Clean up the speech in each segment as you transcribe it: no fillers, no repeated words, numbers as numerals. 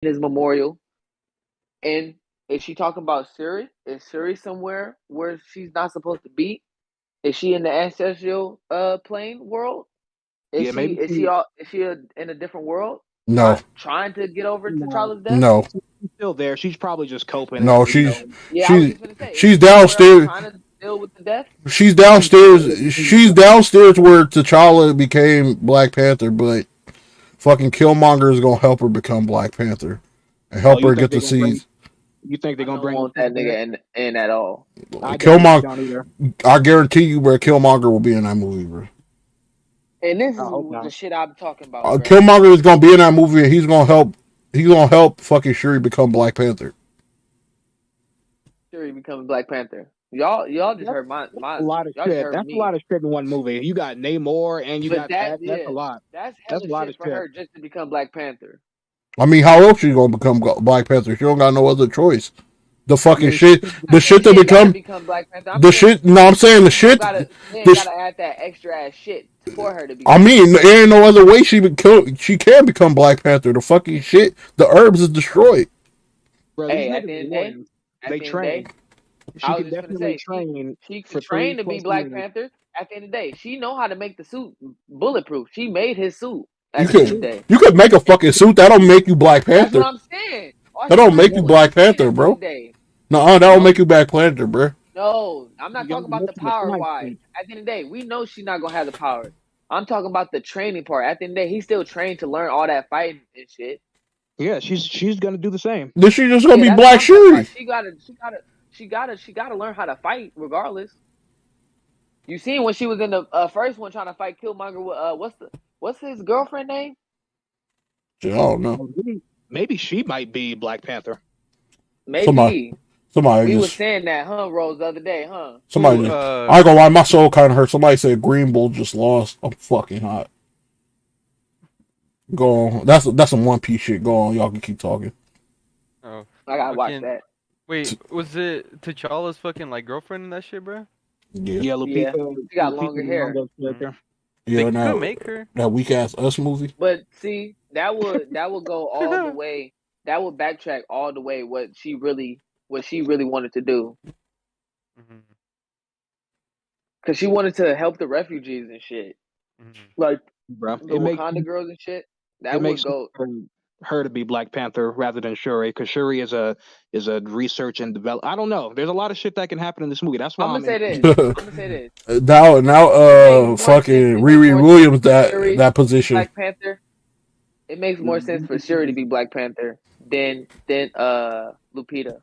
his memorial. And is she talking about Shuri? Is Shuri somewhere where she's not supposed to be? Is she in the ancestral plane world? Yeah, maybe she. Is she in a different world? No, Trying to get over No, T'Challa's death? no, she's still there. She's probably just coping no. and Yeah, I was She's just gonna say, is she's she somewhere else downstairs. trying to deal with the death? She's she's downstairs. She's downstairs where T'Challa became Black Panther, but fucking Killmonger is gonna help her become Black Panther and Oh, help her get to see. you think they're I gonna don't bring want that nigga in at all. I definitely Killmonger. don't either. I guarantee you, bro. Killmonger will be in that movie, bro. And this I is hope the not. shit I'm talking about, bro. Killmonger is gonna be in that movie, and he's gonna help. He's gonna help fucking Shuri become Black Panther. Shuri becomes Black Panther. Y'all just That's heard a lot of y'all just shit. heard That's a me. lot of shit in one movie. You got Namor and you But got that. That's a lot. that's That's a hella lot of shit for shit. her just to become Black Panther. I mean, how else she gonna become Black Panther? She don't got no other choice. The I fucking mean, shit, the And shit she that ain't gotta become become Black Panther. I'm the saying shit. No, I'm saying the she don't shit. gotta she ain't This, gotta add that extra ass shit for her to be I Black mean, Panther. there ain't no other way she can become Black Panther. The fucking shit, the herbs is destroyed. bro, these Hey, at niggas the are end of the day, warriors. at They the end of the day, train. She I was could just gonna definitely say train she could for three train to be plus Black years. Panther. At the end of the day, she know how to make the suit bulletproof. She made his suit. You At the That's end of could the true. day, you could make a and fucking suit that don't make you Black that's what Panther. I'm saying. All That she don't gotta make you do is Black train Panther, at the end bro. of the day. No, that don't No, make you Black Panther, bro. No, I'm not you gotta talking be about the missing the power science wise. piece. At the end of the day, we know she's not gonna have the power. I'm talking about the training part. At the end of the day, he's still trained to learn all that fighting and shit. Yeah, she's gonna do the same. Then she just gonna Yeah, be that's what Black I'm talking about. Shuri. She gotta learn how to fight regardless. You seen when she was in the first one trying to fight Killmonger with what's his girlfriend name? Shit, I don't know. Well, maybe she might be Black Panther. Somebody, Maybe somebody we was just, saying that, huh, Rose, the other day, huh? somebody just. I ain't gonna lie, my soul kind of hurt. Somebody said Green Bull just lost. I'm fucking hot. Go on. That's some One Piece shit. Go on. Y'all can keep talking. Oh, I gotta watch fucking. that. Wait, was it T'Challa's fucking like girlfriend in that shit, bro? Yeah. Yeah, Yeah, she got Lupita longer hair. Nyong'o's character. Yeah, They and could make her. that weak ass Us movie. But see, that would go all the way. That would backtrack all the way what she really wanted to do, Mhm, because she wanted to help the refugees and shit, mhm. like Bro, the Wakanda girls and shit. it That would makes go. her to be Black Panther rather than Shuri, because Shuri is a research and develop. I don't know. There's a lot of shit that can happen in this movie. That's why I'm gonna I'm say this. intrigued. I'm gonna say this. Now, It makes more sense. fucking It makes Riri more sense Williams for Shuri that to be position. Black Panther. It makes more sense for Shuri to be Black Panther than Lupita,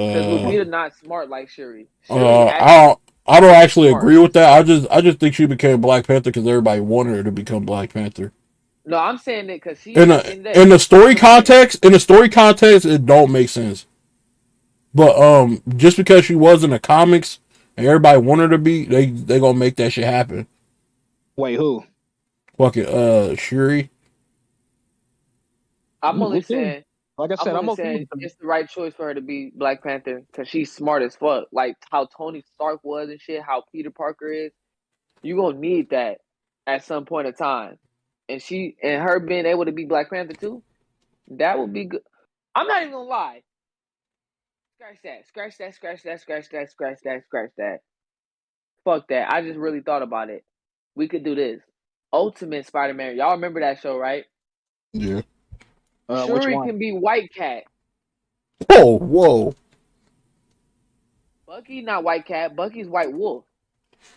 because Uh, Lupita not smart like Shuri. Shuri actually I don't actually smart. agree with that. I just think she became Black Panther because everybody wanted her to become Black Panther. No, I'm saying it because she In at the the end of the day. I'm gonna say in the story context, it don't make sense. But just because she was in the comics and everybody wanted her to be, they gonna make that shit happen. Wait, who? Fucking Shuri. I'm only We'll see. saying Like I I'm said, I'm only okay saying with them. it's the right choice for her to be Black Panther because she's smart as fuck. Like how Tony Stark was and shit, how Peter Parker is. You gonna need that at some point in time, and her being able to be Black Panther too. That would be good. I'm not even gonna lie. Scratch that. Scratch that. Scratch that. Scratch that. Scratch that. Scratch that. Fuck that. I just really thought about it. We could do this. Ultimate Spider-Man. Y'all remember that show, right? Yeah. Which Shuri one? can be White Cat. Whoa. Bucky not White Cat. Bucky's White Wolf.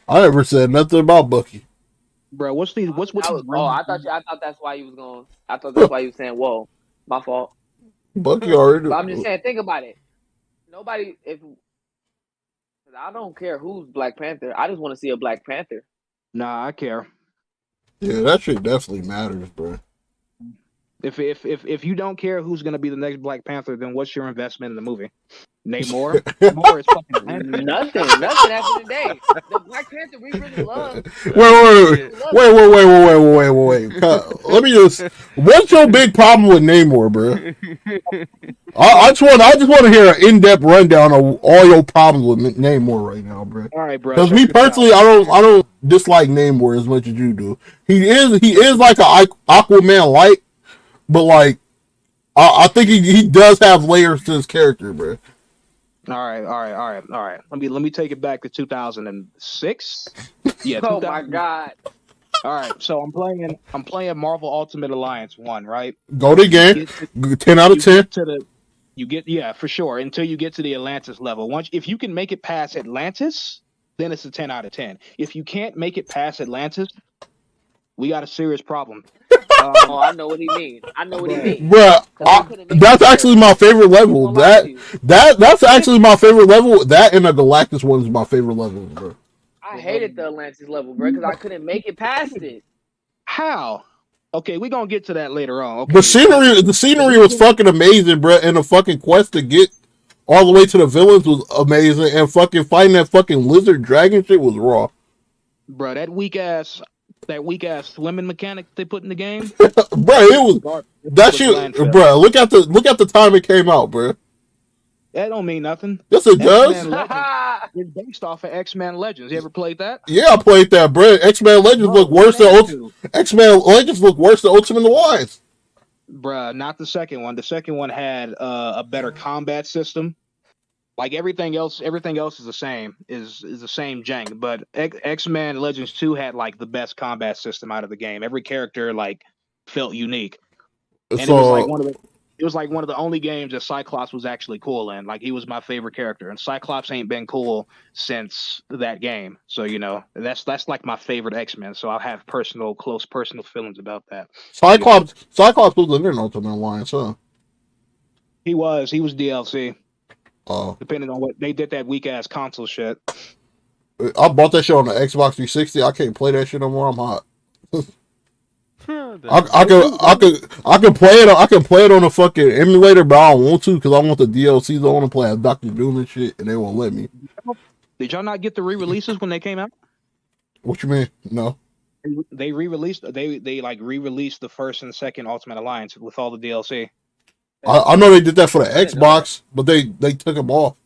I never said nothing about Bucky. Bro, what's these? What's with these Oh, random? I thought that's why you was going. I thought that's why you was saying, "Whoa, my fault." Bucky already. But I'm just saying, think about it. Nobody, if I don't care who's Black Panther, I just want to see a Black Panther. Nah, I care. Yeah, that shit definitely matters, bro. If you don't care who's gonna be the next Black Panther, then what's your investment in the movie? Namor. Namor is fucking bad. Nothing after the day. The Black Panther we really love. Shit. Wait. Let me just. What's your big problem with Namor, bro? I just want to hear an in-depth rundown of all your problems with Namor right now, bro. All right, bro. Because Check me this out. personally, I don't dislike Namor as much as you do. He is like a Aquaman light, but like I think he does have layers to his character, bro. All right. Let me take it back to 2006. Yeah, Oh 2000. my god. All right, so I'm playing Marvel Ultimate Alliance 1, right? Go to the game. 10 out of 10. Yeah, for sure. Until you get to the Atlantis level. If you can make it past Atlantis, then it's a 10 out of 10. If you can't make it past Atlantis, we got a serious problem. Oh, I know what he means. Bruh, that's there. actually my favorite level. I'm gonna lie to you. That's actually my favorite level. That and the Galactus one is my favorite level, bro. I hated the Atlantis level, bro, because I couldn't make it past it. How? Okay, we're gonna get to that later on. Okay. The scenery was fucking amazing, bro, and the fucking quest to get all the way to the villains was amazing, and fucking fighting that fucking lizard dragon shit was raw. Bro, that weak ass swimming mechanic they put in the game. Bro, it was that shit, bro. Look at the time it came out, bro. That don't mean nothing. Yes, it does. It's based off of X-Men Legends. You ever played that? Yeah, I played that, bro. X-Men Legends look worse than X-Men Legends look worse than Ultimate Alliance. Bruh, not the second one. The second one had a better combat system. Like everything else is the same. Is the same jank. But X-Men Legends 2 had like the best combat system out of the game. Every character like felt unique. And it was like one of the only games that Cyclops was actually cool in. Like he was my favorite character, and Cyclops ain't been cool since that game. So that's like my favorite X-Men. So I have close personal feelings about that. Cyclops was in Ultimate Alliance, huh? He was DLC. Oh, Depending on what they did, that weak ass console shit. I bought that shit on the Xbox 360. I can't play that shit no more. I'm hot. I can play it. I can play it on a fucking emulator, but I don't want to because I want the DLCs. I want to play as Dr. Doom and shit, and they won't let me. Did y'all not get the re-releases when they came out? What you mean? No. They re-released. They like re-released the first and second Ultimate Alliance with all the DLC. I know they did that for the Xbox, but they took them off.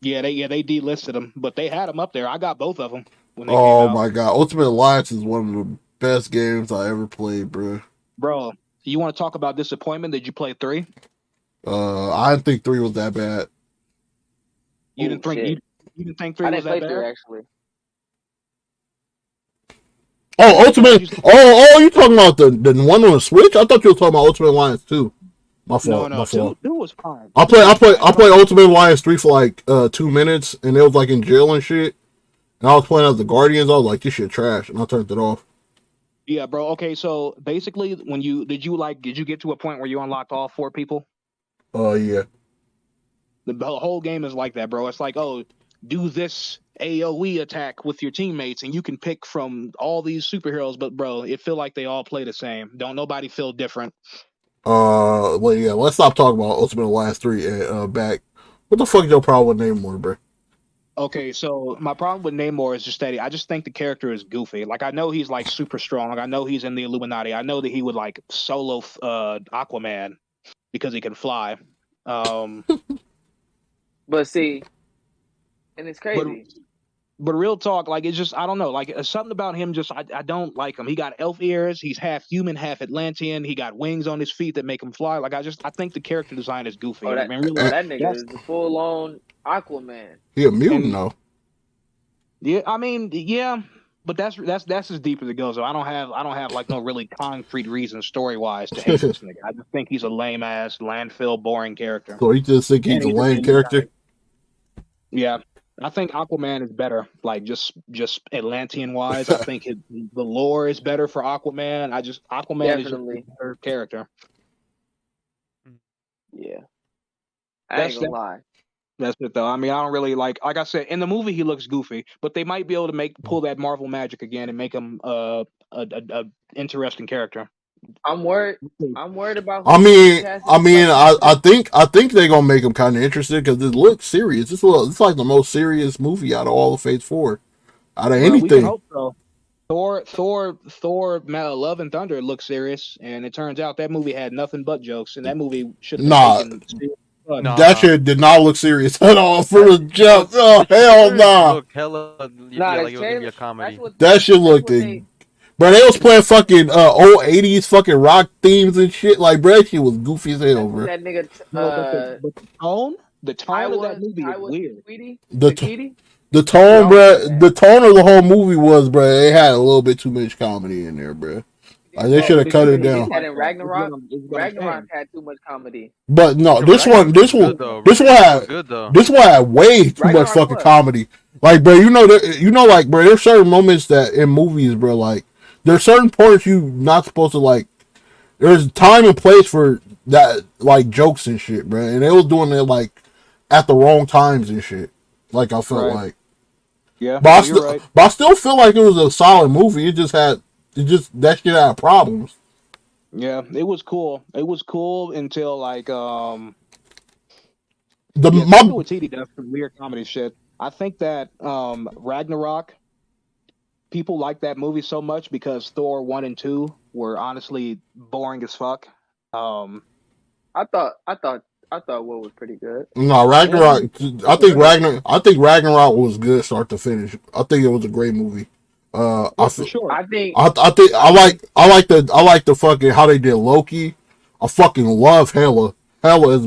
Yeah, they delisted them, but they had them up there. I got both of them. Oh my god, Ultimate Alliance is one of the best games I ever played, bro. Bro, you want to talk about disappointment? Did you play 3? I didn't think 3 was that bad. You didn't think 3 was that bad? 3, actually. Oh, Ultimate. Oh, you talking about the one on the Switch? I thought you were talking about Ultimate Alliance 2. My fault. No, 2 was fine. I played Ultimate Alliance 3 for like 2 minutes, and it was like in jail and shit. And I was playing as the Guardians. I was like, this shit trash, and I turned it off. Yeah, bro. Okay, so basically, did you get to a point where you unlocked all 4 people? Yeah. The whole game is like that, bro. It's like, oh, do this AoE attack with your teammates, and you can pick from all these superheroes. But bro, it feel like they all play the same. Don't nobody feel different. Well, yeah. Let's stop talking about Ultimate Alliance 3 and back. What the fuck is your problem with Namor, bro? Okay, so my problem with Namor is just that I just think the character is goofy. Like, I know he's like super strong. I know he's in the Illuminati. I know that he would like solo Aquaman because he can fly. But see, and it's crazy. But real talk, like, it's just, I don't know, like, something about him just, I don't like him. He got elf ears. He's half human, half Atlantean. He got wings on his feet that make him fly. Like, I think the character design is goofy. That nigga is the full-on Aquaman. He a mutant, though. Yeah, I mean, yeah, but that's as deep as it goes. So I don't have like no really concrete reason story-wise to hate this nigga. I just think he's a lame-ass, landfill, boring character. So you just think he's a lame character? Yeah. I think Aquaman is better, like just Atlantean wise. I think the lore is better for Aquaman. Aquaman is just a better character. Yeah, I ain't gonna lie. That's it though. I mean, I don't really like I said, in the movie he looks goofy, but they might be able to pull that Marvel magic again and make him a interesting character. I'm worried about. I think they're gonna make him kind of interesting because it looks serious. It's like the most serious movie out of all of Phase 4, out of anything. We can hope so. Thor, Love and Thunder looks serious, and it turns out that movie had nothing but jokes, and that movie should have been taken. That shit did not look serious at all for the jump. Oh hell no! Look, hella, like it was gonna be a comedy. That shit looked. Bro, they was playing fucking old 80s fucking rock themes and shit. Like, bro, that shit was goofy as hell, bro. That nigga, No, but the tone of that movie is weird. The tone, always bro, say that. the tone of the whole movie was, bro, it had a little bit too much comedy in there, bro. Like, they should have cut it down. That in Ragnarok. Ragnarok had too much comedy. But no, Yeah, this one good though. this one had way too much Ragnarok fucking was. comedy. Like, bro, like, bro, there's certain moments that in movies, bro, like, there's certain points you not supposed to, like, there's time and place for that, like, jokes and shit, bro, and they was doing it, like, at the wrong times and shit. Like, I felt like. Yeah, but I still feel like it was a solid movie. That shit had problems. Yeah, it was cool. It was cool until like Taika Waititi does some weird comedy shit. I think that Ragnarok, people like that movie so much because Thor 1 and 2 were honestly boring as fuck. I thought what was pretty good. No, Ragnarok. I think Ragnarok was good start to finish. I think it was a great movie. For sure. I like the fucking how they did Loki. I fucking love Hela. Hela is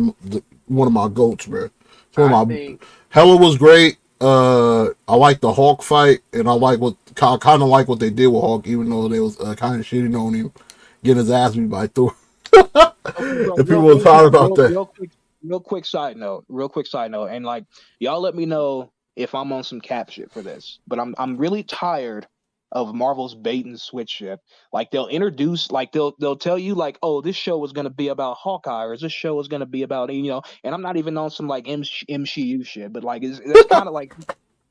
one of my goats, bro. Hela was great. I like the Hulk fight, and I kind of like what they did with Hulk, even though they was kind of shitting on him, getting his ass beat by Thor. If people were talking about that. Real quick side note, and like y'all let me know if I'm on some cap shit for this, but I'm really tired of Marvel's bait and switch shit. Like they'll introduce, like they'll tell you like, oh, this show is gonna be about Hawkeye, or this show is gonna be about, and I'm not even on some like MCU shit, but like it's kind of like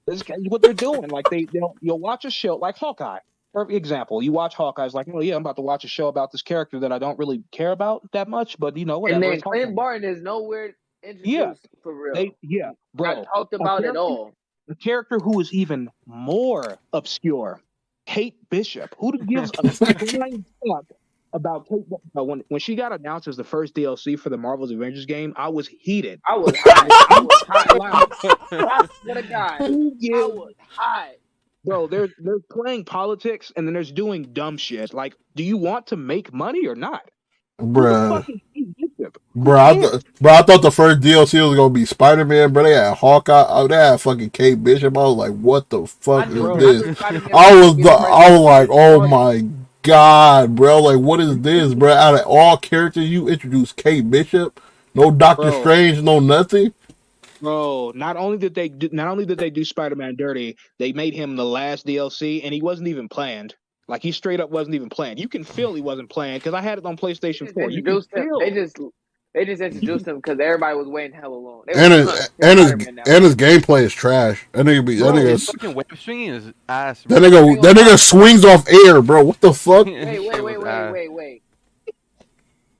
this is what they're doing. Like you'll watch a show like Hawkeye. Perfect example. You watch Hawkeye, it's like, oh yeah, I'm about to watch a show about this character that I don't really care about that much, but whatever. And then Clint Barton is nowhere introduced for real. Bro. Not talked about at all. A character who is even more obscure, Kate Bishop. Who gives a flying fuck about Kate Bishop? When she got announced as the first DLC for the Marvel's Avengers game, I was heated. I was hot. I swear to God, I was hot. Bro, there's playing politics and then there's doing dumb shit. Like, do you want to make money or not? Bruh, I thought the first DLC was gonna be Spider-Man, bro. They had Hawkeye, they had fucking Kate Bishop. I was like, what the fuck is this? I was like, oh my god, bro. Like, what is this, bro? Out of all characters, you introduced Kate Bishop, no Doctor Strange, no nothing. Bro, not only did they do Spider-Man dirty, they made him the last DLC, and he wasn't even planned. Like, he straight up wasn't even planned. You can feel he wasn't planned because I had it on PlayStation 4. They just introduced him because everybody was waiting hell long. And his gameplay is trash. That nigga fucking web swinging is ass. That nigga swings off air, bro. What the fuck? Wait.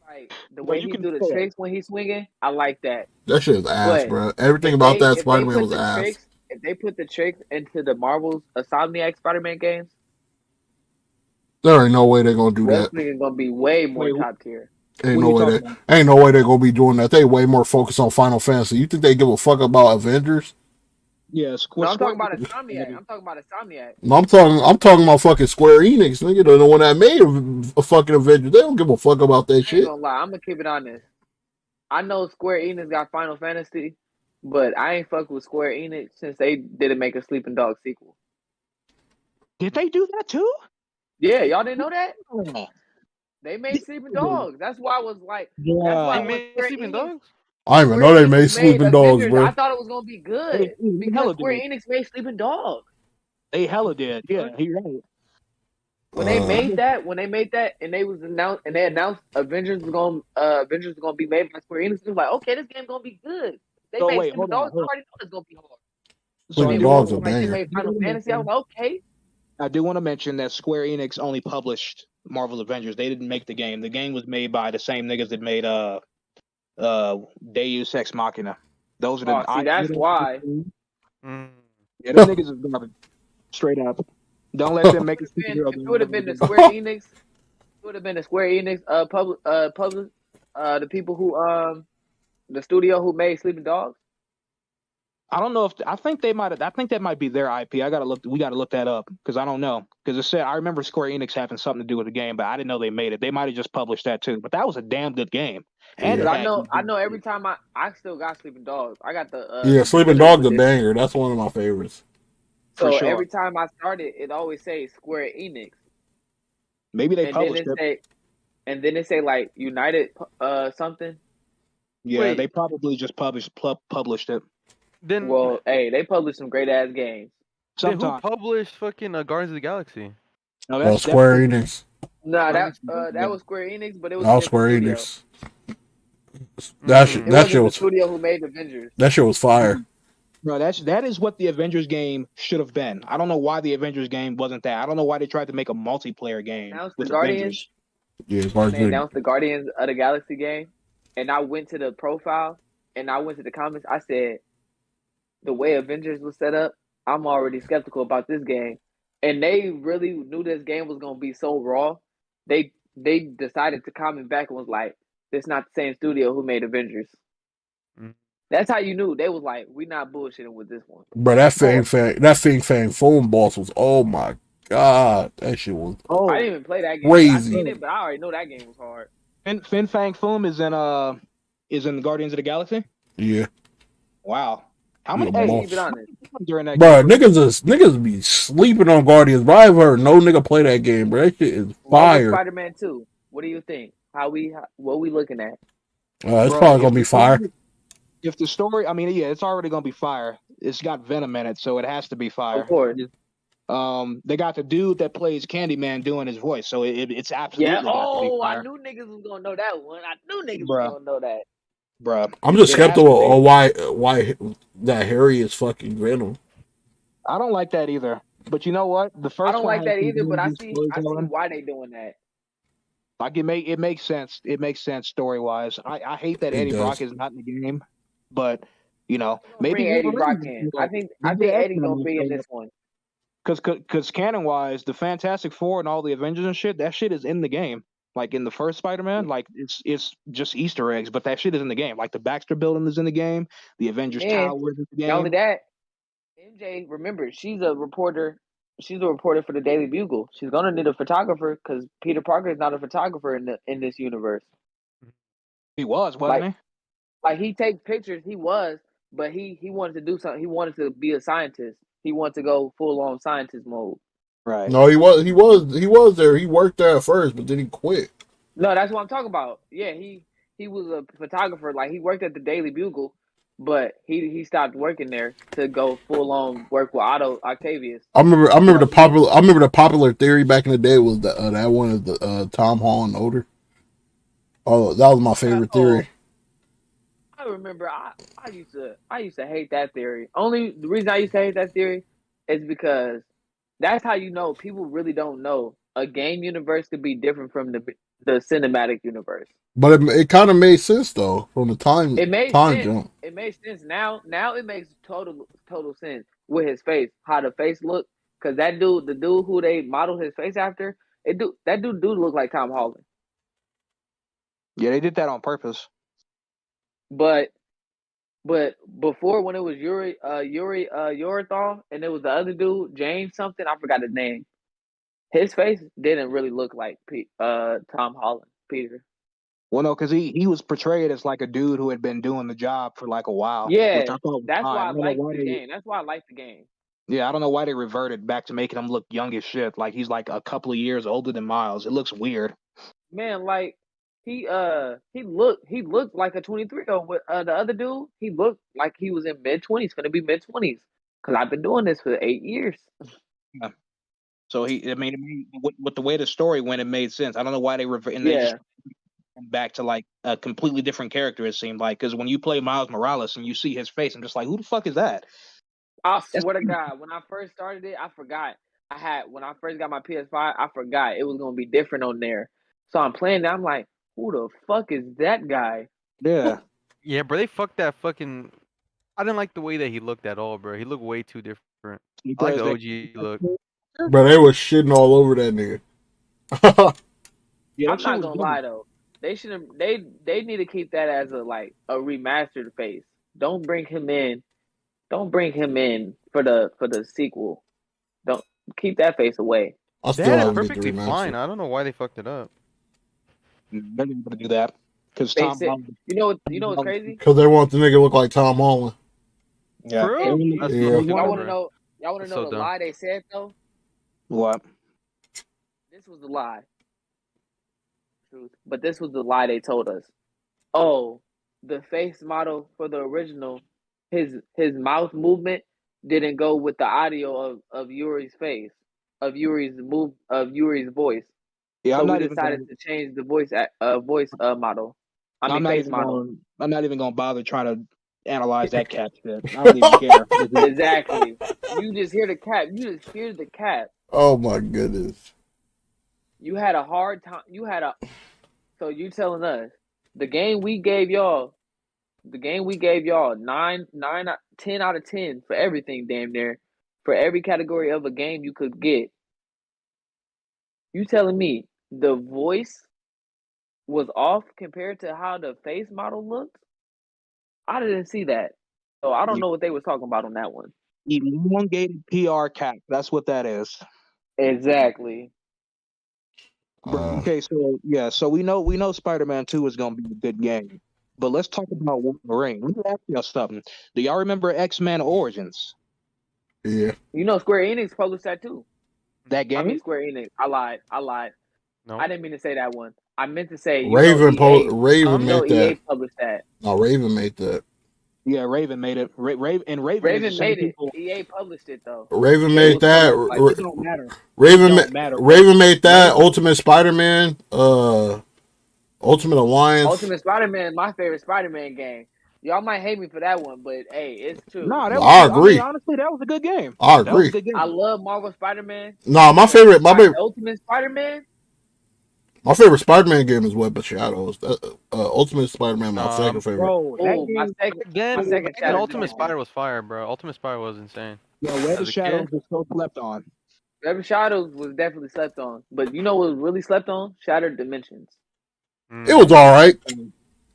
Like the way he do the tricks when he's swinging, I like that. That shit is ass, bro. Everything about that Spider-Man was ass. If they put the tricks into the Marvel's Insomniac Spider-Man games, there ain't no way they're gonna do that. It's gonna be way more top tier. Ain't no way they're gonna be doing that. They way more focused on Final Fantasy. You think they give a fuck about Avengers? Yeah, I'm talking about Insomniac. No, I'm talking about fucking Square Enix, nigga. The one that made a fucking Avengers. They don't give a fuck about that shit. I ain't gonna lie, I'm gonna keep it honest. I know Square Enix got Final Fantasy, but I ain't fuck with Square Enix since they didn't make a Sleeping Dog sequel. Did they do that too? Yeah, y'all didn't know that? They made Sleeping Dogs. That's why I was like, they made Sleeping Dogs? I didn't even know they made Sleeping Dogs, bro. I thought it was gonna be good because Square Enix made Sleeping Dogs. They hella did. Yeah, you're right. When they made that, and they announced Avengers was gonna be made by Square Enix, it was like, okay, this game's gonna be good. They made Sleeping Dogs. I already know it's gonna be hard. Sleeping Dogs are they made Final Fantasy. I was like, okay. I do want to mention that Square Enix only published Marvel's Avengers. They didn't make the game. The game was made by the same niggas that made Deus Ex Machina. Those are the. That's why. Yeah, those niggas is garbage. Straight up. Don't let them make a superhero. It would have been the Square Enix. It would have been the Square Enix the people who the studio who made Sleeping Dogs. I don't know if I think they might. I think that might be their IP. I gotta look. We gotta look that up because I don't know. Because it said I remember Square Enix having something to do with the game, but I didn't know they made it. They might have just published that too. But that was a damn good game, and Yeah. it Cause had. I know every time I still got Sleeping Dogs. I got Yeah, the Sleeping definitive Dog's a edition. banger. That's one of my favorites. For So sure. every time I started, it always say Square Enix, Maybe they and then published it. it say like United something. Yeah, Wait. they probably just published it. Then, Well, hey, they published some great ass games. then who Sometime. published fucking Guardians of the Galaxy? No, that's Square Enix. Nah, Guardians that was Square Enix, but it was That a was different Square studio. Enix. That Mm. It that shit wasn't the was studio who made Avengers. that shit was fire. No, that is what the Avengers game should have been. I don't know why the Avengers game wasn't that. I don't know why they tried to make a multiplayer game Announced the with Guardians. Avengers. Yeah, When they announced the Guardians of the Galaxy game, and I went to the profile and I went to the comments. I said, the way Avengers was set up, I'm already skeptical about this game. And they really knew this game was gonna be so raw. They decided to comment back and was like, "It's not the same studio who made Avengers." Mm. That's how you knew they was like, "We not bullshitting with this one." But that Fing Fang phone boss was, oh my god, that shit was I didn't even play that game. Crazy. I seen it, but I already know that game was hard. Fin Fang Foom is in Guardians of the Galaxy. yeah. Wow, how many? Yeah, Hey, boss. keep it honest. During that Bro, game? niggas be sleeping on Guardians. But I've heard no nigga play that game, bro. That shit is fire. Spider-Man 2. What do you think? What we looking at? It's Bro, probably gonna be fire. If the story, I mean, yeah, it's already gonna be fire. It's got Venom in it, so it has to be fire. Of course. They got the dude that plays Candyman doing his voice, so it's absolutely. Yeah. got to be Oh, fire. I knew niggas was gonna know that one. I knew niggas Bruh. was gonna know that. Bruh. I'm just It has skeptical to be. of why that Harry is fucking Venom. I don't like that either. But you know what? The first I don't one like had that some either, but I really see good storytelling. why they doing that. Like it makes sense. It makes sense story wise. I hate that It Eddie does. Brock is not in the game, but you know Maybe maybe Eddie Brock in. I think Eddie's gonna be in this one. Because canon wise, the Fantastic Four and all the Avengers and shit, that shit is in the game. Like in the first Spider-Man, like it's just Easter eggs, but that shit is in the game. Like the Baxter Building is in the game, the Avengers And Tower is in the not only game. that, MJ, remember, she's a reporter. She's a reporter for the Daily Bugle. She's gonna need a photographer because Peter Parker is not a photographer in this universe. He was, wasn't Like he takes pictures. He was, but he wanted to do something. He wanted to be a scientist. He wanted to go full on scientist mode. he? Right. No, he was there. He worked there at first, but then he quit. No, that's what I'm talking about. Yeah, he was a photographer. Like he worked at the Daily Bugle, but he stopped working there to go full on work with Octavius. I remember the popular theory back in the day was that that one is the Tom Holland older. Oh, that was my favorite theory. I remember I used to hate that theory. Only the reason I used to hate that theory is because that's how you know people really don't know a game universe could be different from the cinematic universe. But it kind of made sense though from the time sense. jump. It made sense now. Now it makes total sense with his face, how the face looked. Because the dude who they modeled his face after, that dude look like Tom Holland. Yeah, they did that on purpose. But before, when it was Yuri Yorithal and it was the other dude, James something, I forgot his name. His face didn't really look like Tom Holland, Peter. Well, no, because he was portrayed as like a dude who had been doing the job for like a while. Yeah, which I thought was that's fine. why I don't know liked why the they- game. That's why I liked the game. Yeah, I don't know why they reverted back to making him look young as shit. Like he's like a couple of years older than Miles. It looks weird. Man, like he looked like a 23-year-old. With the other dude, he looked like he was in mid-20s, gonna be mid-20s. Cause I've been doing this for 8 years. So with the way the story went, it made sense. I don't know why they reverted. Yeah. They just went back to like a completely different character. It seemed like because when you play Miles Morales and you see his face, I'm just like, who the fuck is that? I swear to God, when I first started it, I forgot. When I first got my PS5, I forgot it was gonna be different on there. So I'm playing that. I'm like, who the fuck is that guy? Yeah. Yeah, bro, they fucked that fucking. I didn't like the way that he looked at all, bro. He looked way too different. I like the OG look. But they was shitting all over that nigga. Yeah, I'm not gonna lie though. They shouldn't. They need to keep that as a remastered face. Don't bring him in Don't bring him in for the sequel. Don't keep that face away. I They still had it haven't beat the perfectly fine. remaster. I don't know why they fucked it up. They're going to do that because They Tom said, Holland. you know what's crazy? Because they want the nigga to look like Tom Holland. Yeah. For real? Yeah. That's so Y'all stupid, Y'all want to bro. know? Y'all want to That's know so the dumb. lie they said though? What? This was the lie. Truth, but this was the lie they told us. Oh, the face model for the original, his mouth movement didn't go with the audio of Yuri's face, of Yuri's voice. Yeah, So I'm we not even decided going. to change the voice model. I I'm mean not face even model. going. I'm not even going to bother trying to analyze that cat shit. I don't even care. Exactly. You just hear the cap. You just hear the cap. Oh my goodness. You had a hard time. So you telling us the game we gave y'all, 10 out of 10 for everything, damn near, for every category of a game you could get. You telling me the voice was off compared to how the face model looked? I didn't see that. So I don't You know what they was talking about on that one. elongated PR cat. That's what that is. Exactly. Bro, okay, so yeah, so we know Spider-Man 2 is gonna be a good game. But let's talk about Wolverine. Let me ask y'all something. Do y'all remember X-Men Origins? Yeah. You know Square Enix published that too. That I mean game? Square Enix. I lied. No. I didn't mean to say that one. I meant to say Raven Huh? made EA that. published that. No, Raven made that. Yeah, Raven made it. Raven is the Raven same made it. people. EA published it though. Raven EA made was that. publishing like It don't matter. It don't matter, bro. Raven made that. Raven, Ultimate Spider-Man. Ultimate Alliance. Ultimate Spider-Man, my favorite Spider-Man game. Y'all might hate me for that one, but hey, it's true. no, that was I good. I mean, agree. honestly, that was a good game. I That was a agree. good I game. love Marvel Spider-Man, No, my but favorite, Ultimate Spider-Man, my favorite Spider-Man game is Web of Shadows. Ultimate Spider-Man, my second favorite. Bro, oh, my second, my Again, second again, Shattered Ultimate Dimension. Spider was fire, bro. Ultimate Spider was insane. yeah, Web As of a Shadows kid, is so slept on. Rebel Shadows was definitely slept on, but you know what was really slept on? Shattered Dimensions. It was all right. it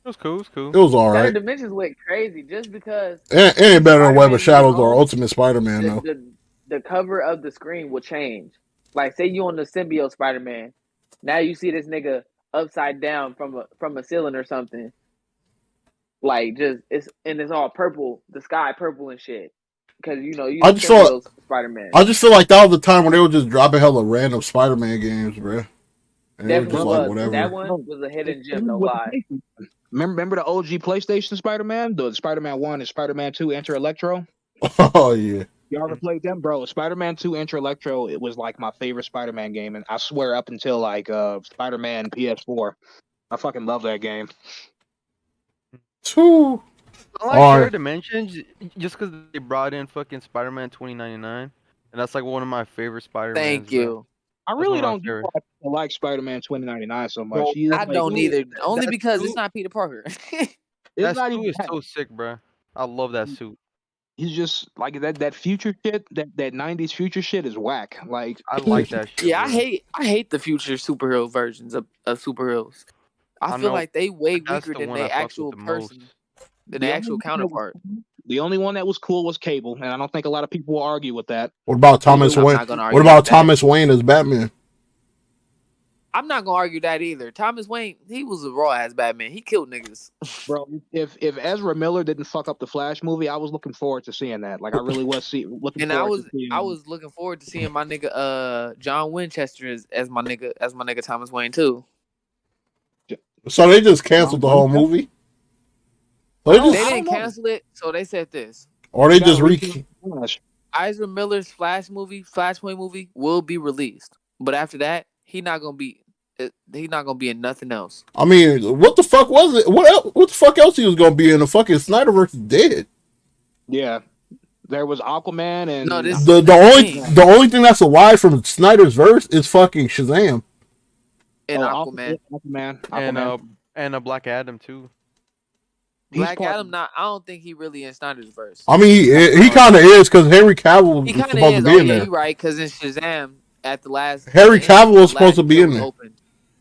was cool. It was cool. It was all Shattered right. Dimensions went crazy just because It ain't better than Web of Spider-Man you would Shadows or own, Ultimate Spider-Man the, though. the the cover of the screen will change. Like say you on the symbiote Spider-Man, now you see this nigga upside down from a ceiling or something. Like it's all purple, the sky purple and shit. Because you know you I the just feel symbiote Spider-Man. I just feel like that was the time when they were just dropping hella random Spider-Man games, bro. And it was just Definitely like Bro, was, but that whatever. one bro, was a hidden gem, same no with the lie. PlayStation. Remember the OG PlayStation Spider-Man? The Spider-Man 1 and Spider-Man 2 Enter Electro? Oh yeah. You ever played them? Bro, Spider-Man 2 Enter Electro, it was like my favorite Spider-Man game. And I swear up until like Spider-Man PS4. I fucking love that game. Two. I like All Shared right. Dimensions just because they brought in fucking Spider-Man 2099, and that's like one of my favorite Spider-Mans, Thank bro. you. I That's one really of my don't get favorites. why people like Spider-Man 2099 so much. Bro, He is I like don't either. Only that because it's suit, not Peter Parker. it's that not suit even is that. so sick, bro. I love that suit. He's just like that future shit, that 90s future shit is whack. Like I like that shit, Yeah, bro. I hate the future superhero versions of superheroes. I I feel know, like they way but that's weaker the than one I their fuck with actual the most. person, than the their only actual one that was counterpart. the only one that was cool was Cable, and I don't think a lot of people will argue with that. What about Thomas I'm Wayne? not gonna What argue about with that. Thomas Wayne as Batman? I'm not gonna argue that either. Thomas Wayne, he was a raw ass Batman. He killed niggas. Bro, if Ezra Miller didn't fuck up the Flash movie, I was looking forward to seeing that. Like I really was looking And forward to seeing I was looking forward to seeing my nigga John Winchester as my nigga Thomas Wayne too. So they just canceled John the whole Winchester. movie. So I they don't, They I just, don't didn't know. cancel it, so they said this. or They they got just a re. reboot of Flash. Ezra Miller's Flashpoint movie will be released, but after that, he not gonna be in nothing else. I mean, what the fuck was it? What the fuck else he was gonna be in? The fucking Snyderverse is dead. Yeah, there was Aquaman No, and this The this only thing the only thing that's alive from Snyder's verse is fucking Shazam. in oh Aquaman. Aquaman. And a Black Adam too. He's Black part. Adam, not. I don't think he really in Snyder's verse. I mean, he kind of is because Henry Cavill He was kind of supposed to is. be Oh in yeah, there. you're right. Because in Shazam, at the last, Henry the end, Cavill was the supposed to last be door in was there. open.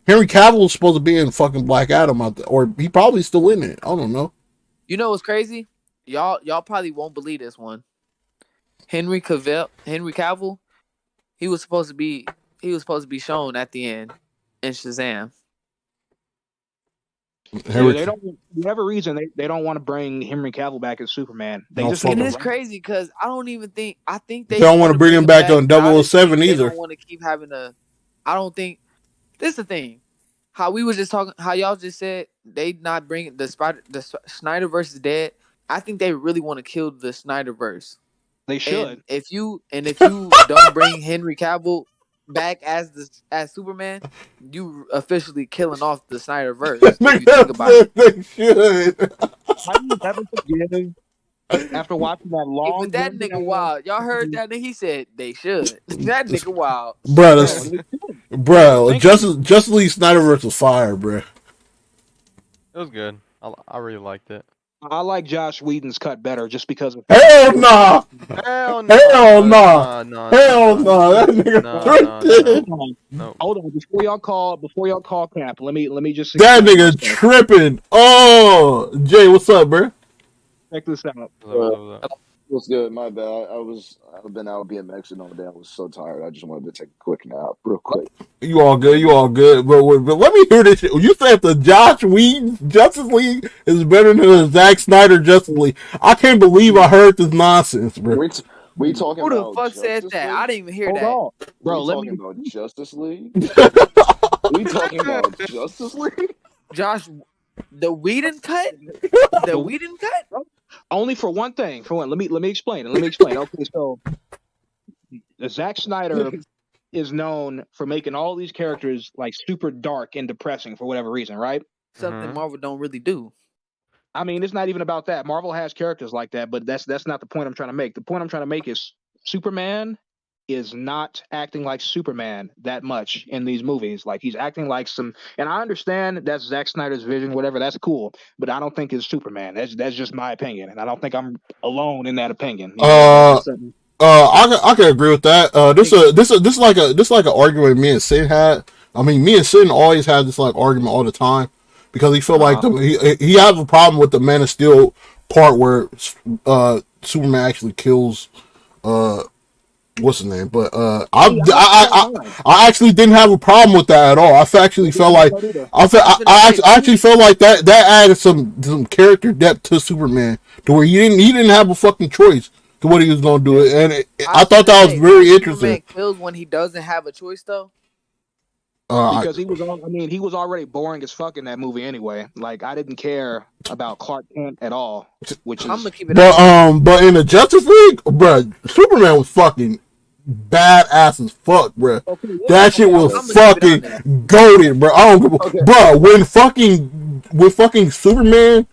Henry Cavill was supposed to be in fucking Black Adam out there, or he probably still in it. I don't know. You know what's crazy? Y'all probably won't believe this one. Henry Cavill, he was supposed to be shown at the end in Shazam. Yeah, they don't. For whatever reason, they don't want to bring Henry Cavill back as Superman. They No, just fuck And need it's to crazy because I think They don't want to bring him back on 007 They either. don't want to keep having a. I don't think this is the thing. How we was just talking, how y'all just said they not bringing the Snyderverse is dead. I think they really want to kill the Snyderverse. They should. And if you don't bring Henry Cavill back as Superman, you officially killing off the Snyderverse. If you think about it. They should. How do you ever forgive after watching that long? But that nigga wild. Y'all heard that nigga? He said they should. That nigga wild. Bro, Justice League Snyderverse was fire, bro. It was good. I really liked it. I like Josh Whedon's cut better just because of Hell nah. Hell no. Hell nah. No. Hell no. That nigga tripping. No. Hold on, before y'all call Cap, let me just That nigga tripping. Oh, Jay, what's up, bro? check this out. What's good? My bad. I've been out BMXing all day. I was so tired. I just wanted to take a quick nap, real quick. You all good. But let me hear this shit. You said the Josh Whedon Justice League is better than the Zack Snyder Justice League. I can't believe I heard this nonsense, bro. We talking Who the about fuck said Justice that? League? I didn't even hear Hold that. on, bro. We talking about Justice League? We talking about Justice League? Josh, the Whedon cut? The Whedon cut? Only for one thing. Let me explain. Okay, so Zack Snyder is known for making all these characters like super dark and depressing for whatever reason, right? Something Marvel don't really do. I mean, it's not even about that. Marvel has characters like that, but that's not the point I'm trying to make. The point I'm trying to make is Superman is not acting like Superman that much in these movies. Like he's acting like some, and I understand that's Zack Snyder's vision, whatever. That's cool, but I don't think it's Superman. That's just my opinion, and I don't think I'm alone in that opinion. I can agree with that. This is like an argument me and Sid had. I mean, me and Sid always had this like argument all the time because he felt like he has a problem with the Man of Steel part where Superman actually kills what's his name? But I actually didn't have a problem with that at all. I actually felt like I actually felt like that added some character depth to Superman to where he didn't have a fucking choice to what he was gonna do it, and I thought that was very interesting. Superman kills when he doesn't have a choice though. Because he was already boring as fuck in that movie anyway. Like I didn't care about Clark Kent at all. Which is, I'm gonna keep it. But in the Justice League, bruh, Superman was fucking badass as fuck, bruh. That shit was fucking goated, bro. I don't give a bro. When fucking Superman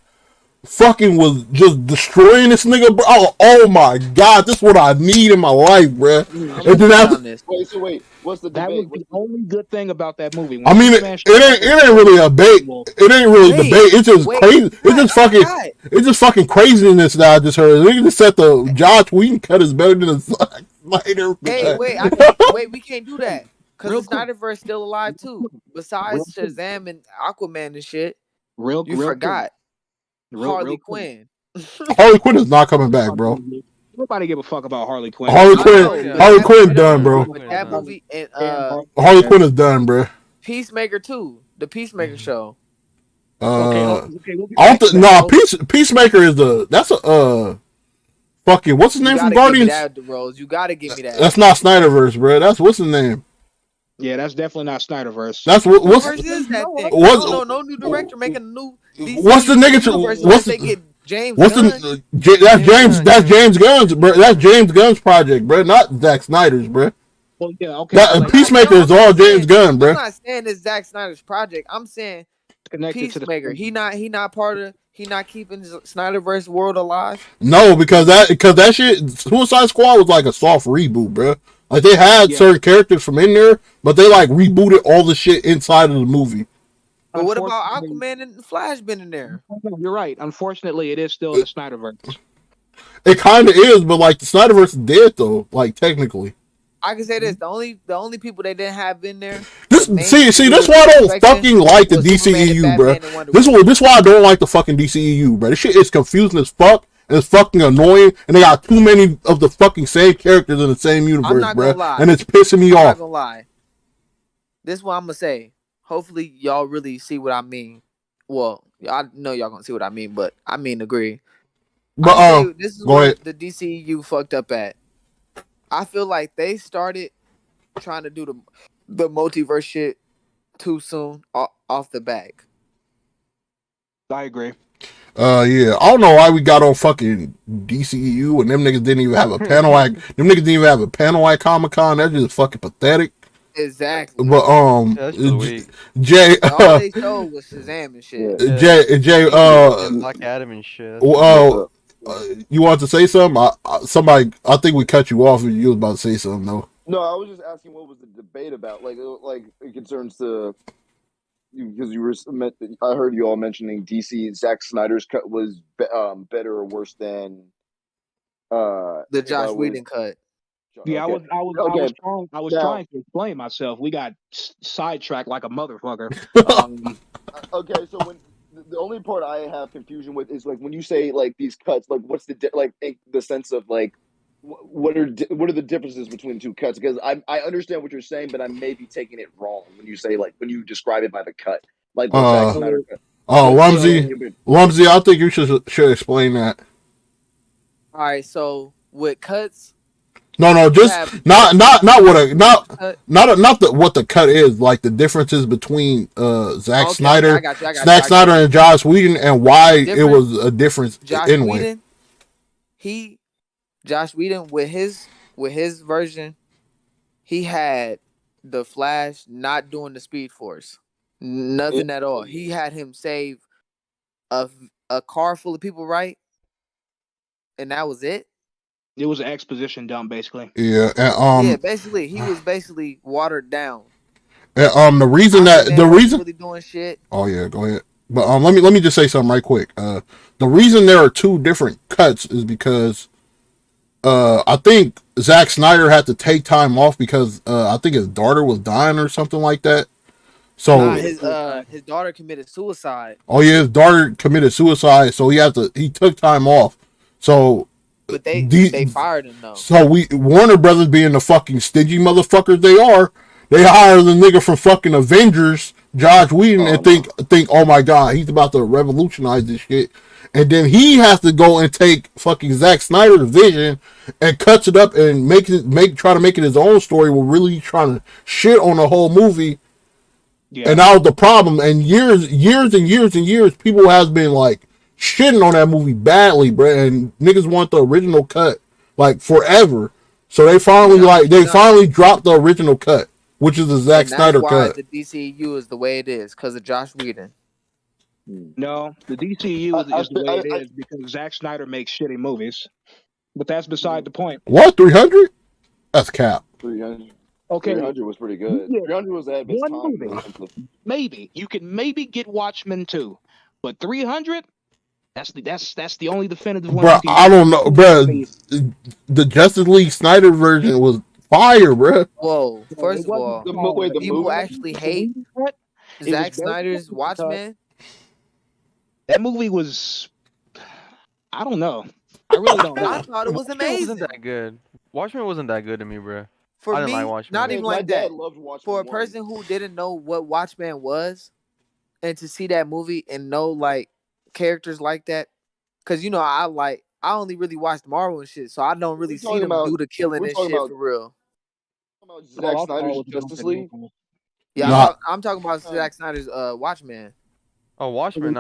fucking was just destroying this nigga, bro. Oh my god, this is what I need in my life, bro. And then Wait. What's the that debate? was the only good thing about that movie. I mean, it ain't really a debate. It ain't really a debate. It's just crazy. It's just fucking craziness that I just heard. They just said the Josh Whedon cut is better than the Snyder. Hey, wait, we can't do that because the Snyderverse still alive too. Besides Shazam and Aquaman and shit, you forgot Harley Quinn. Harley Quinn is not coming back, bro. Nobody give a fuck about Harley Quinn. Harley Quinn done, bro. That movie and Harley Quinn is done, bro. Peacemaker too. The Peacemaker show. Peacemaker is that's a fucking what's his name from Guardians? You gotta give me that. That's not Snyderverse, bro. That's what's his name? Yeah, that's definitely not Snyderverse. That's what's is that thing? No new director making a new. What's the nigga? What's they get James? What's Gunn? That's James Gunn's, bro. That's James Gunn's project, bro. Not Zack Snyder's, bro. Well, yeah, okay. Peacemaker is all James Gunn, bro. I'm not saying it's Zack Snyder's project. I'm saying Peacemaker. He not keeping Snyderverse world alive. No, because that shit, Suicide Squad was like a soft reboot, bro. Like they had certain characters from in there, but they like rebooted all the shit inside of the movie. But what about Aquaman and Flash been in there? You're right. Unfortunately, it is still the Snyderverse. It kind of is, but like the Snyderverse is dead though. Like technically, I can say this: the only people they didn't have in there. That's why I don't fucking like the DCEU, bro. This is why I don't like the fucking DCEU, bro. This shit is confusing as fuck, It's fucking annoying, and they got too many of the fucking same characters in the same I'm universe, not bro. gonna lie. And it's pissing me I'm not off. gonna lie. This is what I'm gonna say. Hopefully, y'all really see what I mean. Well, I know y'all gonna see what I mean, but I mean agree. But I'm gonna say this is go where ahead. the DCU fucked up at. I feel like they started trying to do the multiverse shit too soon off the back. I agree. Yeah, I don't know why we got on fucking DCEU and them niggas didn't even have a panel at them niggas didn't even have a panel at Comic Con. That's just fucking pathetic. Exactly. But Yeah, that's really weak. Jay, All they showed was Shazam and shit. Yeah. Jay, And Black Adam and shit. That's well, you want to say something? I think we cut you off. You was about to say something, though. No, I was just asking what was the debate about, like it concerns to because you were. I heard you all mentioning DC. Zack Snyder's cut was better or worse than The Josh Whedon cut. Yeah, okay. I was Now- trying to explain myself. We got sidetracked like a motherfucker. Okay, so when the only part I have confusion with is like when you say like these cuts, like what's the the sense of like what are the differences between two cuts? Because I understand what you're saying, but I may be taking it wrong when you say like when you describe it by the cut, like the Zack Snyder cut. Rumsey, I think you should explain that. All right, so with cuts. No, just not what the cut is, like the differences between Zack Snyder, Snyder and Joss Whedon, and why it was a difference anyway. Joss Whedon with his version, he had the Flash not doing the Speed Force, nothing at all. He had him save a car full of people, right? And that was it. It was an exposition dump, basically. Yeah, and basically he was basically watered down. And the reason really doing shit. Oh yeah, go ahead. But let me just say something right quick. The reason there are two different cuts is because I think Zack Snyder had to take time off because I think his daughter was dying or something like that. So his daughter committed suicide. Oh yeah, his daughter committed suicide, so he took time off. So but they fired him though. So Warner Brothers, being the fucking stingy motherfuckers they are, they hire the nigga from fucking Avengers, Josh Whedon, and think, oh my god, he's about to revolutionize this shit. And then he has to go and take fucking Zack Snyder's vision and cuts it up and try to make it his own story. We're really trying to shit on the whole movie. Yeah. And that was the problem. And years, people has been like shitting on that movie badly, bro. And niggas want the original cut like forever. So they finally dropped the original cut, which is the Zack Snyder cut. The DCU is the way it is because of Josh Whedon. No, the DCU is the way it is because Zack Snyder makes shitty movies. But that's beside the point. What, 300? That's cap. 300. Okay, 300 was pretty good. Yeah. 300 was ahead of its time. Maybe you can get Watchmen 2, but 300. That's the only definitive one. Bro, I don't know, bro. The Justice League Snyder version was fire, bro. Whoa! First of all, the people actually hate Zack Snyder's Watchmen. That movie was, I don't know. I really don't know. I thought it was amazing. It wasn't that good. Watchmen wasn't that good to me, bro. For me, not even like that. For a person who didn't know what Watchmen was, and to see that movie and know like characters like that, because I only really watched Marvel and shit, so I don't really see them do the killing and shit for real. Zack Snyder's Justice League. Yeah, I'm talking about Zack Snyder's Watchmen. Oh, Watchmen.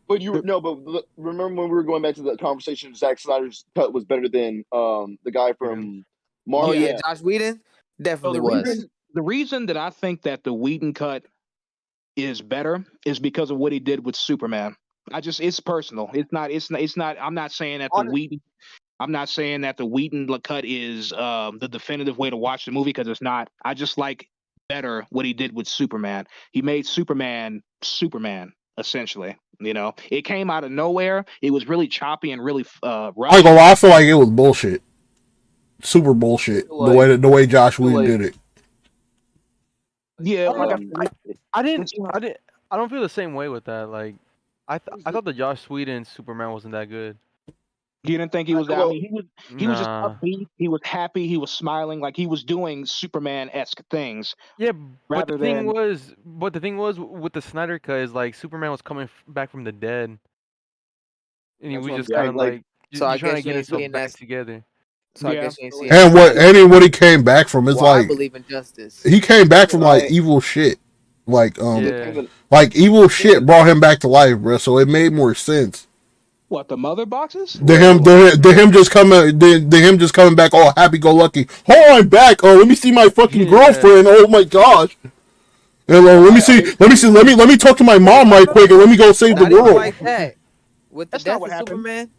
But remember when we were going back to the conversation? Zack Snyder's cut was better than the guy from Marvel. Oh yeah, Josh Whedon definitely was. The reason that I think that the Whedon cut is better is because of what he did with Superman. It's personal. It's not. I'm not saying that the Whedon. I'm not saying that the Whedon cut is the definitive way to watch the movie because it's not. I just like better what he did with Superman. He made Superman, essentially. It came out of nowhere. It was really choppy and really rough. I feel like it was bullshit. Super bullshit. The way Josh Whedon did it. Yeah, I don't feel the same way with that. Like, I thought the Josh Whedon Superman wasn't that good. You didn't think he was? I mean, he was just Nah. upbeat. He was happy. He was smiling, like he was doing Superman-esque things. Yeah, but rather than the thing was with the Snyder cut is like Superman was coming back from the dead, and he That's was what I'm just saying, kind of like- like So I just trying to guess you get ain't himself seeing back that. together. So I Yeah. guess you ain't seeing And what he came back from is Well, I like believe in justice. he came back from like I- evil shit, like Yeah. like evil shit brought him back to life, bro. So it made more sense. what, the mother boxes? The him just coming back all happy go lucky. Oh, I'm back. Oh, let me see my fucking girlfriend. Oh my gosh. And, let me talk to my mom right quick, and let me go save the Not even world. like that. With the That's not death what of happened. Superman,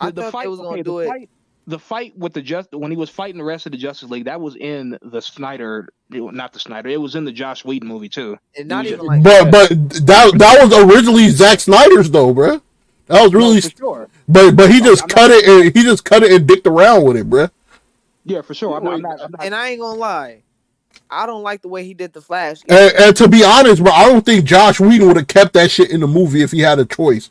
I thought they was gonna do it. The fight with when he was fighting the rest of the Justice League, that was in the Snyder, not the Snyder. It was in the Josh Whedon movie too. And not He was even just- like But that was originally Zack Snyder's though, bro. That was really, No, for sure. but he No, just I'm cut not- it and he just cut it and dicked around with it, bro. Yeah, for sure. I'm not. and I ain't gonna lie. I don't like the way he did the Flash. And to be honest, bro, I don't think Josh Whedon would have kept that shit in the movie if he had a choice.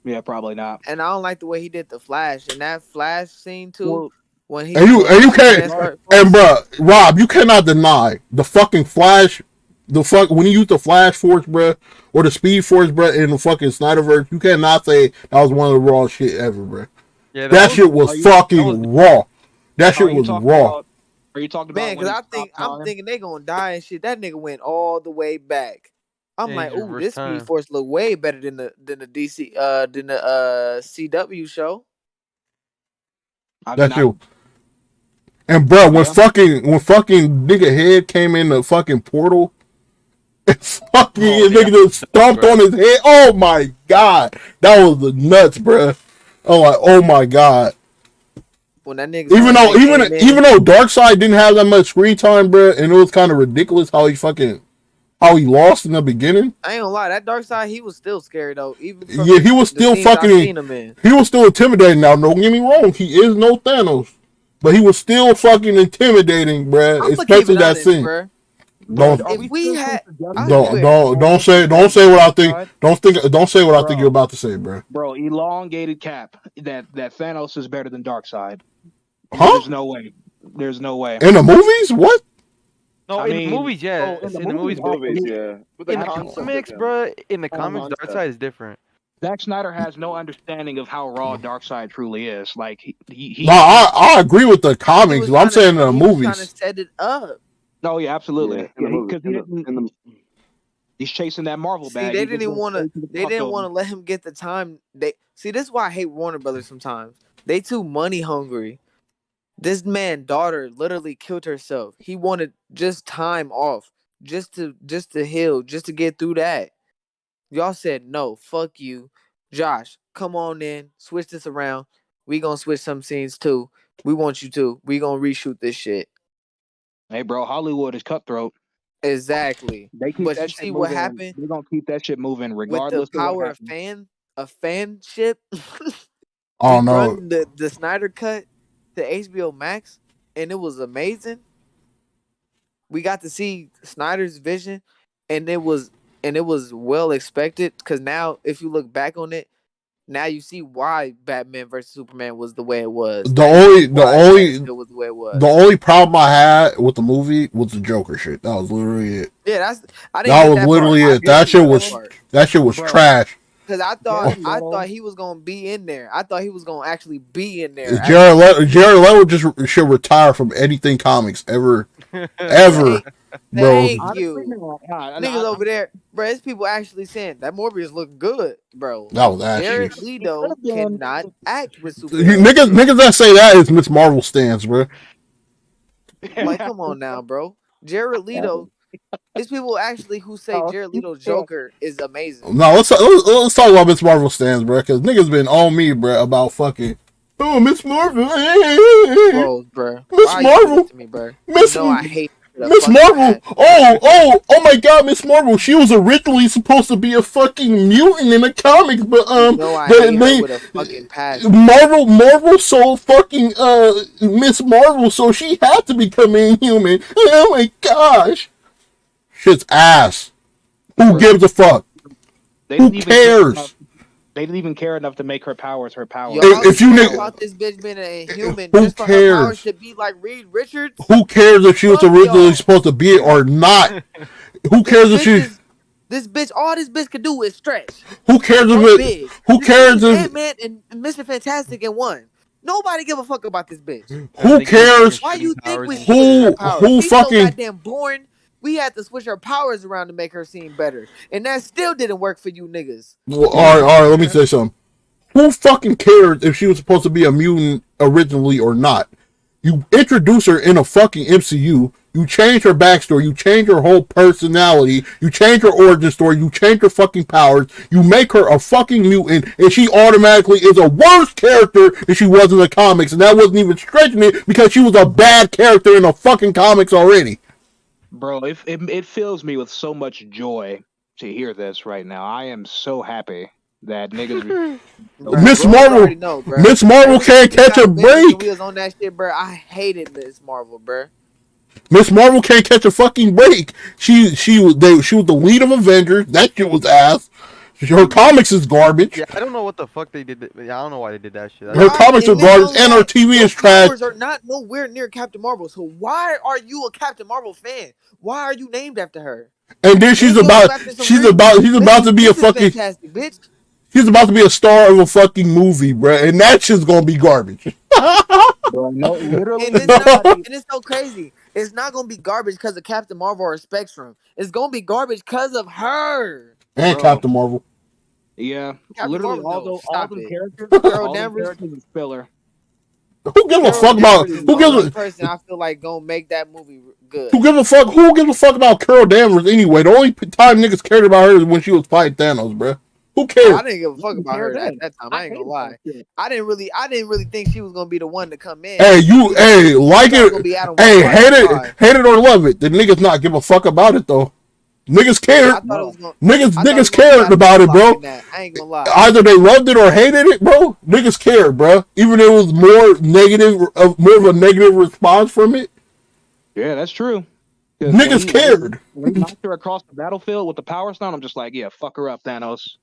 Yeah, probably not. And I don't like the way he did the Flash. And that Flash scene too. Well, when he And you can't, start- and bro, Rob, you cannot deny the fucking Flash, when you use the Flash Force, bro, or the Speed Force, bro, in the fucking Snyderverse, you cannot say that was one of the raw shit ever, bro. Yeah, That shit was fucking raw. That shit was raw. Are you talking about? Man, because I'm thinking they gonna die and shit. That nigga went all the way back. I'm Yeah, like, he's ooh, reverse this time. Speed Force look way better than the DC than the CW show. That shit. And bro, when fucking nigga head came in the fucking portal, and fucking nigga just stomped on his head. Oh my god, that was the nuts, bro. Oh, like, oh my god. When that nigga Even though Darkseid didn't have that much screen time, bro, and it was kind of ridiculous how he lost in the beginning. I ain't gonna lie, that Darkseid, he was still scary though. Even Yeah, he was still fucking. He was still intimidating. Now, don't get me wrong, he is no Thanos, but he was still fucking intimidating, bro. Especially that scene. Don't say what I think. Don't say what I think you're about to say, bro. Bro, elongated Cap. That Thanos is better than Darkseid. Huh? There's no way. There's no way. In the movies, what? No, in the movies, yeah. In the movies, yeah. But In the comics, bro, in the comics, Darkseid is different. Zack Snyder has no understanding of how raw Darkseid truly is. Like No, I agree with the comics. I'm saying in the movies. Trying to set it up. Oh yeah, absolutely. Yeah, he's chasing that Marvel bag. See, they didn't want to let him get the time. See, this is why I hate Warner Brothers sometimes. They too money hungry. This man's daughter literally killed herself. He wanted just time off, just to heal, just to get through that. Y'all said no, fuck you, Josh. Come on in, switch this around. We gonna switch some scenes too. We want you to. We gonna reshoot this shit. Hey, bro, Hollywood is cutthroat. Exactly. But you see what happened? They're gonna keep that shit moving regardless. With the power of fanship. Oh no, the Snyder cut to HBO Max, and it was amazing. We got to see Snyder's vision, and it was well expected. Because now, if you look back on it, now you see why Batman versus Superman was the way it was. The only problem I had with the movie was the Joker shit. That was literally it. Yeah, that was literally it. That shit was trash. Because I thought he was gonna be in there. I thought he was gonna actually be in there. Jared Leto just should retire from anything comics ever, bro. Thank you. Niggas over there, bro. There's people actually saying that Morbius look good, bro. That was ashy. Jared Leto cannot act with Superman. Niggas that say that is Miss Marvel stands, bro. Like, come on now, bro. Jared Leto. There's people actually who say Jared Leto's Joker is amazing. No, let's talk about Miss Marvel stands, bro. Because niggas been on me, bro, about fucking. Oh, Miss Marvel. Bro. Miss Marvel. I hate Miss Marvel. Oh my God, Miss Marvel. She was originally supposed to be a fucking mutant in the comics, but Marvel sold fucking Miss Marvel, so she had to become Inhuman. Oh my gosh. Shit's ass. Who gives a fuck? Who cares? They didn't even care enough to make her powers her powers. Y'all If you care nigga- about this bitch being a human Who just for her powers cares? to be like Reed Richards? Who cares if she was Fuck originally y'all. supposed to be it or not? Who cares if she? This bitch, all this bitch could do is stretch. Who cares if So it? big. Who cares if? Ant-Man and Mr. Fantastic in one. Nobody give a fuck about this bitch. Who cares? Why you think we Who- switched her powers? who She's fucking- so goddamn boring. We had to switch her powers around to make her seem better, and that still didn't work for you niggas. Well, all right. Let me say something. Who fucking cares if she was supposed to be a mutant originally or not? You introduce her in a fucking MCU. You change her backstory. You change her whole personality. You change her origin story. You change her fucking powers. You make her a fucking mutant, and she automatically is a worse character than she was in the comics. And that wasn't even stretching it because she was a bad character in the fucking comics already. Bro, it fills me with so much joy to hear this right now. I am so happy that niggas. Miss Bro, Marvel- you already know, bro. Miss Marvel can't catch a When break. we was on that shit, bro. I hated Miss Marvel, bro. Miss Marvel can't catch a fucking break. She was the lead of Avengers. That shit was ass. Her comics is garbage. Yeah, I don't know what the fuck they did. I don't know why they did that shit. Her comics are And garbage, not and only her TV that, is her trash. powers are not nowhere near Captain Marvel. So why are you a Captain Marvel fan? Why are you named after her? And then she's about to be a fucking. Fantastic, bitch. She's about to be a star of a fucking movie, bruh, and that shit's gonna be garbage. Bro, no, literally. And it's so crazy. It's not gonna be garbage because of Captain Marvel or Spectrum. It's gonna be garbage because of her. And Bro. Captain Marvel. Yeah, Captain literally Marvel, all stop them it. characters. Carol all them Danvers. characters is filler. Who gives a fuck about? Danvers is Who the gives only a person I feel like gonna make that movie good. Who gives a fuck? Who gives a fuck about Carol Danvers anyway? The only time niggas cared about her is when she was fighting Thanos, bruh. Who cares? I didn't give a fuck about her at that time. I ain't gonna lie. I didn't really think she was gonna be the one to come in. Hey, like It's gonna it. be Adam Hey, Warlock. hate it or love it. The niggas not give a fuck about it though. Niggas cared. I thought it was gonna, Niggas cared about it, bro. I ain't gonna lie. Either they loved it or hated it, bro. Niggas cared, bro. Even if it was more of a negative response from it. Yeah, that's true. Niggas cared. When he knocked her across the battlefield with the power stone, I'm just like, yeah, fuck her up, Thanos.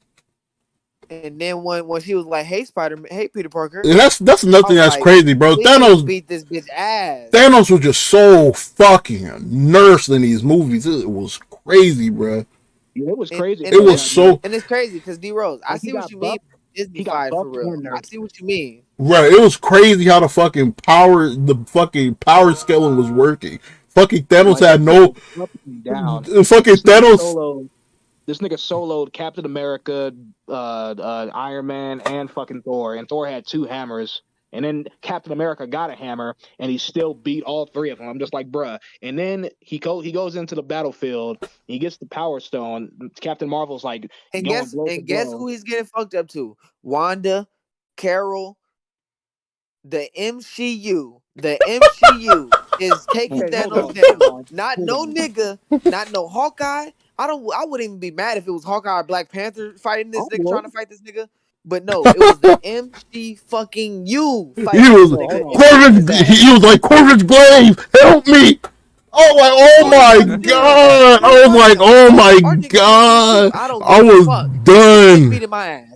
And then when she was like, "Hey hey Peter Parker," And that's nothing that's like, crazy, bro. we Thanos beat this bitch ass. Thanos was just so fucking nursed in these movies. It was crazy, bro. Yeah, it was crazy. It was so And it's crazy because D Rose, I He see got what you mean. buffed. Disney He got fied for buffed real. and I see what you mean. right. It was crazy how the fucking power scaling was working. Fucking Thanos had no down. fucking Thanos. This nigga soloed Captain America, Iron Man, and fucking Thor. And Thor had 2 hammers. And then Captain America got a hammer, and he still beat all 3 of them. I'm just like, bruh. And then he goes into the battlefield. He gets the Power Stone. Captain Marvel's like, And going guess blow for blow. who he's getting fucked up to? Wanda, Carol, the MCU. The MCU is taking Okay, hold Thanos on, down. hold on, Not hold no on. nigga, not no Hawkeye. I wouldn't even be mad if it was Hawkeye or Black Panther fighting this nigga, trying to fight this nigga. But no, it was the MC fucking U fighting He was this nigga. he was like Corvus Glaive, help me! Oh my god! I was like, oh my god! I was done. Beating my ass.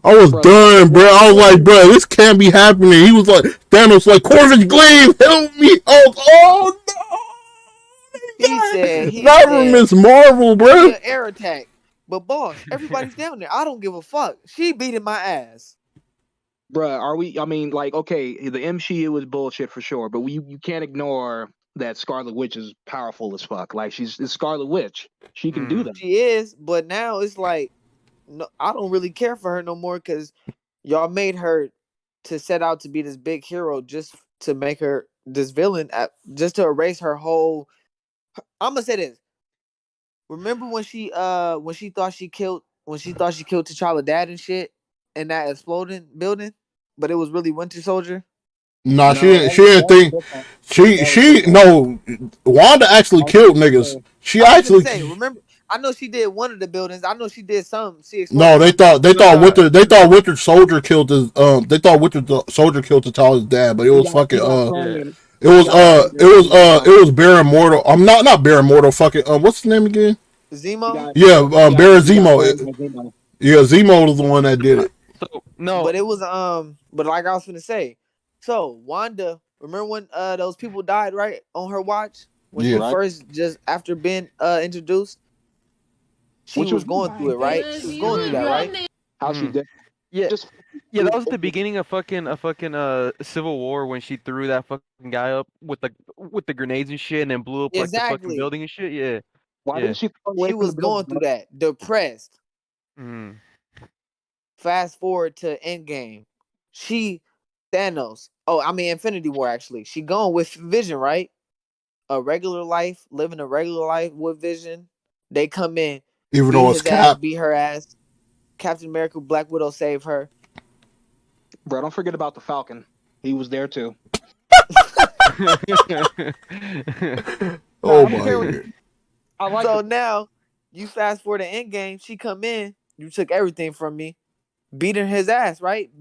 I was done, bro. I was like, bro, this can't be happening. He was like, Thanos, like, Corvus Glaive, help me! Oh no! He Not said, from Miss Marvel, bro. an air attack. But boss, everybody's down there. I don't give a fuck. She beating my ass. Bruh, I mean, like, okay, the MCU is bullshit for sure, but you can't ignore that Scarlet Witch is powerful as fuck. Like, she's Scarlet Witch. She can do that. She is, but now it's like, no, I don't really care for her no more because y'all made her to set out to be this big hero just to make her this villain, just to erase her whole. I'm gonna say this. Remember when she thought she killed T'Challa dad and shit in that exploding building, but it was really Winter Soldier. Nah, she didn't think no. Wanda actually killed niggas. She actually remember. I know she did one of the buildings. I know she did some. No, they thought Winter Soldier killed his they thought Winter Soldier killed T'Challa's dad, but it was fucking it was Baron Mordo. I'm not Baron Mordo. Fucking what's his name again? Zemo. Yeah, Baron Zemo. Yeah, Zemo was the one that did it. No, But it was but like I was gonna say, so Wanda, remember when those people died right on her watch when she Yeah. Right. first just after being introduced, she Which was was going through it, right? She was going through that, right? how she Mhm. did. yeah, Just yeah. That was the beginning of fucking Civil War when she threw that fucking guy up with the grenades and shit, and then blew up like the fucking Exactly. building and shit. Yeah, why yeah. didn't she throw away She from the was going building? through that, depressed. Mm. Fast forward to Endgame. She Thanos. Oh, I mean Infinity War actually. She gone with Vision, right? A regular life, living a regular life with Vision. They come in, Even beat though it's his ass, Cap. beat her ass. Captain America, Black Widow save her. Bro, don't forget about the Falcon. He was there too. Oh I don't my care what god. I like. So now you fast forward to Endgame. She come in. You took everything from me, beating his ass, right?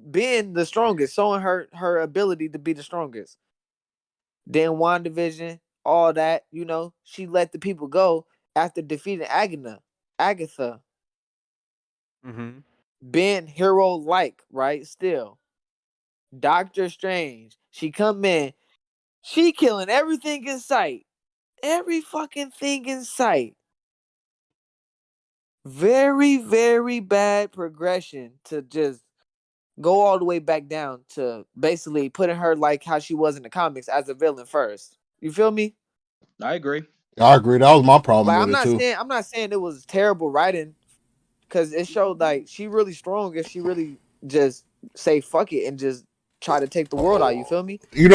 Being the strongest, showing her ability to be the strongest. Then WandaVision, all that, she let the people go after defeating Agatha, Mm-hmm. being hero like, right? Still, Doctor Strange, she come in, she killing everything in sight, every fucking thing in sight. Very, very bad progression to just go all the way back down to basically putting her like how she was in the comics as a villain first. You feel me? I agree. I agree. That was my problem Like with it too. I'm not saying it was terrible writing because it showed like she really strong if she really just say fuck it and just try to take the world out. You feel me? Yeah.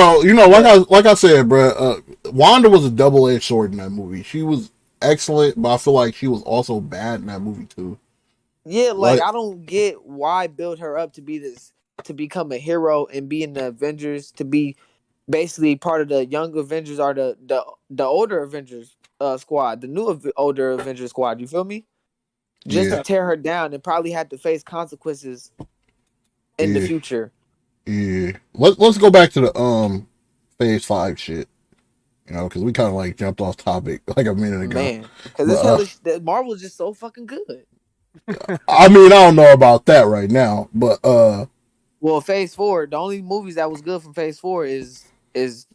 Like I said, bro. Wanda was a double-edged sword in that movie. She was excellent, but I feel like she was also bad in that movie too. Yeah, like Like, I don't get why build her up to be this to become a hero and be in the Avengers to be basically part of the young Avengers or the older Avengers squad, the new older Avengers squad. You feel me? Just to yeah, tear her down and probably have to face consequences in the yeah, future. yeah. Let's go back to the Phase 5 shit. Because we kind of like jumped off topic like a minute ago. Man, because But this hell Marvel's just so fucking good. I mean, I don't know about that right now, but Well, Phase 4, the only movies that was good from Phase 4 is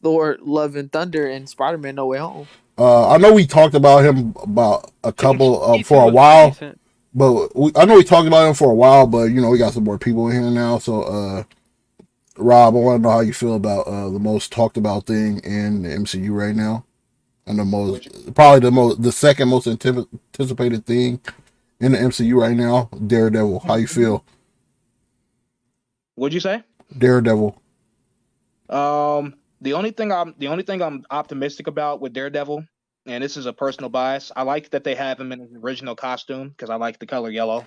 Thor: Love and Thunder and Spider-Man: No Way Home. I know we talked about him about a couple Shang-Chi for a was pretty while, decent. but I know we talked about him for a while, but we got some more people in here now. So, Rob, I want to know how you feel about the most talked about thing in the MCU right now, and the second most anticipated thing in the MCU right now, Daredevil. How you feel, What'd you say? Daredevil? The only thing I'm optimistic about with Daredevil, and this is a personal bias, I like that they have him in his original costume because I like the color yellow.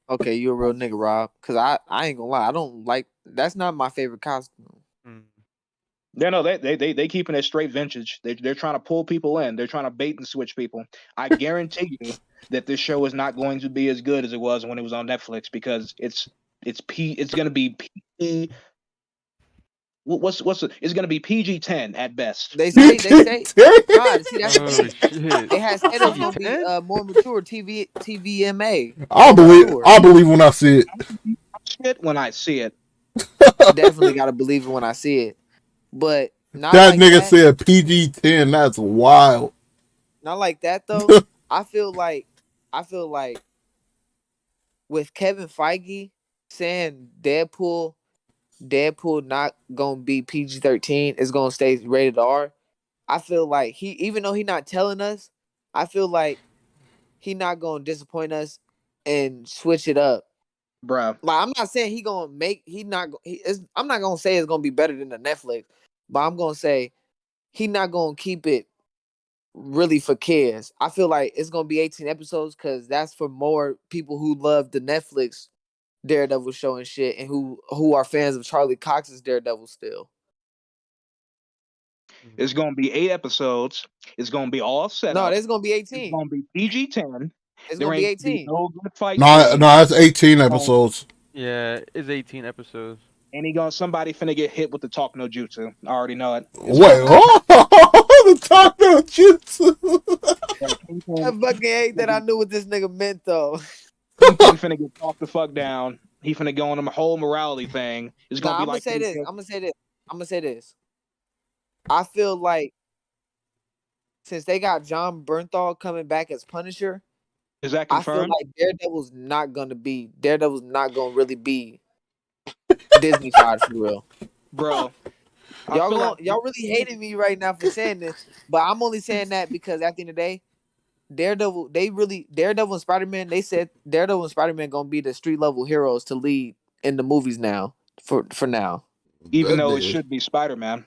Okay, you a real nigga, Rob. Because I ain't gonna lie, I don't like. That's not my favorite costume. Mm. Yeah, no, they keeping it straight vintage. They're trying to pull people in. They're trying to bait and switch people. I guarantee you that this show is not going to be as good as it was when it was on Netflix because it's going to be PG. It's going to be PG-10 at best. They say nah. See, that's the Oh thing. shit! They had said it was gonna be PG-10? more mature TVMA, I'll more believe. mature. I'll believe when I see it. Shit, when I see it, Definitely gotta believe it when I see it, but not That like nigga that. said PG-10. That's wild. Not like that though. I feel like with Kevin Feige saying Deadpool not gonna be PG-13, it's gonna stay rated R. I feel like he, even though he not telling us, I feel like he not gonna disappoint us and switch it up. bruh. Like I'm not saying he gonna make he not he, it's, I'm not gonna say it's gonna be better than the Netflix, but I'm gonna say he not gonna keep it really for kids. I feel like it's gonna be 18 episodes because that's for more people who love the Netflix Daredevil show and shit, and who are fans of Charlie Cox's Daredevil still. It's going to be 8 episodes. It's going to be all set No, up. there's gonna be It's 18. going to be PG-10. It's There gonna be ain't gonna be 18. no good fight No, scenes. no, it's 18 episodes. Yeah, it's 18 episodes. And somebody finna get hit with the talk no jutsu. I already know it. Wait, the taco jutsu. I fucking hate that I knew what this nigga meant though. Kingpin finna get talked the fuck down. He finna go on a whole morality thing. It's gonna Nah, be I'm gonna like say this. I'm gonna say this. I feel like since they got John Bernthal coming back as Punisher, Is that I feel confirmed? like Daredevil's not gonna really be Disney-fied for real. Bro, I feel like Y'all really hating me right now for saying this, but I'm only saying that because at the end of the day, Daredevil and Spider-Man, they said Daredevil and Spider-Man gonna be the street level heroes to lead in the movies now. For now. even though it should be Spider-Man.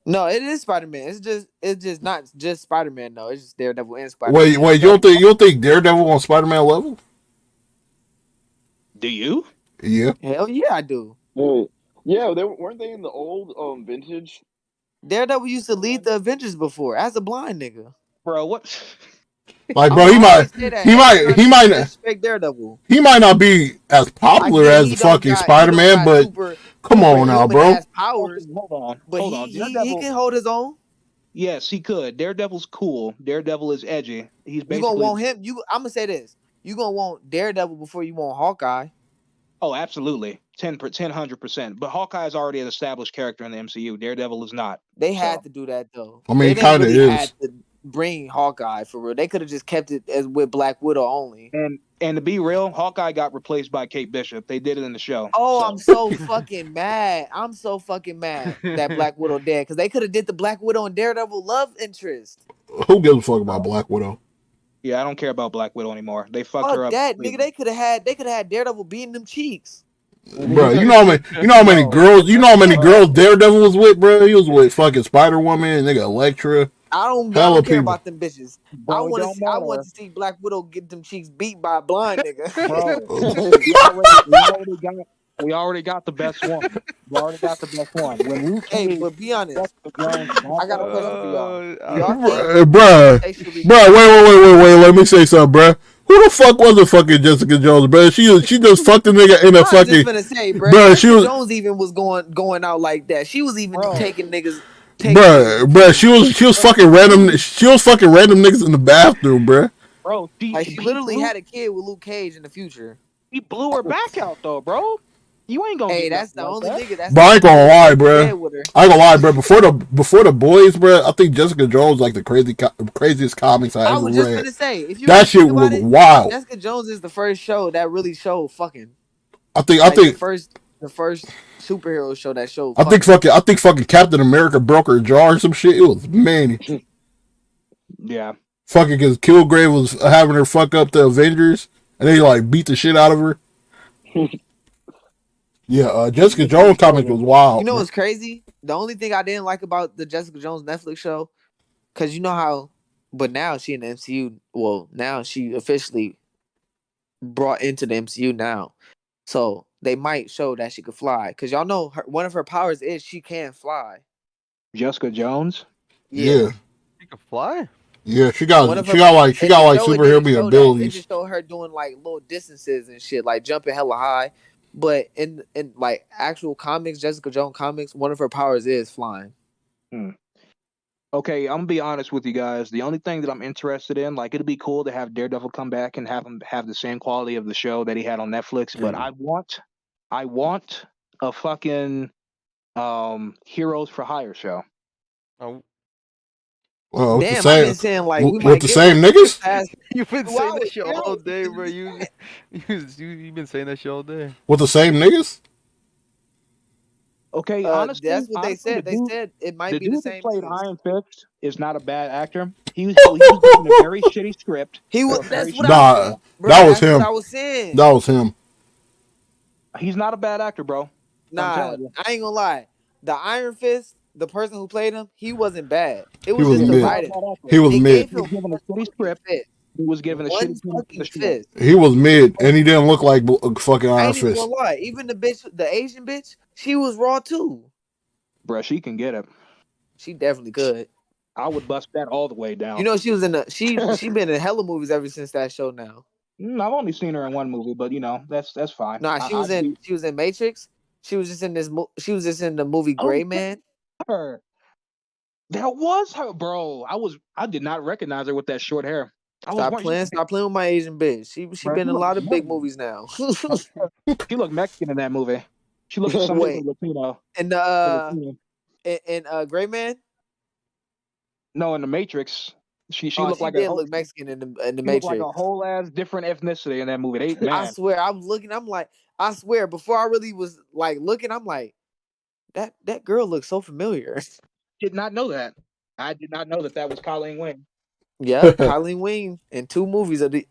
No, it is Spider-Man. It's just not just Spider-Man though. It's just Daredevil and Wait, Spider-Man. you don't think Daredevil on Spider-Man level? Do you? Yeah. Hell yeah, I do. Yeah, weren't they in the old vintage? Daredevil used to lead the Avengers before as a blind nigga. Bro, what? Like, I'm bro, gonna always say that. he might disrespect Daredevil. not be as I popular get as fucking Spider-Man, but come on now, bro. ass powers, Hold but on. he can hold his own. Yes, he could. Daredevil's cool. Daredevil is edgy. He's You gonna basically. want him? I'm gonna say this. You gonna want Daredevil before you want Hawkeye. Oh, absolutely. 100%. But Hawkeye is already an established character in the MCU. Daredevil is not. They had to do that though. I mean, they it kind of really is. had to bring Hawkeye for real. They could have just kept it as with Black Widow only. And to be real, Hawkeye got replaced by Kate Bishop. They did it in the show. Oh, I'm so fucking mad. I'm so fucking mad that Black Widow dead because they could have did the Black Widow and Daredevil love interest. Who gives a fuck about Black Widow? Yeah, I don't care about Black Widow anymore. They fucked Fuck her up. that, nigga. They could have had Daredevil beating them cheeks. Bro, you know how many girls Daredevil was with, bro? He was with fucking Spider-Woman, nigga Elektra. I don't care about them bitches. Bro, I want to see Black Widow get them cheeks beat by a blind nigga. Bro, we already got the best one. We already got the best one. When Luke Hey, but be honest. I got a question for y'all. Wait. Let me say something, bro. Who the fuck was the fucking Jessica Jones, bro? She just fucked the nigga in a fucking. I was just gonna say, bro. Jessica Jones even was going out like that. She was even taking niggas. Bro, she was fucking random. She was fucking random niggas in the bathroom, bro. Bro, she literally had a kid with Luke Cage in the future. He blew her back out though, bro. You ain't gonna. Hey, that's the only nigga. But I ain't gonna lie, bro. I ain't gonna lie, bro. Before the boys, bro, I think Jessica Jones like the craziest comics I ever read. I was just gonna say, if you that shit was wild. Jessica Jones is the first show that really showed fucking. I think the first superhero show that showed. I think fucking Captain America broke her jaw or some shit. It was many. Yeah. Fucking because Kilgrave was having her fuck up the Avengers, and they like beat the shit out of her. Yeah, Jessica Jones comic was wild. You know what's crazy? The only thing I didn't like about the Jessica Jones Netflix show, because you know how, but now she in the MCU. Well, now she officially brought into the MCU now, so they might show that she could fly. Because y'all know one of her powers is she can fly. Jessica Jones. Yeah. She can fly. Yeah, she got like superhero abilities. They just show her doing like little distances and shit, like jumping hella high. But in like actual comics, Jessica Jones comics, one of her powers is flying. Okay, I'm gonna be honest with you guys. The only thing that I'm interested in, like, it'd be cool to have Daredevil come back and have him have the same quality of the show that he had on Netflix. But I want a fucking Heroes for Hire show. Oh. Well, damn, I've been saying like with the same niggas. You've been saying that shit all day, bro. You've been saying that shit all day. With the same niggas. Okay, honestly, that's what they said. They said it might be the same. The dude that played Iron Fist is not a bad actor. He was given a very shitty script. That was him. What I was saying. That was him. He's not a bad actor, bro. Nah, I ain't gonna lie. The Iron Fist, the person who played him, he wasn't bad. It was just the writing. He was mid. He was given a shitty script. He was given a shitty fist. He was mid, and he didn't look like fucking Iron Fist. I ain't gonna lie. Even the Asian bitch, she was raw too. Bruh, she can get it. She definitely could. I would bust that all the way down. You know, she was in she been in hella movies ever since that show now. I've only seen her in one movie, but you know, that's fine. Nah, she was in Matrix. She was just in the movie Gray Man. That was her, bro. I did not recognize her with that short hair. Stop playing with my Asian bitch. She been in a lot of big movies now. She looked Mexican in that movie. She looked something Wait, Latino. and Gray Man. No, in the Matrix, she Oh, looked she like a did whole, look Mexican in the she looked like a Matrix. whole ass different ethnicity in that movie. They I man, swear, I'm looking. I'm like, I swear, before I really was like looking, I'm like, that girl looks so familiar. did not know that. I did not know that was Colleen Wing. Yep, Colleen Wing in 2 movies of the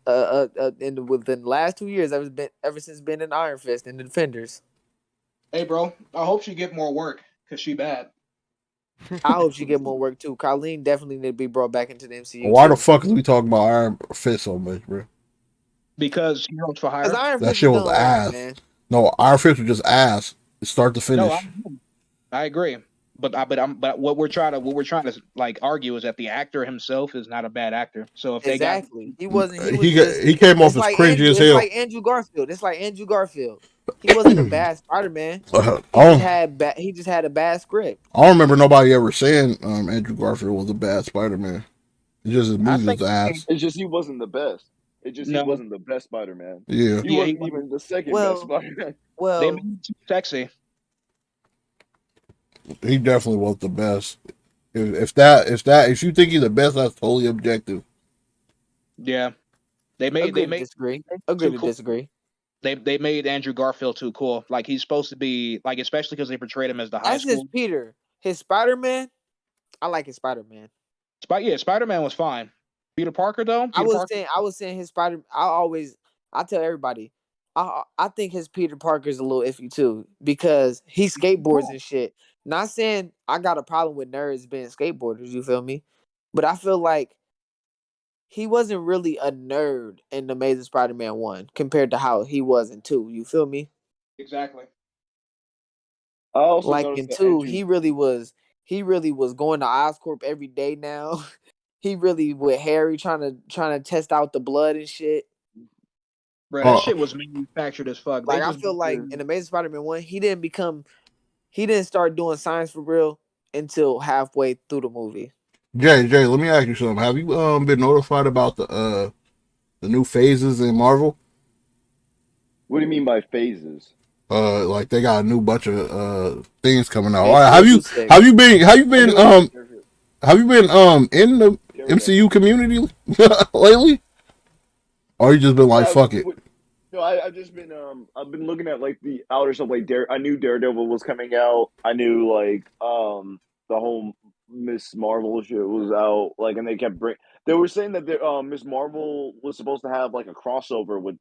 within the last 2 years. Ever since been in Iron Fist and the Defenders. Hey, bro, I hope she get more work because she bad. I hope she get more work too. Colleen definitely need to be brought back into the MCU. Why the too. fuck is we talking about Iron Fist so much, bro? Because Heroes for Hire. Cause Iron That Fist shit is was done ass. wrong, man. No, Iron Fist was just ass, start to finish. No, I agree. But what we're trying to like argue is that the actor himself is not a bad actor. So if they got He wasn't. He was he just. came off It's as like cringy Andrew. as It's hell. like Andrew Garfield. It's like Andrew Garfield. He wasn't a bad Spider-Man. He just had a bad script. I don't remember nobody ever saying Andrew Garfield was a bad Spider-Man. It's just his movie was ass. It's just he wasn't the best. He no, wasn't the best Spider-Man. Yeah. He wasn't even the second best Spider-Man. they Well, made him too sexy. He definitely was the best. If you think he's the best, that's totally objective. Yeah, agree to disagree. Agree to disagree. They made Andrew Garfield too cool. Like he's supposed to be like, especially because they portrayed him as the high That's school. his Peter. His Spider-Man. I like his Spider-Man. Spider-Man was fine. Peter Parker though. I was saying his Spider. I tell everybody. I think his Peter Parker is a little iffy too because he skateboards and shit. Not saying I got a problem with nerds being skateboarders. You feel me? But I feel like he wasn't really a nerd in the Amazing Spider-Man 1 compared to how he was in 2. You feel me? Exactly. I also Like noticed in that 2, Andrew, he really was going to Oscorp every day now. He really with Harry trying to test out the blood and shit. Bro, that shit was manufactured as fuck. Like I feel like in Amazing Spider-Man 1, he didn't start doing science for real until halfway through the movie. Jay, let me ask you something. Have you been notified about the new phases in Marvel? What do you mean by phases? Like they got a new bunch of things coming out. Phase Have you been in the MCU community lately? Or you just been like fuck it? No, I've just been I've been looking at like the outer stuff. Like I knew Daredevil was coming out. I knew like the whole Miss Marvel shit was out. Like, and they were saying that Miss Marvel was supposed to have like a crossover with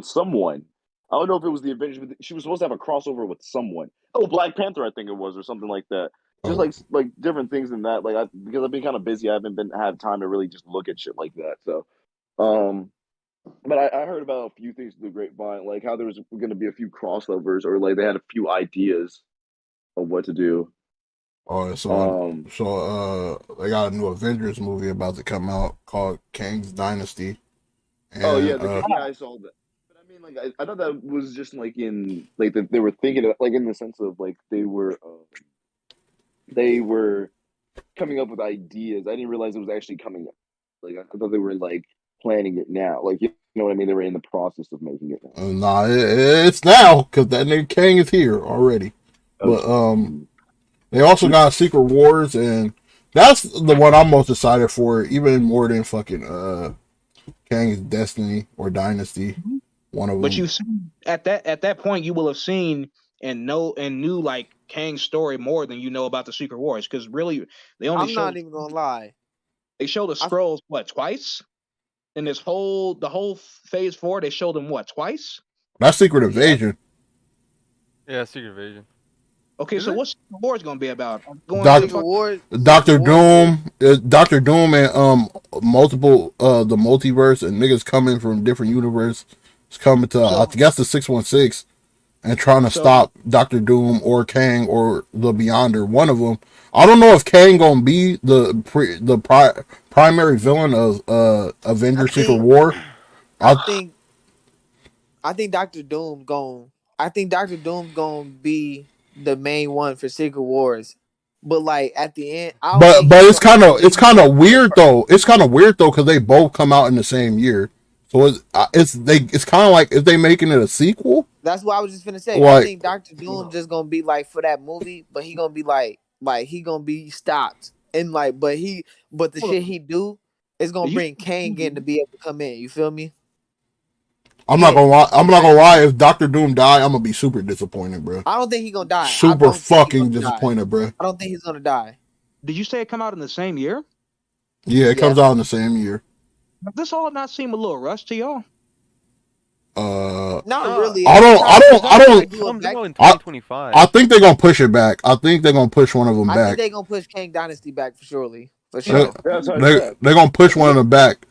someone. I don't know if it was the Avengers, but she was supposed to have a crossover with someone. Oh, Black Panther, I think it was, or something like that. Just like different things than that. Like because I've been kind of busy, I haven't had time to really just look at shit like that. So, but I heard about a few things through the grapevine, like how there was going to be a few crossovers, or like they had a few ideas of what to do. They got a new Avengers movie about to come out called Kang's Dynasty. And, I saw that. But I mean, like I thought that was just like in like that they were thinking of, like in the sense of like they were coming up with ideas. I didn't realize it was actually coming up. Like I thought they were like planning it now. Like you know what I mean? They were in the process of making it now. Nah, it's now because that nigga Kang is here already. But they also got Secret Wars, and that's the one I'm most excited for, even more than fucking Kang's Destiny or Dynasty. One of them. But you see, at that point, you will have seen and knew like Kang's story more than you know about the Secret Wars, because really they only. I'm not even gonna lie. They showed the Skrulls twice in the whole Phase 4. They showed them twice. That's Secret Invasion. Yeah, Secret Invasion. Okay, so what's the wars gonna be about? Doctor Doom, Doctor Doom, and multiple the multiverse and niggas coming from different universes coming to I guess the 616 and trying to stop Doctor Doom or Kang or the Beyonder. One of them. I don't know if Kang gonna be the primary villain of Avengers Secret War. I think Doctor Doom gonna be the main one for Secret Wars. But like at the end, I don't But think but he's it's kind of weird though. It's kind of weird though because they both come out in the same year. So it's kind of like, is they making it a sequel? That's what I was just finna say. I Like, think Doctor Doom just gonna be like for that movie, but he gonna be like he gonna be stopped and like, but the shit he do is gonna bring Kang in to be able to come in. You feel me? I'm not gonna lie. I'm not gonna lie. If Doctor Doom die, I'm gonna be super disappointed, bro. I don't think he gonna die. Super fucking disappointed, bro. I don't think he's gonna die. Did you say it come out in the same year? Yeah, it comes out in the same year. Does this all not seem a little rushed to y'all? Not really. I don't. It comes out in 2025. I think they're gonna push it back. I think they're gonna push one of them I back. think they're gonna push Kang Dynasty back for surely. For sure. They're gonna push one of them back.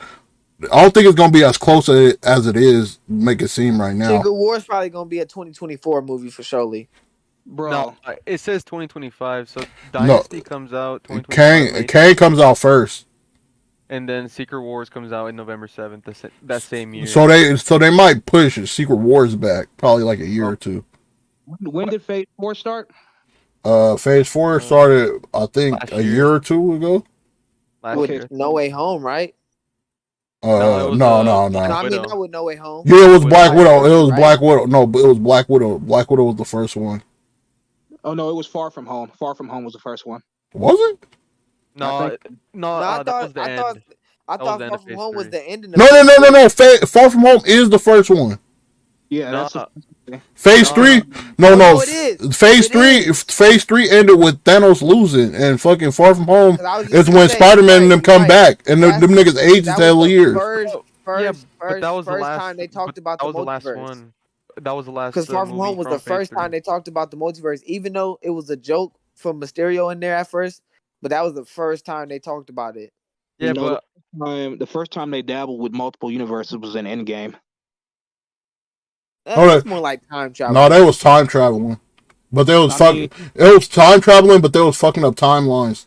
I don't think it's gonna be as close as it is. Make it seem right now. Secret War's probably gonna be a 2024 movie for surely. Bro, No, it says 2025. So Dynasty comes out 2025. Kang comes out first, and then Secret Wars comes out in November 7th. That same year. So they might push Secret Wars back probably like a year or two. When did Phase 4 start? Phase 4 started, I think, a year or two ago. With No Way Home, right? No. I mean, not with No Way Home. Yeah, it was Black Widow. It was Black Widow. No, but it was Black Widow. Black Widow was the first one. Oh no, it was Far From Home. Far From Home was the first one. Was it? No, I thought Far From Home was the end. No. Far From Home is the first one. Yeah, that's Phase 3. No. It is. Phase 3 ended with Thanos losing, and fucking Far From Home is when Spider-Man and them come back, and them niggas aged hell years. First time they talked about the multiverse. That was the last. Because Far From Home was the first time they talked about the multiverse, even though it was a joke from Mysterio in there at first. But that was the first time they talked about it. Yeah, but the first time they dabbled with multiple universes was in Endgame. That's more like time travel. No, they was time traveling, but they was it was time traveling, but they was fucking up timelines.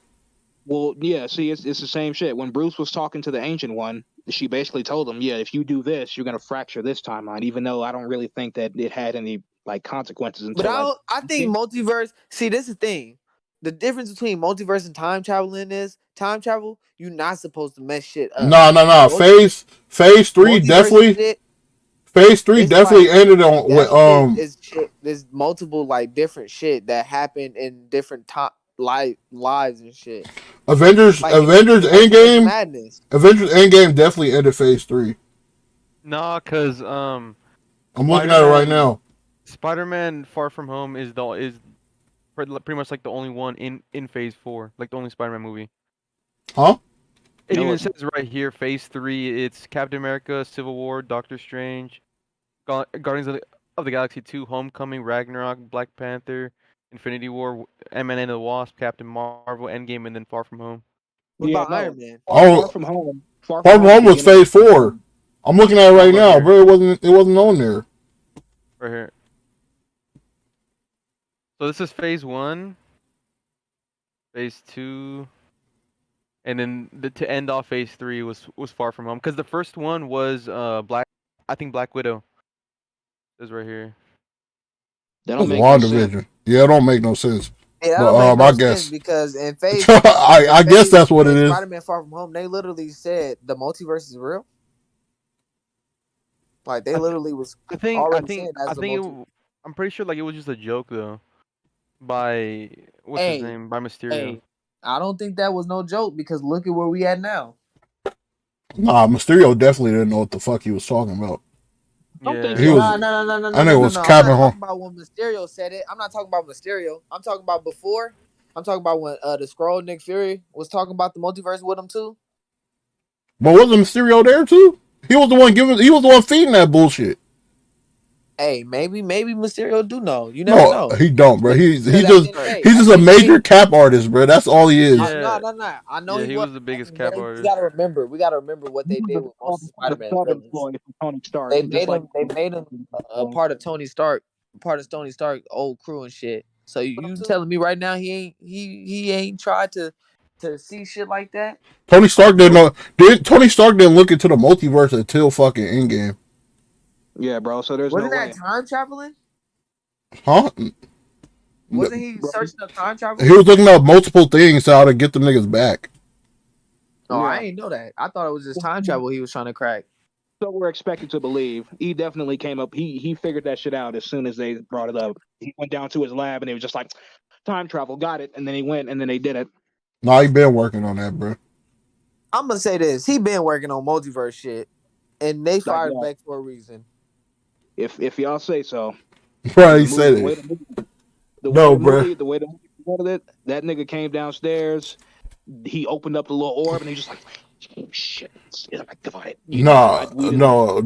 Well, yeah. See, it's the same shit. When Bruce was talking to the Ancient One, she basically told him, "Yeah, if you do this, you're gonna fracture this timeline." Even though I don't really think that it had any like consequences. Until, I think multiverse. See, this is the thing. The difference between multiverse and time traveling is time travel. You're not supposed to mess shit up. No. Phase 3 definitely. Phase 3 definitely ended on with There's multiple like different shit that happened in different lives and shit. Avengers Endgame. Madness. Avengers Endgame definitely ended Phase 3. Nah, cause I'm looking at it right now. Spider-Man Far From Home is pretty much like the only one in Phase 4, like the only Spider-Man movie. Huh? It even says right here, Phase 3. It's Captain America, Civil War, Doctor Strange, Guardians of the Galaxy 2, Homecoming, Ragnarok, Black Panther, Infinity War, Ant-Man and the Wasp, Captain Marvel, Endgame, and then Far From Home. What about Iron Man? Far From Home. Far From Home was Phase 4. I'm looking at it right now, bro. It wasn't on there. Right here. So this is Phase 1, Phase 2, and then to end off Phase 3 was Far From Home, because the first one was Black Widow. It's right here. That don't make WandaVision. Yeah, it don't make no sense. Yeah, but I guess because in Phase, I guess that's what it is. Spider-Man Far From Home, they literally said the multiverse is real. Like they literally was. I'm pretty sure like it was just a joke though. By his name? By Mysterio. Hey, I don't think that was no joke because look at where we at now. Nah, Mysterio definitely didn't know what the fuck he was talking about. No. I think it was Captain Home. I'm not talking about when Mysterio said it. I'm not talking about Mysterio. I'm talking about before. I'm talking about when the Skrull Nick Fury was talking about the multiverse with him too. But wasn't Mysterio there too? He was the one feeding that bullshit. Hey, maybe Mysterio do know. You never know. He don't, bro. He's just a major cap artist, bro. That's all he is. No. I know he was the biggest cap artist. We gotta remember what they did with most Spider-Man villains. They made him a part of Tony Stark, old crew and shit. So you telling me right now he ain't tried to see shit like that? Tony Stark didn't know. Tony Stark didn't look into the multiverse until fucking Endgame. Yeah, bro. So there's Wasn't that time traveling? Huh? Wasn't he searching up time travel? He was looking up multiple things how to get them niggas back. Oh, Yeah. I ain't know that. I thought it was just time travel he was trying to crack. So we're expected to believe. He definitely came up. He figured that shit out as soon as they brought it up. He went down to his lab and he was just like, time travel, got it. And then he went and then they did it. Nah, he been working on that, bro. I'm gonna say this: he been working on multiverse shit, and they fired him back for a reason. If y'all say so. Bro, he said it. The No, way the movie wanted it, that nigga came downstairs. He opened up the little orb and he just like, oh, shit. Oh my God. No,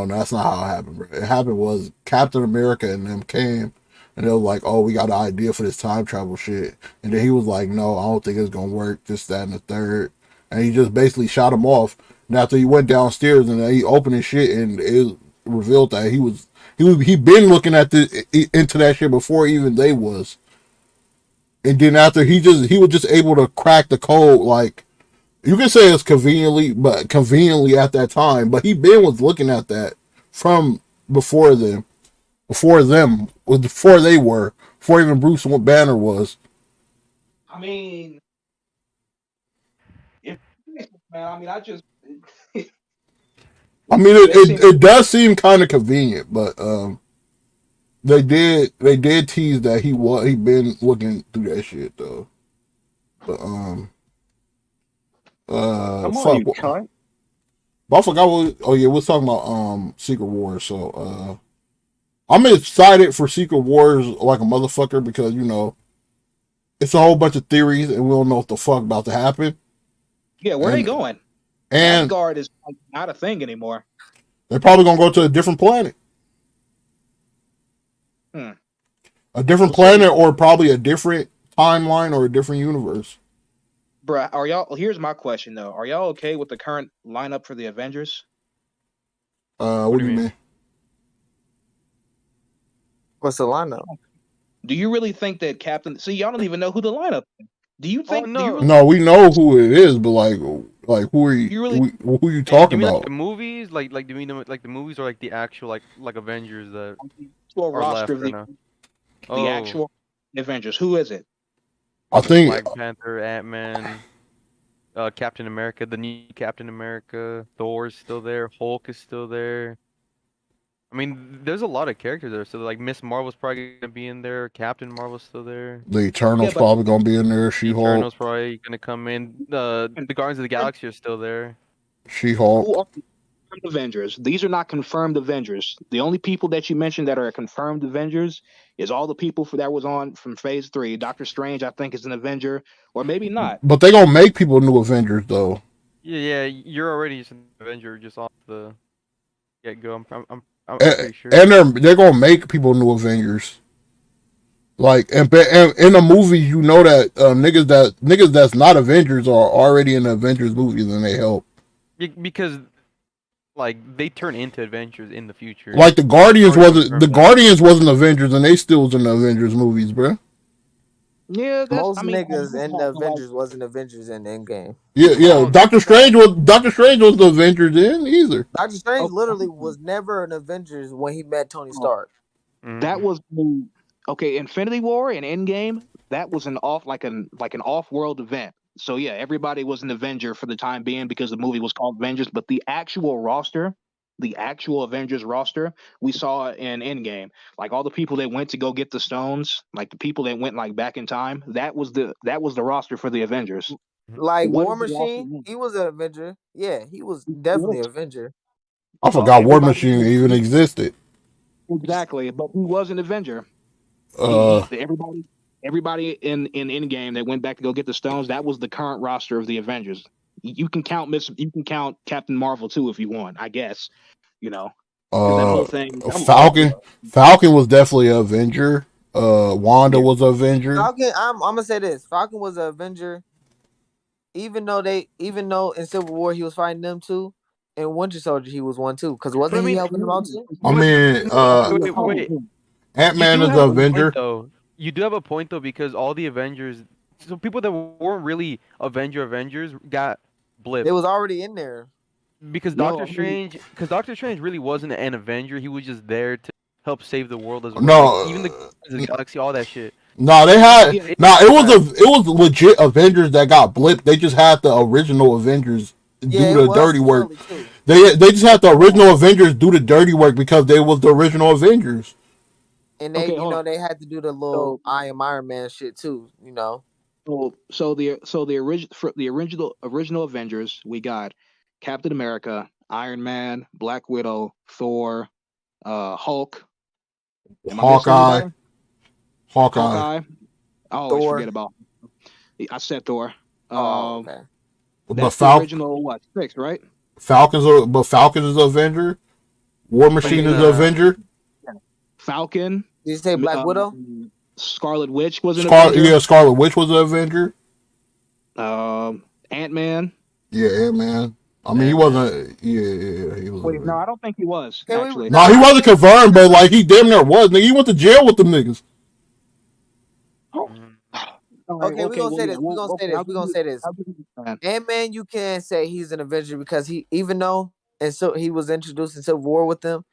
that's not how it happened, bro. It happened was Captain America and them came and they were like, oh, we got an idea for this time travel shit. And then he was like, no, I don't think it's gonna work, this, that, and the third. And he just basically shot him off. And after he went downstairs and he opened his shit and it revealed that he been looking at into that shit before even they was. And then after he was just able to crack the code, like you can say it's conveniently at that time, but he was looking at that from before they were, before even Bruce Banner was. I mean, I just. I mean, it does seem kind of convenient, but they did tease that he been looking through that shit though. But Come fuck. on, you cunt. But I forgot what. Oh yeah, we're talking about Secret Wars. So I'm excited for Secret Wars like a motherfucker because it's a whole bunch of theories and we don't know what the fuck about to happen. Yeah, where are they going? And Asgard is not a thing anymore. They're probably gonna go to a different planet. A different planet, or probably a different timeline or a different universe. Bruh, are y'all? Here's my question though: are y'all okay with the current lineup for the Avengers? What do you mean? What's the lineup? Do you really think that Captain? See, y'all don't even know who the lineup is. Do you think? No, we know who it is, but like who are you? Who you talking about? Like the movies, like do you mean like the movies or like the actual like Avengers that are roster left right now? The actual Avengers. Who is it? I think Black Panther, Ant-Man, Captain America, the new Captain America, Thor's still there, Hulk is still there. I mean, there's a lot of characters there. So like Miss Marvel's probably gonna be in there. Captain Marvel's still there. The Eternals probably gonna be in there. She-Hulk. Eternals probably gonna come in. The Guardians of the Galaxy are still there. She-Hulk. Who are confirmed Avengers? These are not confirmed Avengers. The only people that you mentioned that are confirmed Avengers is all the people that was on from Phase 3. Doctor Strange, I think, is an Avenger, or maybe not. But they gonna make people new Avengers though. Yeah, you're already just an Avenger just off the get go. I'm pretty sure. And they're gonna make people new Avengers. Like and in a movie, that niggas that's not Avengers are already in the Avengers movies and they help. Because like they turn into Avengers in the future. Like the Guardians wasn't Avengers and they still was in the Avengers movies, bro. Yeah, most niggas in the Avengers wasn't Avengers in the Endgame. Yeah. Doctor Strange was the Avengers in either. Doctor Strange literally was never an Avengers when he met Tony Stark. That was Infinity War and Endgame. That was an off-world event. So yeah, everybody was an Avenger for the time being because the movie was called Avengers. But the actual roster, the actual Avengers roster, we saw in Endgame. Like all the people that went to go get the stones, like the people that went like back in time. That was the roster for the Avengers. Like War Machine, he was an Avenger. Yeah, he was definitely an Avenger. I forgot War Machine even existed. Exactly, but he was an Avenger. Everybody in Endgame that went back to go get the stones, that was the current roster of the Avengers. You can count Captain Marvel too if you want, I guess. That whole thing. Falcon was definitely an Avenger. Wanda was an Avenger. Falcon, I'm gonna say this: Falcon was an Avenger. Even though in Civil War he was fighting them too, in Winter Soldier he was one too. Because wasn't he helping them out too? I mean, wait. Ant-Man is an Avenger. You do have a point though, because all the Avengers, so people that weren't really Avengers got blipped. It was already in there. Because Doctor Strange really wasn't an Avenger. He was just there to help save the world as well. No, like, even the Galaxy, all that shit. No, they had Yeah, it was legit Avengers that got blipped. They just had the original Avengers Yeah, do it the was dirty work. Shirley too. They just had the original Avengers do the dirty work because they was the original Avengers. And they, okay, hold on. they had to do the little I am Iron Man shit too. So the original Avengers, we got Captain America, Iron Man, Black Widow, Thor, Hulk. Am I missing Hawkeye, anybody? Hawkeye, Hawkeye. I always Thor. forget about. I said Thor. Oh, okay. but That's the original what 6, right? Falcons is an Avenger. War Machine is an Nah. Avenger. Falcon. Did you say Black Widow? Scarlet Witch was an Avenger. Yeah, Scarlet Witch was an Avenger. Ant-Man. Yeah, Ant-Man. I mean, he wasn't. Yeah, he was. Wait, no, I don't think he was Okay, actually. No, he wasn't confirmed, but like he damn near was. Nigga, he went to jail with them niggas. Okay, we're gonna say this. We're gonna say this. Man. Ant-Man, you can't say he's an Avenger because he, even though and so he was introduced in Civil War with them,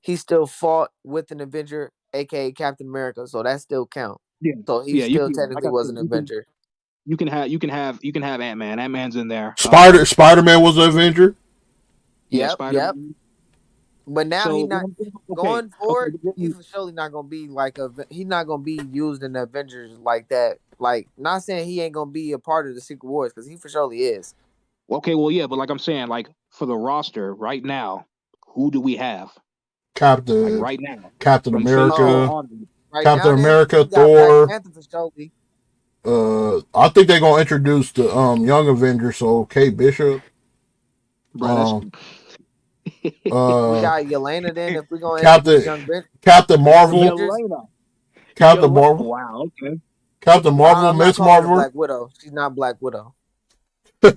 he still fought with an Avenger, aka Captain America. So that still count. Yeah. So he Yeah, still technically was an Avenger. You can have Ant-Man. Ant-Man's in there. Spider-Man was an Avenger. Yeah, Yep. Spider-Man. But now So, he not okay, going forward. okay, He's for surely not gonna be like he's not gonna be used in the Avengers like that. Like, not saying he ain't gonna be a part of the Secret Wars because he for surely is. Okay, well, yeah, but like I'm saying, like for the roster right now, who do we have? Captain Like right now, Captain from America. Phase 4 on. Right Captain now, America, you got Thor. Black Panther for surely. I think they're gonna introduce the young Avenger, so Kate Bishop. Bro, We got Yelena then if we're gonna Captain introduce young bitch. Captain Marvel. Yelena. Captain Marvel. Wow, okay. Captain Marvel, I'm not Miss calling her Marvel. Black Widow. She's not Black Widow. Black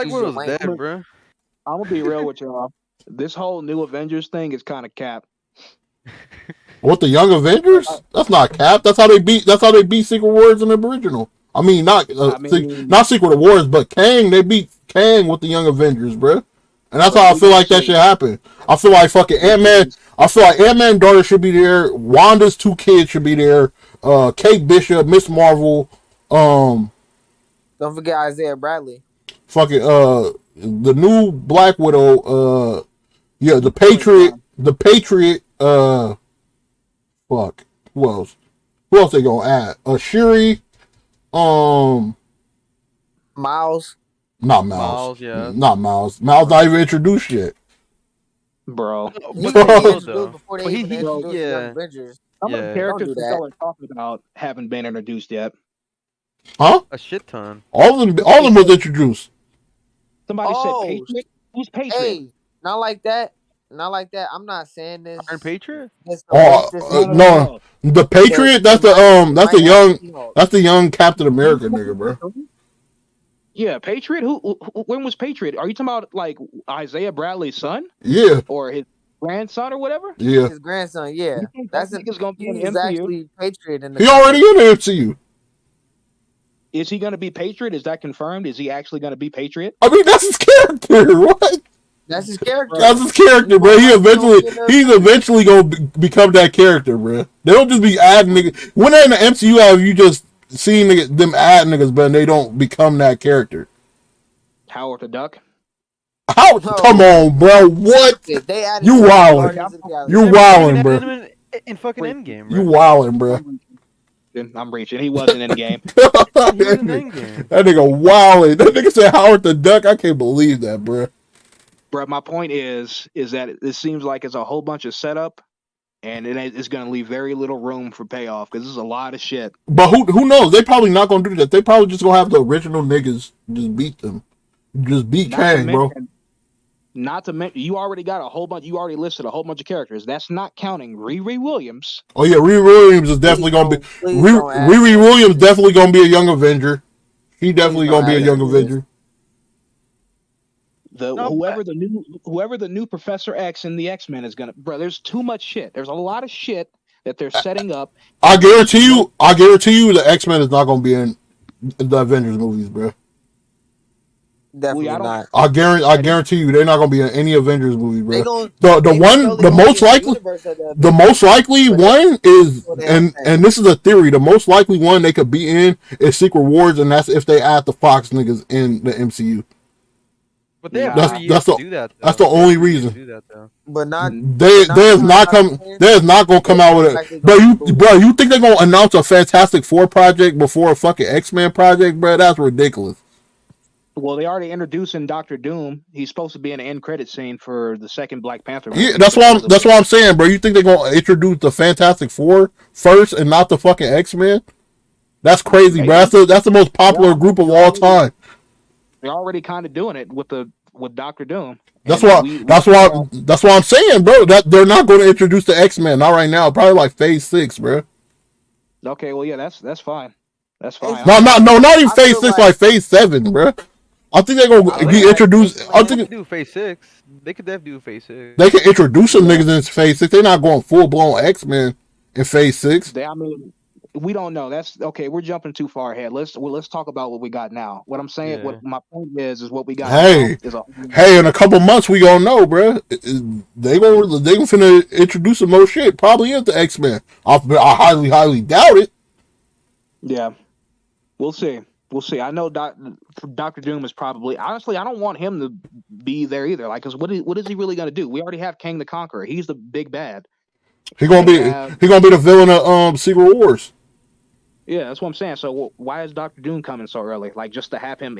She's Widow's Yelena. dead, bro. I'm gonna be real with y'all. This whole new Avengers thing is kind of cap. What, the Young Avengers? That's not Cap. That's how they beat Secret Wars in the original. I mean, not Secret Wars, but Kang. They beat Kang with the Young Avengers, bro. And that's how I feel like that should happen. I feel like fucking Ant-Man. I feel like Ant-Man daughter should be there. Wanda's 2 kids should be there. Kate Bishop, Miss Marvel. Don't forget Isaiah Bradley. Fucking the new Black Widow. Yeah, the Patriot. The Patriot. Fuck. Who else? Who else they gonna add? Shuri. Miles. Not Miles. Miles, yeah. Not Miles. Miles not even introduced yet. Bro. He Bro. was introduced before they But even introduced yeah. Young Avengers. Some of the Yeah. characters Don't do that that. y'all are talking about haven't been introduced yet. Huh? A shit ton. All of them was introduced. Somebody Oh, said Patriot. Who's Patriot? Hey, not like that. Not like that. I'm not saying this. Iron Patriot? No, the Patriot. That's the young Captain America nigga, bro. Yeah, Patriot. Who? When was Patriot? Are you talking about like Isaiah Bradley's son Yeah, or his grandson or whatever? yeah. His grandson. Yeah, You think that's that nigga's gonna be in the he's MCU? actually Patriot in the. He already in the MCU. Is he gonna be Patriot? Is that confirmed? Is he actually gonna be Patriot? I mean, that's his character. What? That's his character. That's his character, bro. He's eventually gonna become that character, bro. They don't just be adding niggas. When they're in the MCU, have you just seen them add niggas, but they don't become that character? Howard the Duck. How? No. Come on, bro. What? They added You him to wildin'. Guardians of the Galaxy. You wildin', bro. In fucking Endgame, bro. You wildin', bro. I'm reaching. He wasn't in the game. He was in Endgame. That nigga wildin'. That nigga said Howard the Duck. I can't believe that, bro. Bro, my point is that it seems like it's a whole bunch of setup, and it's going to leave very little room for payoff because this is a lot of shit. But who knows? They probably not gonna do that. They probably just gonna have the original niggas just beat them. Just beat Kang, bro. Not to mention, you already got a whole bunch. You already listed a whole bunch of characters. That's not counting Riri Williams. Oh yeah, Riri Williams is definitely gonna be. Riri Williams definitely gonna be a young Avenger. He definitely gonna be a young Avenger. Whoever the new Professor X in the X-Men is gonna, bro. There's too much shit. There's a lot of shit that they're setting up. I guarantee you, the X-Men is not gonna be in the Avengers movies, bro. Definitely not. I guarantee you, they're not gonna be in any Avengers movie, bro. They gon' The they one, surely the gonna be most in the likely, universe of the Avengers, most likely but they one is, what they and have this is a theory. The most likely one they could be in is Secret Wars, and that's if they add the Fox niggas in the MCU. But they have That's 3 years to do that, though. that's the They have only 3 years to reason. do that, though. but not They is not come. They is not gonna come out with it, bro. You think they're gonna announce a Fantastic Four project before a fucking X-Men project, bro? That's ridiculous. Well, they already introducing Doctor Doom. He's supposed to be in the end credit scene for the second Black Panther movie. Yeah, that's what I'm saying, bro. You think they're gonna introduce the Fantastic Four first and not the fucking X-Men? That's crazy, bro. That's the most popular group of all time. They're already kind of doing it with Doctor Doom. That's what I'm saying, bro. That they're not going to introduce the X-Men, not right now. Probably like Phase 6, bro. Okay, well, yeah, that's fine. That's fine. No, not even Phase 6, like Phase 7, bro. I think they're gonna be introduced. I think they could do Phase 6. They could definitely do Phase 6. They can introduce some niggas in Phase 6. They're not going full blown X-Men in Phase 6. I mean, we don't know. That's okay. We're jumping too far ahead. Let's talk about what we got now. What I'm saying, what my point is what we got. Hey, in a couple months we gonna know, bro. They gonna finna introduce some more shit. Probably is the X-Men. I highly doubt it. Yeah, we'll see. We'll see. I know Doctor Doom is probably, honestly, I don't want him to be there either. Like, cause what is he really gonna do? We already have Kang the Conqueror. He's the big bad. He gonna be the villain of Secret Wars. Yeah, that's what I'm saying. So why is Doctor Doom coming so early? Like, just to have him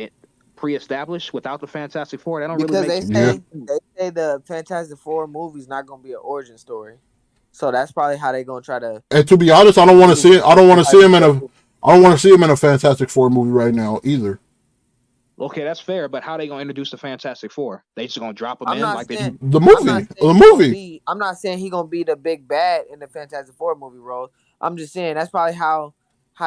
pre-established without the Fantastic Four? That don't because really make sense. They say the Fantastic Four movie's not gonna be an origin story, so that's probably how they gonna try to. And to be honest, I don't want to see it. I don't want to see him in a Fantastic Four movie right now either. Okay, that's fair, but how they gonna introduce the Fantastic Four? They just gonna drop them in like they do the movie. I'm not saying he gonna be the big bad in the Fantastic Four movie role. I'm just saying that's probably how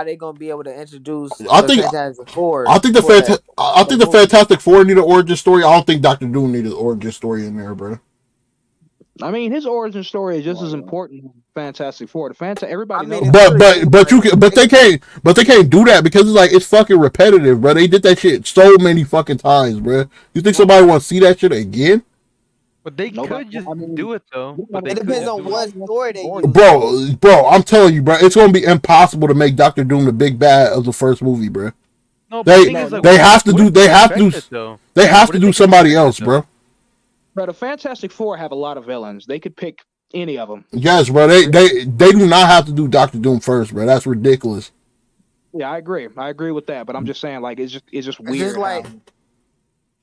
they gonna be able to introduce Fantastic Four. I think the Fantastic Four need an origin story. I don't think Doctor Doom needs an origin story in there, bro. I mean, his origin story is just as important as Fantastic Four. Everybody knows. But they can't do that because it's fucking repetitive, bro. They did that shit so many fucking times, bro. You think somebody want to see that shit again? But they could just do it though. But it depends on what story they use. Bro, I'm telling you, bro, it's gonna be impossible to make Doctor Doom the big bad of the first movie, bro. No, they have to do somebody else, bro. Bro, the Fantastic Four have a lot of villains. They could pick any of them. Yes, bro. They do not have to do Doctor Doom first, bro. That's ridiculous. Yeah, I agree. I agree with that. But I'm just saying, like, it's just weird.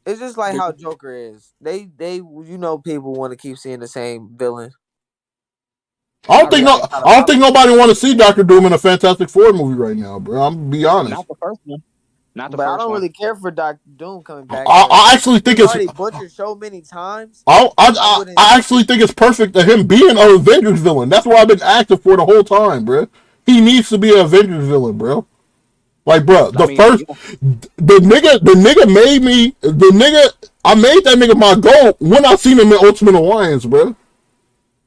It's just like how Joker is. They people want to keep seeing the same villain. I don't think nobody want to see Doctor Doom in a Fantastic Four movie right now, bro. I'm gonna be honest. Not the first one. But I don't really care for Doctor Doom coming back. I actually think it's already butchered so many times. I actually think it's perfect that him being an Avengers villain. That's what I've been active for the whole time, bro. He needs to be an Avengers villain, bro. Like, bro, the nigga I made that nigga my goal when I seen him in Ultimate Alliance, bro.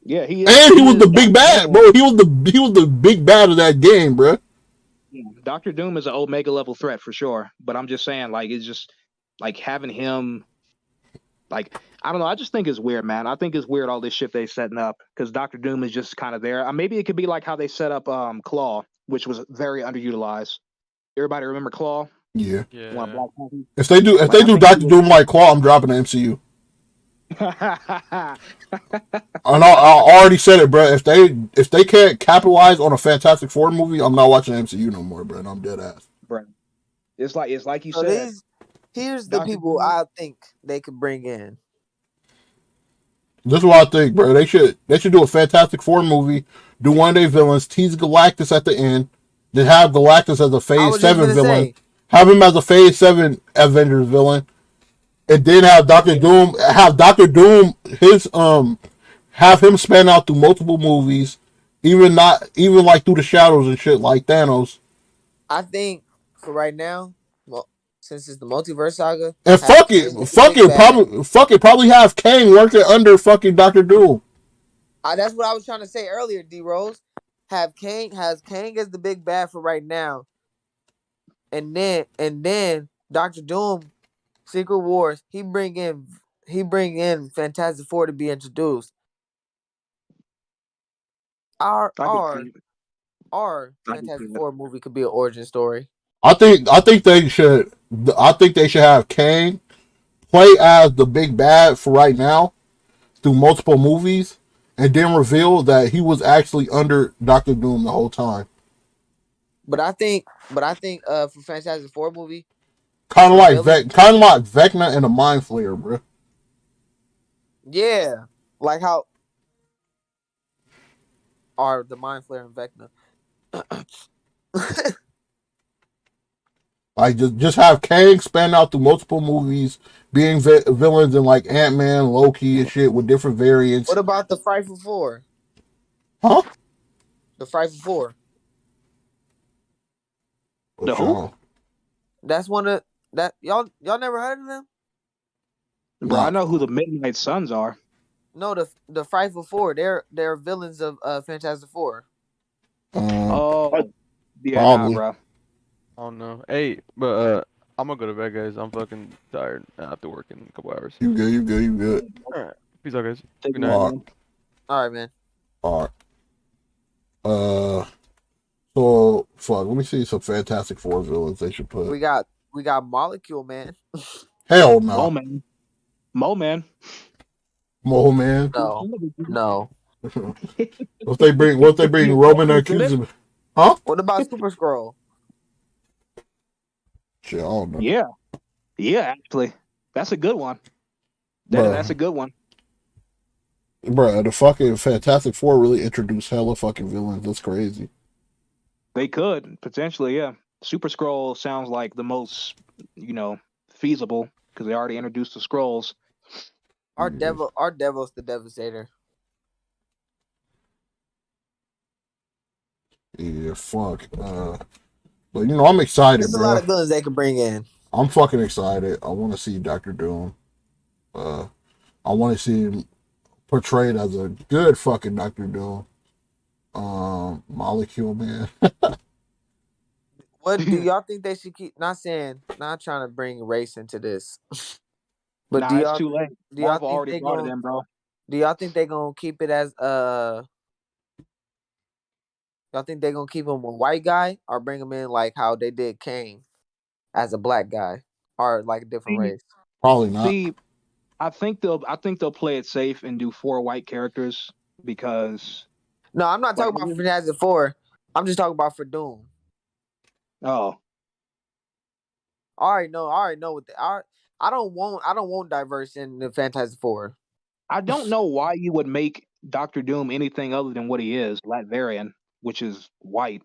Yeah, he was the big bad, bro. He was the big bad of that game, bro. Doctor Doom is an Omega level threat for sure, but I'm just saying, like, it's just like having him, like, I don't know. I just think it's weird, man. I think it's weird all this shit they setting up because Doctor Doom is just kind of there. Maybe it could be like how they set up Claw, which was very underutilized. Everybody remember Claw? Yeah. If they do Doctor Doom like Claw, I'm dropping the MCU. And I already said it, bro. If they can't capitalize on a Fantastic Four movie, I'm not watching MCU no more, bro. And I'm dead ass. Bro, it's like you said. Here's the people I think they could bring in. This is what I think, bro. They should do a Fantastic Four movie, do one of their villains, tease Galactus at the end, then have Galactus as a Phase 7 villain. Have him as a Phase 7 Avengers villain. And then have Doctor Doom have him span out through multiple movies, even like through the shadows and shit like Thanos. I think for right now, since it's the multiverse saga, and probably have Kang working under fucking Doctor Doom. That's what I was trying to say earlier, D Rose. Has Kang as the big bad for right now, and then Doctor Doom Secret Wars. He bring in Fantastic Four to be introduced. Our I can see. our I can see Fantastic that. Four movie could be an origin story. I think they should. I think they should have Kang play as the big bad for right now through multiple movies, and then reveal that he was actually under Doctor Doom the whole time. But I think for Fantastic Four movie, Kind of the like villain, Vecna and a Mind Flayer, bro. yeah, like how are the Mind Flayer and Vecna. Like just have Kang span out through multiple movies, being villains in like Ant-Man, Loki, and shit with different variants. What about the Frightful Four? Huh? The Frightful Four. The who? That's one of that y'all never heard of them? Bro, I know who the Midnight Suns are. No, the Frightful Four. They're villains of Fantastic Four. Oh, yeah, probably. nah, bro. Oh no. Hey, but I'm gonna go to bed, guys. I'm fucking tired. I have to work in a couple hours. You good. All right. Peace out, guys. Take Good it night. easy. All right, man. All right. So fuck. Let me see some Fantastic Four villains they should put. We got Molecule Man. Hell no. Mo Man. Mo Man. No. What they bring Roman accused? Huh? What about Super Scroll? Shit, I don't know. Yeah, actually, that's a good one. That's a good one. Bruh, the fucking Fantastic Four really introduced hella fucking villains. That's crazy. They could potentially, yeah. Super Scroll sounds like the most, feasible because they already introduced the Scrolls. Our devil's the Devastator. Yeah, fuck. But I'm excited, There's a bro. lot of villains they could bring in. I'm fucking excited. I want to see Doctor Doom. I want to see him portrayed as a good fucking Doctor Doom. Molecule Man. What do y'all think they should keep? Not trying to bring race into this. But Nah, do it's y'all too late. do y'all Marvel think already they brought it gonna in, bro. do y'all think they gonna keep it as y'all think they gonna keep him a white guy or bring him in like how they did Kane as a black guy or like a different race? Probably not. See, I think they'll play it safe and do 4 white characters because. No, I'm not talking about Fantastic Four. I'm just talking about for Doom. Oh. I already know what I don't want diverse in the Fantastic Four. I don't know why you would make Doctor Doom anything other than what he is, Latverian, which is white.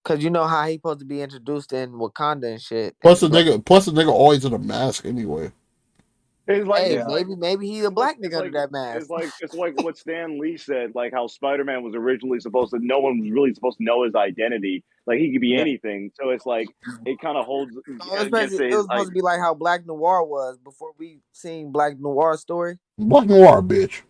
Cause you know how he's supposed to be introduced in Wakanda and shit. Plus the nigga always in a mask anyway. It's like, Hey, maybe he's a black nigga under that mask. It's like what Stan Lee said, like how Spider-Man was originally supposed to. No one was really supposed to know his identity. Like he could be anything. So it's like it kind of holds. It was supposed to be like how Black Noir was before we seen Black Noir's story. Black Noir, bitch.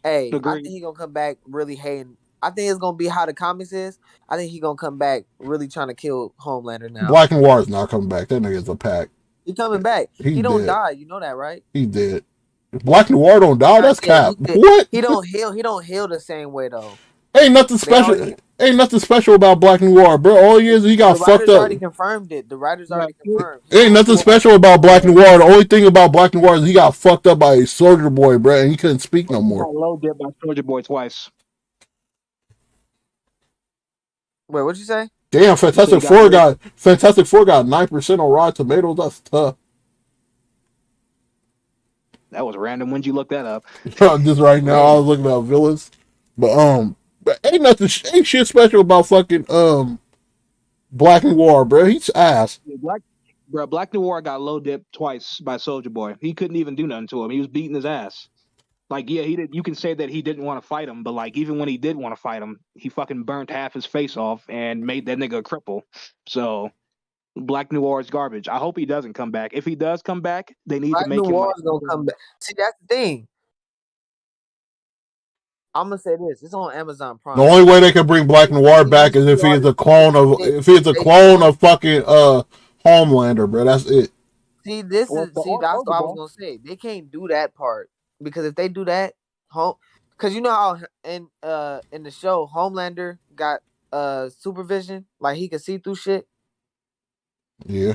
Hey, I think he's gonna come back really hating. I think it's gonna be how the comics is. I think he's gonna come back really trying to kill Homelander now. Black Noir is not coming back. That nigga's a pack. He coming back. He don't die. You know that, right? He did. Black Noir don't die. That's cap. What? He don't heal the same way though. Ain't nothing special. Ain't nothing special about Black Noir, bro. All he is, he got fucked up. Already confirmed it. The writers already confirmed. Ain't nothing special about Black Noir. The only thing about Black Noir is he got fucked up by a Soldier Boy, bro, and he couldn't speak no more. Got low dip by Soldier Boy twice. Wait, what'd you say? Damn, Fantastic Four got 9% on Rotten Tomatoes. That's tough. That was random. When'd you look that up? Just right now, I was looking at villains, but ain't shit special about fucking Black Noir, bro. He's ass. Black Noir got low dip twice by Soldier Boy. He couldn't even do nothing to him. He was beating his ass. Like, yeah, he did. You can say that he didn't want to fight him, but like, even when he did want to fight him, he fucking burnt half his face off and made that nigga a cripple. So, Black Noir is garbage. I hope he doesn't come back. If he does come back, they need to make him. Black Noir is gonna come back. See, that's the thing. I'm gonna say this. It's on Amazon Prime. The only way they can bring Black Noir back is if he is a clone of fucking Homelander, bro. That's it. See, that's Or what I was Soldier gonna say. They can't do that part because if they do that, because you know how in the show Homelander got supervision, like he could see through shit. Yeah.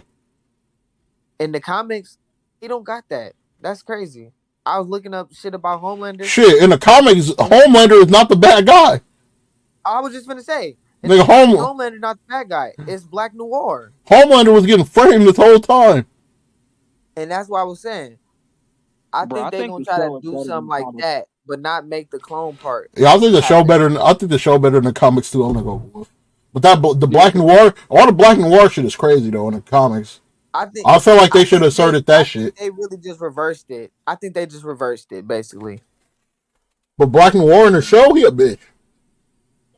In the comics, he don't got that. That's crazy. I was looking up shit about Homelander. Shit, in the comics, Homelander is not the bad guy. I was just gonna say, in the Nigga, comics, Homelander not the bad guy. It's Black Noir, Homelander was getting framed this whole time. and that's what I was saying. I Bro, think I they think gonna the try to show is do better than something the like comics. that, but not make the clone part. Yeah, I think the show happen. better. I think the show better than the comics too. I'm gonna go with. But the Yeah. Black Noir, all the Black Noir shit is crazy though in the comics. I feel like they should have asserted that shit. They really just reversed it. I think they just reversed it basically. But Black Noir in the show, he a bitch.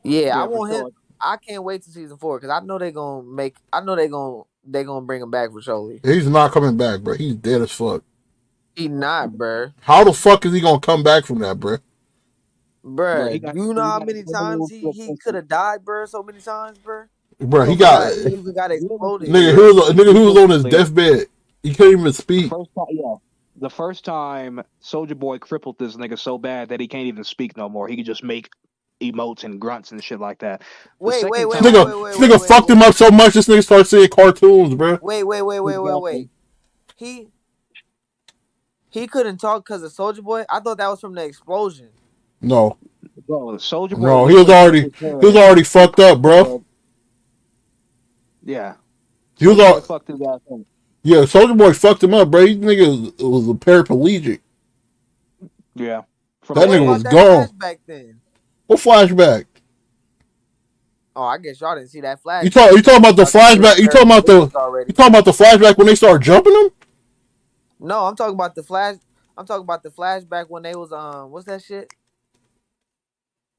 Yeah, I Yeah, for want him. sure. I can't wait to season 4 because I know they gonna make. I know they gonna bring him back for surely. He's not coming back, bro. He's dead as fuck. He not, bruh. How the fuck is he gonna come back from that, bro? Bro, he Bruh, got you know he how got many a number times one flip he system. could have died, bruh? So many times, bruh. Bro, he He got even got exploded. nigga. He was on his deathbed. He couldn't even The speak. first time, yeah. The first time Soldier Boy crippled this nigga so bad that he can't even speak no more. He could just make emotes and grunts and shit like that. Wait, This nigga fucked wait. him up so much. This nigga started seeing cartoons, bro. Wait. He couldn't talk because of Soldier Boy. I thought that was from the explosion. No, Bro, Soldier Boy. no, he was already fucked up, bro. Yeah, He was Soldier all Boy fucked his ass up. yeah. Soldier Boy fucked him up, bro. He nigga was a paraplegic. Yeah, from That What nigga about was that gone. flashback then? What flashback? Oh, I guess y'all didn't see that flashback. You talking about the flashback? You talking about the flashback when they started jumping him? No, I'm talking about the flash. I'm talking about the flashback when they was what's that shit?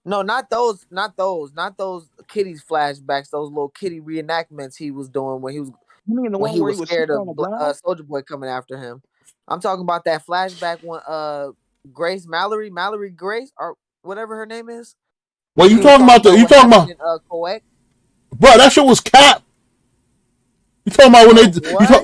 No, not those kitties flashbacks. Those little kitty reenactments he was doing when he was You mean the when one he where was he was scared sitting of on the ground? Soldier Boy coming after him. I'm talking about that flashback when Grace Mallory Grace or whatever her name is. Well, you He was talking about what happened in Coex. bro? That shit was cap. You talking about when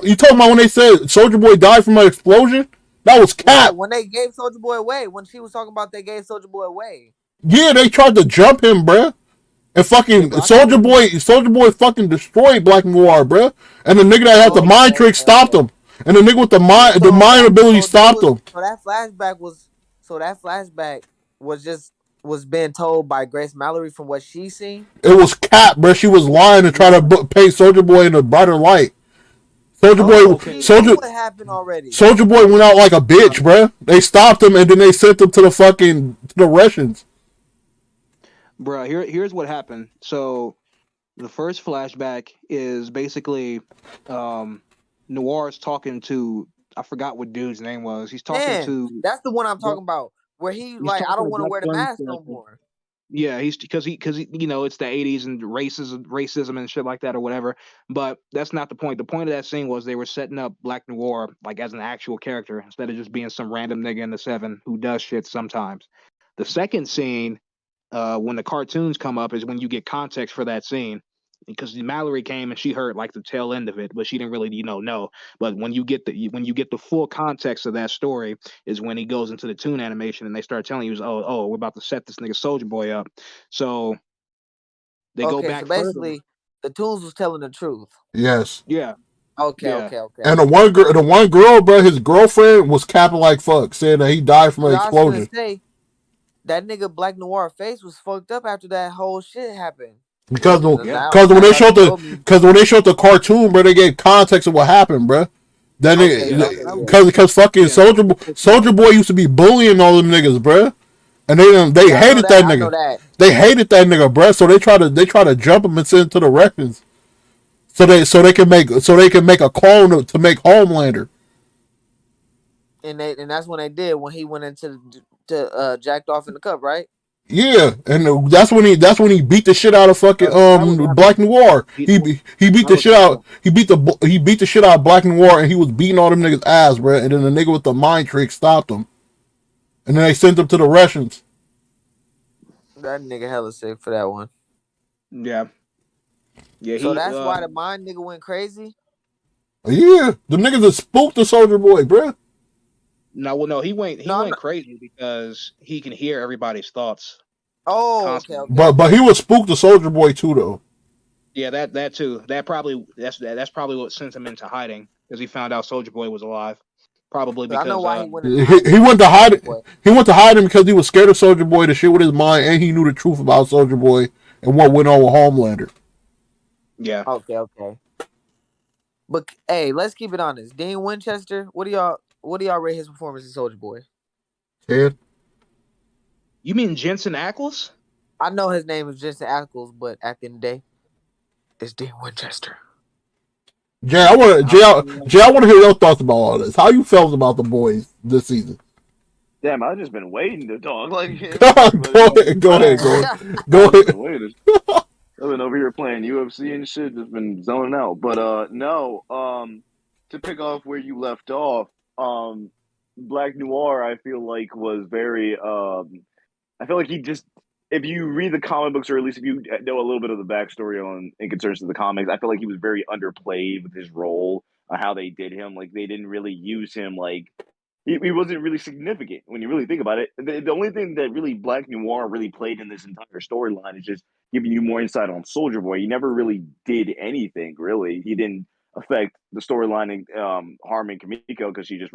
you talking about when they said Soldier Boy died from an explosion? That was cap. When they gave Soldier Boy away, when she was talking about they gave Soldier Boy away. Yeah, they tried to jump him, bro. And fucking Soldier Boy fucking destroyed Black Noir, bro. And the nigga that had the mind trick stopped him. And the nigga with the mind ability stopped him. So that flashback was being told by Grace Mallory from what she seen. It was cap, bro. She was lying to try to paint Soldier Boy in a brighter light. Soldier Boy what happened already? Soldier Boy went out like a bitch, bro. They stopped him and then they sent him to the Russians. Bro, here's what happened. So the first flashback is basically Noir's talking to, I forgot what dude's name was. He's talking to. That's the one I'm talking about. Where he's like, I don't want to wear the mask no more. Yeah, he's because he you know it's the 80s and racism and shit like that or whatever. But that's not the point. The point of that scene was they were setting up Black Noir like as an actual character instead of just being some random nigga in the 7 who does shit sometimes. The second scene, when the cartoons come up, is when you get context for that scene. Because Mallory came and she heard like the tail end of it, but she didn't really, know. But when you get the full context of that story, is when he goes into the toon animation and they start telling you, oh, we're about to set this nigga Soldier Boy up. So they go back. So basically, the toons was telling the truth. Yes. Yeah. Okay. And the one girl, bro, his girlfriend was capping like fuck, saying that he died from an explosion. I was gonna say, that nigga Black Noir face was fucked up after that whole shit happened. Because when they showed the cartoon, bro, they gave context of what happened, bro. Then because fucking Soldier Boy used to be bullying all them niggas, bro, and they hated that nigga. They hated that nigga, bro. So they try to jump him and send him to the Russians, so they can make a clone to make Homelander. And that's when they did when he went into jacked off in the cup, right? Yeah, and that's when he beat the shit out of fucking Black Noir. He beat the shit out. He beat the shit out of Black Noir, and he was beating all them niggas ass, bro. And then the nigga with the mind trick stopped him, and then they sent him to the Russians. That nigga hella sick for that one. Yeah. So that's why the mind nigga went crazy. Yeah, the niggas that spooked the Soldier Boy, bruh. No, he went No, I'm went not- crazy because he can hear everybody's thoughts Oh, okay, constantly. okay. But he was spooked the Soldier Boy too, though. Yeah, that too. That's probably what sent him into hiding because he found out Soldier Boy was alive. Probably I know because why he went He, into hiding. he went to hide. Soldier Boy. He went to hide him because he was scared of Soldier Boy to shit with his mind, and he knew the truth about Soldier Boy and what went on with Homelander. yeah. Okay. But hey, let's keep it honest. Dean Winchester, what do y'all rate his performance in Soldier Boy? Ted? You mean Jensen Ackles? I know his name is Jensen Ackles, but at the end of the day, it's Dean Winchester. Jay, I want to hear your thoughts about all this. How you felt about the boys this season? Damn, I've just been waiting to talk. Like, Go ahead. I've just been waiting. I've been over here playing UFC and shit, just been zoning out. But no, to pick off where you left off, Black Noir, I feel like was very I feel like he just, if you read the comic books, or at least if you know a little bit of the backstory on in concerns to the comics, I feel like he was very underplayed with his role, how they did him. Like they didn't really use him. Like he wasn't really significant when you really think about it. The only thing that really Black Noir really played in this entire storyline is just giving you more insight on Soldier Boy. He never really did anything. Really, he didn't affect the storyline harming Kamiko because she just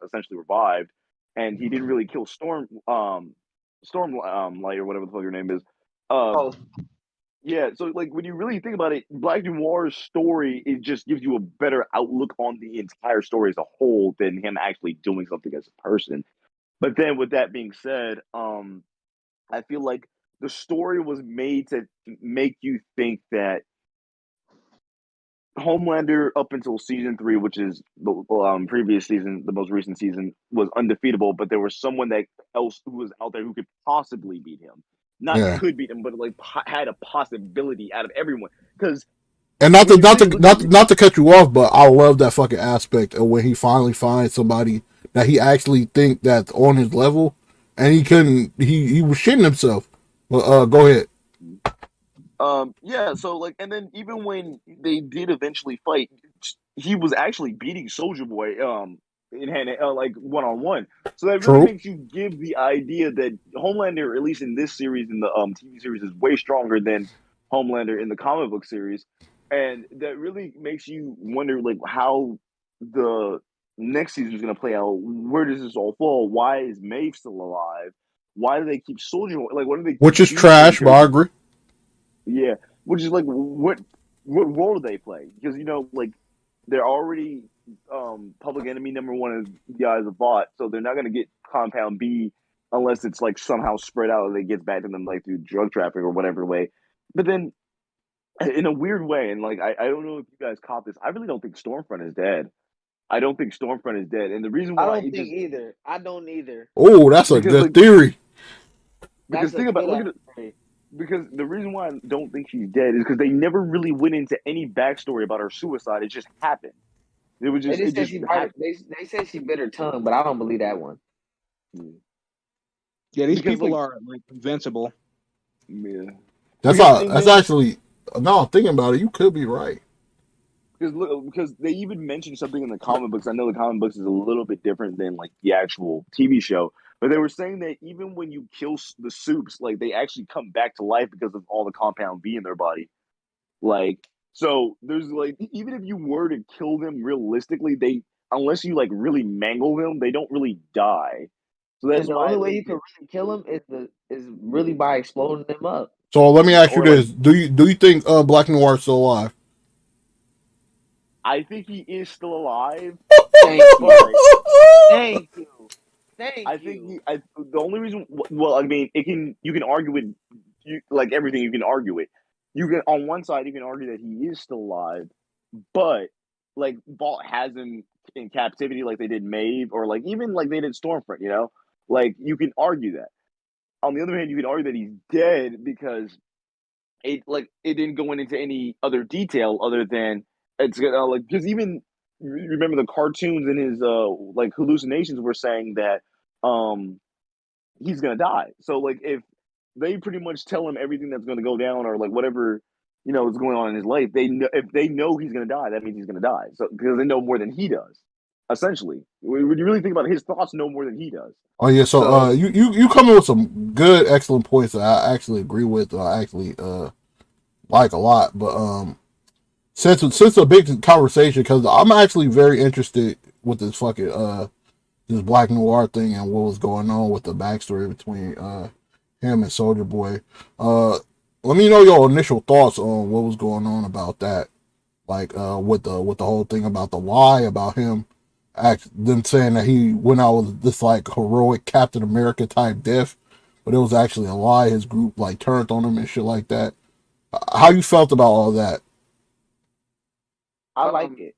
essentially revived, and he didn't really kill Storm Light or whatever the fuck your name is. Oh, Yeah, so like when you really think about it, Black Noir's story, it just gives you a better outlook on the entire story as a whole than him actually doing something as a person. But then with that being said, I feel like the story was made to make you think that Homelander up until season 3, which is the previous season, the most recent season, was undefeatable. But there was someone that else who was out there who could possibly beat him. Not Yeah, could beat him, but like had a possibility out of everyone. Because and when you really look at it, not to cut you off, but I love that fucking aspect of when he finally finds somebody that he actually think that's on his level, and he couldn't. He was shitting himself. But go ahead. yeah. So like, and then even when they did eventually fight, he was actually beating Soldier Boy, in hand, like one on one. So that really True. makes you give the idea that Homelander, at least in this series, in the TV series, is way stronger than Homelander in the comic book series, and that really makes you wonder like how the next season is going to play out. Where does this all fall? Why is Maeve still alive? Why do they keep Soldier? Like, why do they Which keep is these three trash, but I characters? agree. Yeah, which is like what role do they play? Because like they're already public enemy number one is the eyes of bot, so they're not gonna get compound B unless it's like somehow spread out and it gets back to them like through drug trafficking or whatever way. But then in a weird way, and like I don't know if you guys caught this, I really don't think Stormfront is dead. I don't think Stormfront is dead, and the reason I why don't it think just either. I don't either. Oh, that's a because good like theory. because That's a think about good look at it. idea. Because the reason why I don't think she's dead is because they never really went into any backstory about her suicide. It just happened. They It just said just she bite. happened. They said she bit her tongue, but I don't believe that one. Yeah. Yeah, these Because people like are like invincible. yeah. That's Because the all. thing That's is, actually. Now I'm thinking about it. You could be right. because they even mentioned something in the comic books. I know the comic books is a little bit different than like the actual TV show, but they were saying that even when you kill the soups, like they actually come back to life because of all the compound V in their body. Like, so there's like, even if you were to kill them realistically, they, unless you like really mangle them, they don't really die. So And that's the why, only way like, you can really kill them is really by exploding them up. So let me yeah, ask you or like, this: Do you think Black Noir is still alive? I think he is still alive, Thank you. but Thank you. Thank I think you. the only reason, well, I mean, you can argue it, like everything, you can argue it. You can, on one side, you can argue that he is still alive, but like Vault has him in captivity, like they did Maeve, or like even like they did Stormfront. Like you can argue that. On the other hand, you can argue that he's dead because it didn't go into any other detail other than it's like because even remember the cartoons and his like hallucinations were saying that um he's gonna die. So like if they pretty much tell him everything that's gonna go down or like whatever what's going on in his life, they know if they know he's gonna die, that means he's gonna die. So because they know more than he does, essentially. When you really think about it, his thoughts know more than he does. Oh yeah, so So you come in with some good, excellent points that I actually agree with. I actually like a lot, but since a big conversation, because I'm actually very interested with this fucking this Black Noir thing and what was going on with the backstory between him and Soldier Boy. Uh, Let me know your initial thoughts on what was going on about that, like with the whole thing about the lie about him, them saying that he went out with this like heroic Captain America type death, but it was actually a lie. His group like turned on him and shit like that. How you felt about all that? I like um, it.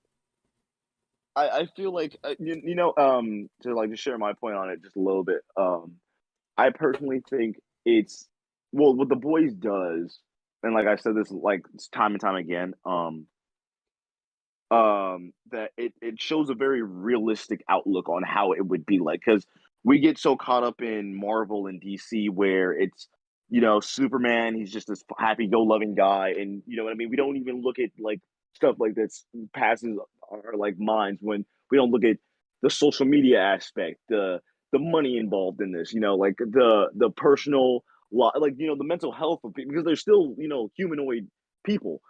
I feel like to like just share my point on it just a little bit. I personally think it's well what the boys does, and like I said this like time and time again. That it shows a very realistic outlook on how it would be like because we get so caught up in Marvel and DC where it's Superman, he's just this happy go loving guy, and you know what I mean, we don't even look at like stuff like this passes our like minds when we don't look at the social media aspect, the money involved in this, like the personal like the mental health of people because they're still humanoid people,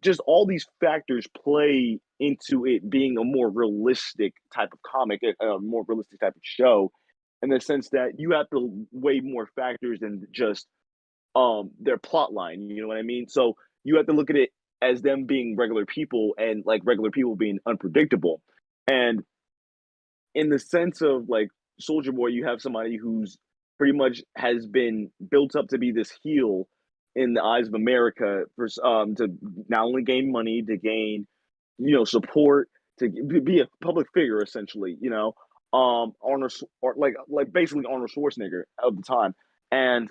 just all these factors play into it being a more realistic type of comic, a more realistic type of show, in the sense that you have to weigh more factors than just their plot line. You know what I mean? So you have to look at it as them being regular people and like regular people being unpredictable. And in the sense of like Soldier Boy, you have somebody who's pretty much has been built up to be this heel in the eyes of America for to not only gain money, to gain support, to be a public figure essentially. Arnold or like basically Arnold Schwarzenegger of the time. And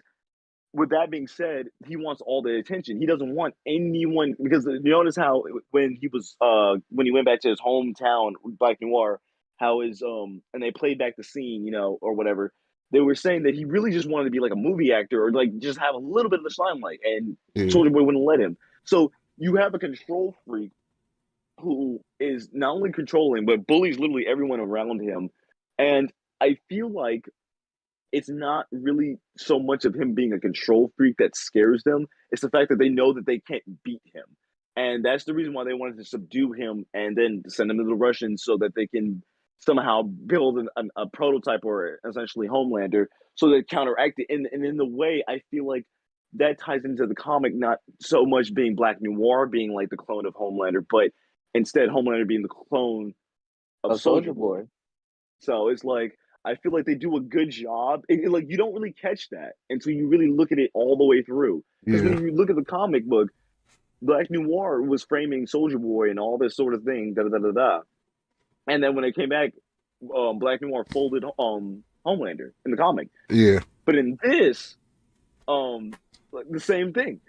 with that being said, he wants all the attention. He doesn't want anyone because you notice how when he went back to his hometown, Black Noir, how his and they played back the scene, or whatever. They were saying that he really just wanted to be like a movie actor or like just have a little bit of the limelight, and Yeah, Soldier Boy wouldn't let him. So you have a control freak who is not only controlling but bullies literally everyone around him, and I feel like it's not really so much of him being a control freak that scares them. It's the fact that they know that they can't beat him. And that's the reason why they wanted to subdue him and then send him to the Russians so that they can somehow build a prototype or essentially Homelander so they counteract it. And in the way, I feel like that ties into the comic, not so much being Black Noir being like the clone of Homelander, but instead Homelander being the clone of A Soldier Soldier Boy. Boy. So it's like I feel like they do a good job. Like you don't really catch that until you really look at it all the way through. Because yeah, when you look at the comic book, Black Noir was framing Soldier Boy and all this sort of thing, da da da da da. And then when it came back, Black Noir folded Homelander in the comic. yeah. But in this, like the same thing.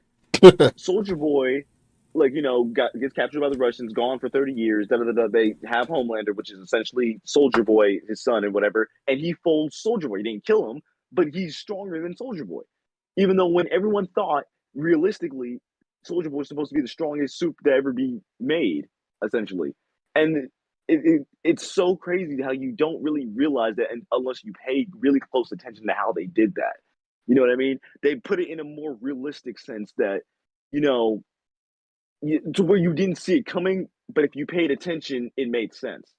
Soldier Boy, like gets captured by the Russians, gone for 30 years. Da, da, da, da. They have Homelander, which is essentially Soldier Boy, his son, and whatever. And he folds Soldier Boy. He didn't kill him, but he's stronger than Soldier Boy. Even though when everyone thought realistically, Soldier Boy is supposed to be the strongest suit to ever be made, essentially. And it's so crazy how you don't really realize that unless you pay really close attention to how they did that. You know what I mean? They put it in a more realistic sense that you know, to where you didn't see it coming, but if you paid attention, it made sense.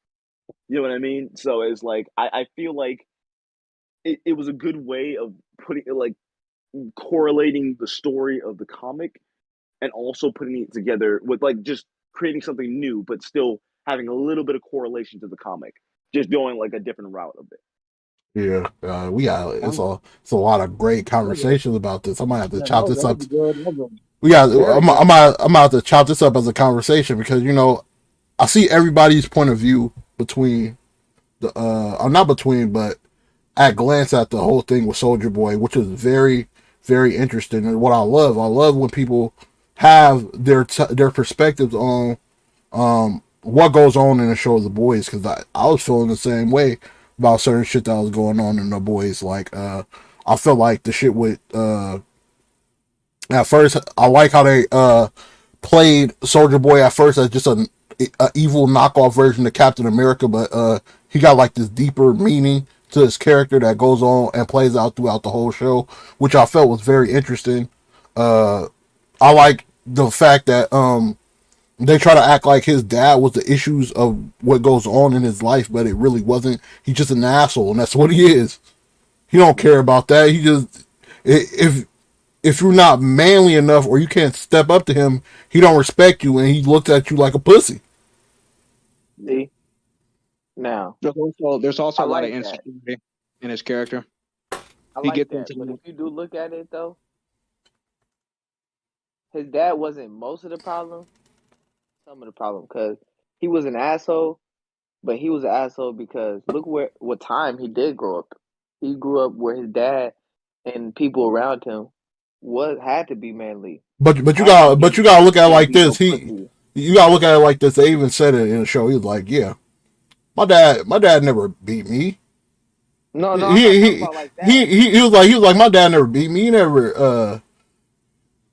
You know what I mean? So it's like I feel like it was a good way of putting it like correlating the story of the comic and also putting it together with like just creating something new, but still having a little bit of correlation to the comic, just going like a different route of it. Yeah, we got it's a lot of great conversations about this. I might have to chop this up. We got Very good. I'm about to chop this up as a conversation because I see everybody's point of view between the or not between, but at glance at the whole thing with Soldier Boy, which is very very interesting. And what I love when people have their perspectives on what goes on in the show of The Boys, because I was feeling the same way about certain shit that was going on in The Boys. Like I felt like the shit with At first, I like how they played Soldier Boy at first as just a evil knockoff version of Captain America, but he got like this deeper meaning to his character that goes on and plays out throughout the whole show, which I felt was very interesting. I like the fact that they try to act like his dad was the issues of what goes on in his life, but it really wasn't. He's just an asshole, and that's what he is. He don't care about that. He just if you're not manly enough or you can't step up to him, he don't respect you and he looks at you like a pussy. See, now There's also I a lot of like that. insecurity in his character. I He like gets that. into But if you do look at it though, his dad wasn't most of the problem. Some of the problem because he was an asshole, but he was an asshole because look what time he did grow up. He grew up where his dad and people around him had to be manly. But Had to you gotta look at it can't like be no this. pussy. You gotta look at it like this. They even said it in the show. He was like, "Yeah, my dad never beat me. No, He I'm not talking he about like that. he was like my dad never beat me. He never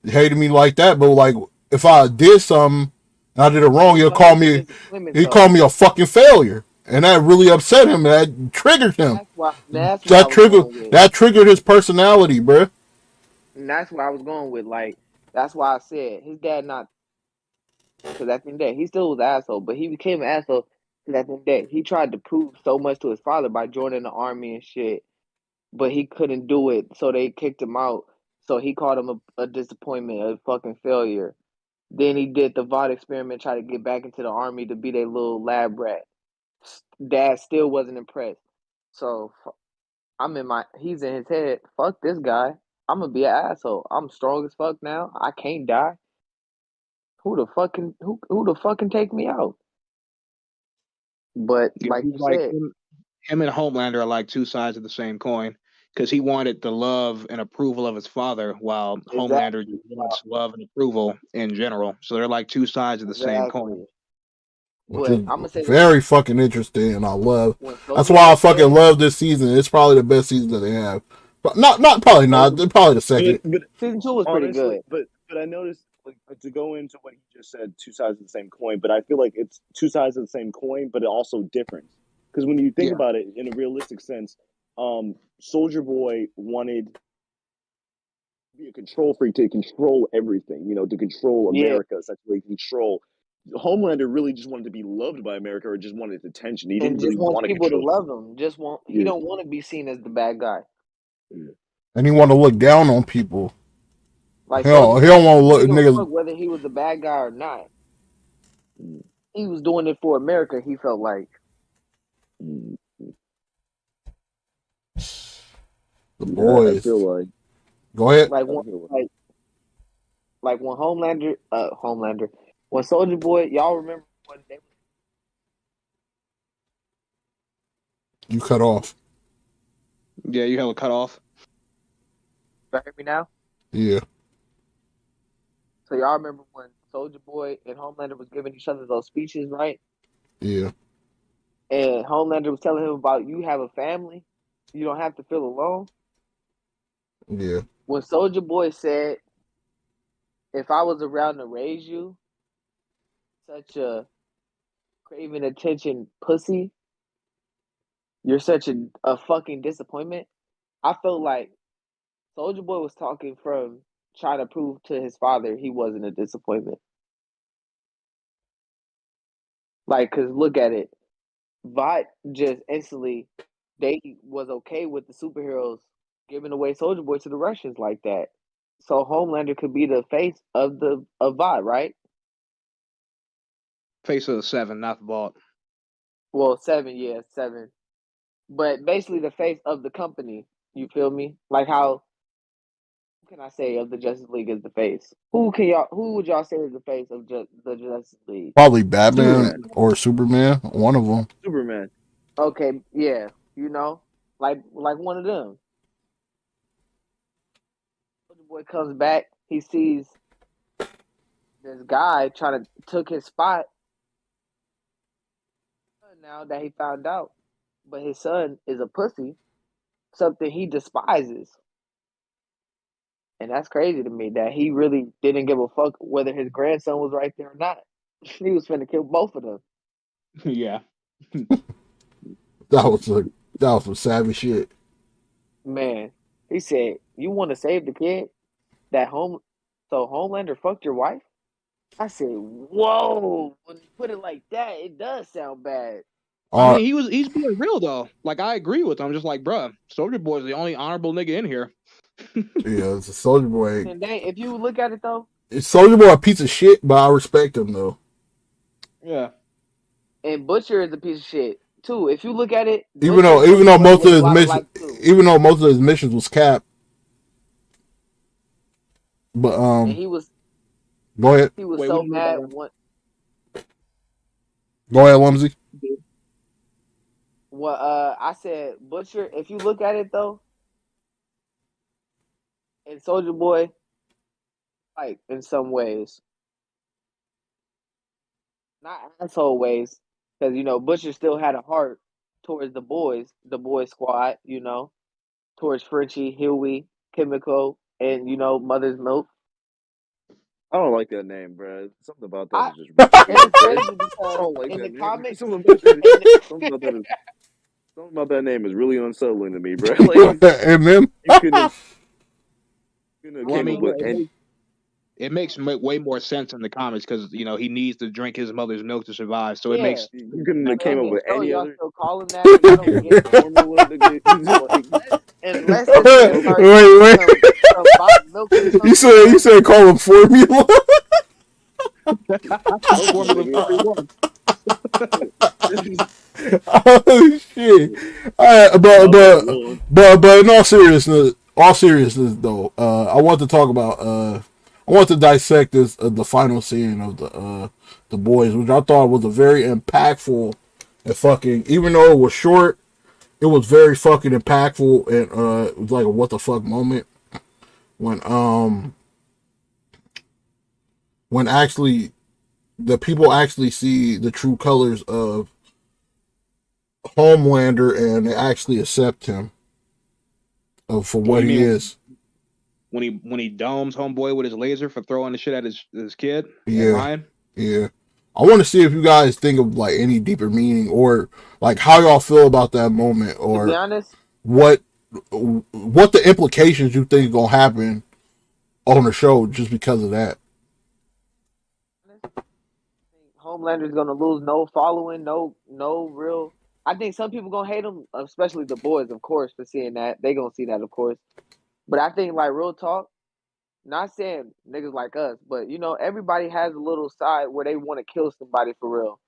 hated me like that. But like if I did something and I did it wrong, But it was disappointment he'd call though. me a fucking failure, and that really upset him. That triggered him. That's why I was going with. That triggered his personality, bruh. And that's where I was going with. Like, that's why I said his dad not because at the end of the day, he still was an asshole, but he became an asshole because at the end of the day, he tried to prove so much to his father by joining the army and shit, but he couldn't do it, so they kicked him out. So he called him a disappointment, a fucking failure. Then he did the VOD experiment, try to get back into the army to be their little lab rat. Dad still wasn't impressed. So he's in his head. Fuck this guy. I'm gonna be an asshole. I'm strong as fuck now. I can't die. Who the fuck can take me out? But Yeah, like he's you like said, him and Homelander are like two sides of the same coin because he wanted the love and approval of his father, while Homelander exactly, just wants love and approval in general. So they're like two sides of the same coin. exactly. Which But is I'm gonna say this: very fucking interesting, and I love. when That's Soldier why I Boy fucking said, love this season. It's probably the best season that they have. But not probably not. Soldier, They're probably the second. But season 2 was pretty honestly, good. but I noticed like to go into what he just said, two sides of the same coin. But I feel like it's two sides of the same coin, but it also different. Because when you think Yeah, about it in a realistic sense, Soldier Boy wanted to be a control freak to control everything, to control Yeah, America, essentially control. Homelander really just wanted to be loved by America, or just wanted attention. He and didn't really just wants want to people to control. love him. He Yeah. don't want to be seen as the bad guy. And he want to look down on people. Like Soldier He Boy, don't want to he look didn't give a niggas. fuck whether he was the bad guy or not. He was doing it for America. He felt like The Yeah, I boys. feel like. Go ahead. like I when feel like. like when Homelander, when Soldier Boy, y'all remember when they You cut off. yeah, you have a cutoff. hear me now? Yeah. So y'all remember when Soldier Boy and Homelander was giving each other those speeches, right? Yeah. And Homelander was telling him about you have a family, you don't have to feel alone. Yeah. When Soldier Boy said, "If I was around to raise you, such a craving attention pussy, you're such a fucking disappointment." I felt like Soldier Boy was talking from trying to prove to his father he wasn't a disappointment. Like, cause look at it, Vought just instantly they was okay with the superheroes giving away Soldier Boy to the Russians like that. So Homelander could be the face of Vought, right? Face of the seven, not the vault. Well, seven, yeah, seven. But basically the face of the company. You feel me? Like how can I say of the Justice League is the face? Who would y'all say is the face of the Justice League? Probably Batman Superman. or Superman. One of them. Superman. Okay, yeah, like one of them. Soldier Boy comes back, he sees this guy trying to took his spot now that he found out, but his son is a pussy, something he despises. And that's crazy to me that he really didn't give a fuck whether his grandson was right there or not. He was finna kill both of them. Yeah. That was some savage shit. Man, he said, "You want to save the kid? That home, so Homelander fucked your wife?" I said, "Whoa!" When you put it like that, it does sound bad. I Uh, mean, he's being real though. Like I agree with him. I'm just like, bruh, Soldier Boy's the only honorable nigga in here. yeah, it's a Soldier Boy. And they, if you look at it though, Soldier Boy a piece of shit, but I respect him though. Yeah. and Butcher is a piece of shit too. If you look at it, Even Butcher though and Soldier Boy most look of a his lot missions, alike too. even though most of his missions was capped, but And he was go ahead, Wait, what so do you mean by mad. that? go ahead, Lumsy. What I said, Butcher. If you look at it though, and Soldier Boy, like in some ways, not asshole ways, because Butcher still had a heart towards the boys squad. Towards Frenchie, Huey, Chemical, and Mother's Milk. I don't like that name, bro. Something about that I is just ridiculous. and it's Bro. crazy I because don't like in the that name. comics, Something about that. in Something about that is. Something about that name is really unsettling to me, bro. And then You couldn't have Well, I came up mean, with yeah, any. it makes way more sense in the comics because he needs to drink his mother's milk to survive. So it yeah, makes You couldn't have but came in up the with show, any y'all other still call him that, and I don't get it. formula. Well, unless this nigga wait, start drinking wait. some bot milk or You something, said call him formula. Listen, Formula nigga. 41. Oh shit! All right, My bad, Lord. but in all seriousness though, I want to talk about I want to dissect this the final scene of the boys, which I thought was a very impactful and fucking, even though it was short, it was very fucking impactful, and it was like a what the fuck moment when when actually the people actually see the true colors of Homelander and they actually accept him for What what do you he mean is. when he domes homeboy with his laser for throwing the shit at his kid and Yeah, Ryan? yeah. I want to see if you guys think of like any deeper meaning or like how y'all feel about that moment to be or honest, what the implications you think gonna happen on the show just because of that. Homelander's gonna lose no following, no real. I think some people gonna hate him, especially the boys, of course, for seeing that. They gonna see that, of course. But I think, like, real talk, not saying niggas like us, but everybody has a little side where they want to kill somebody for real.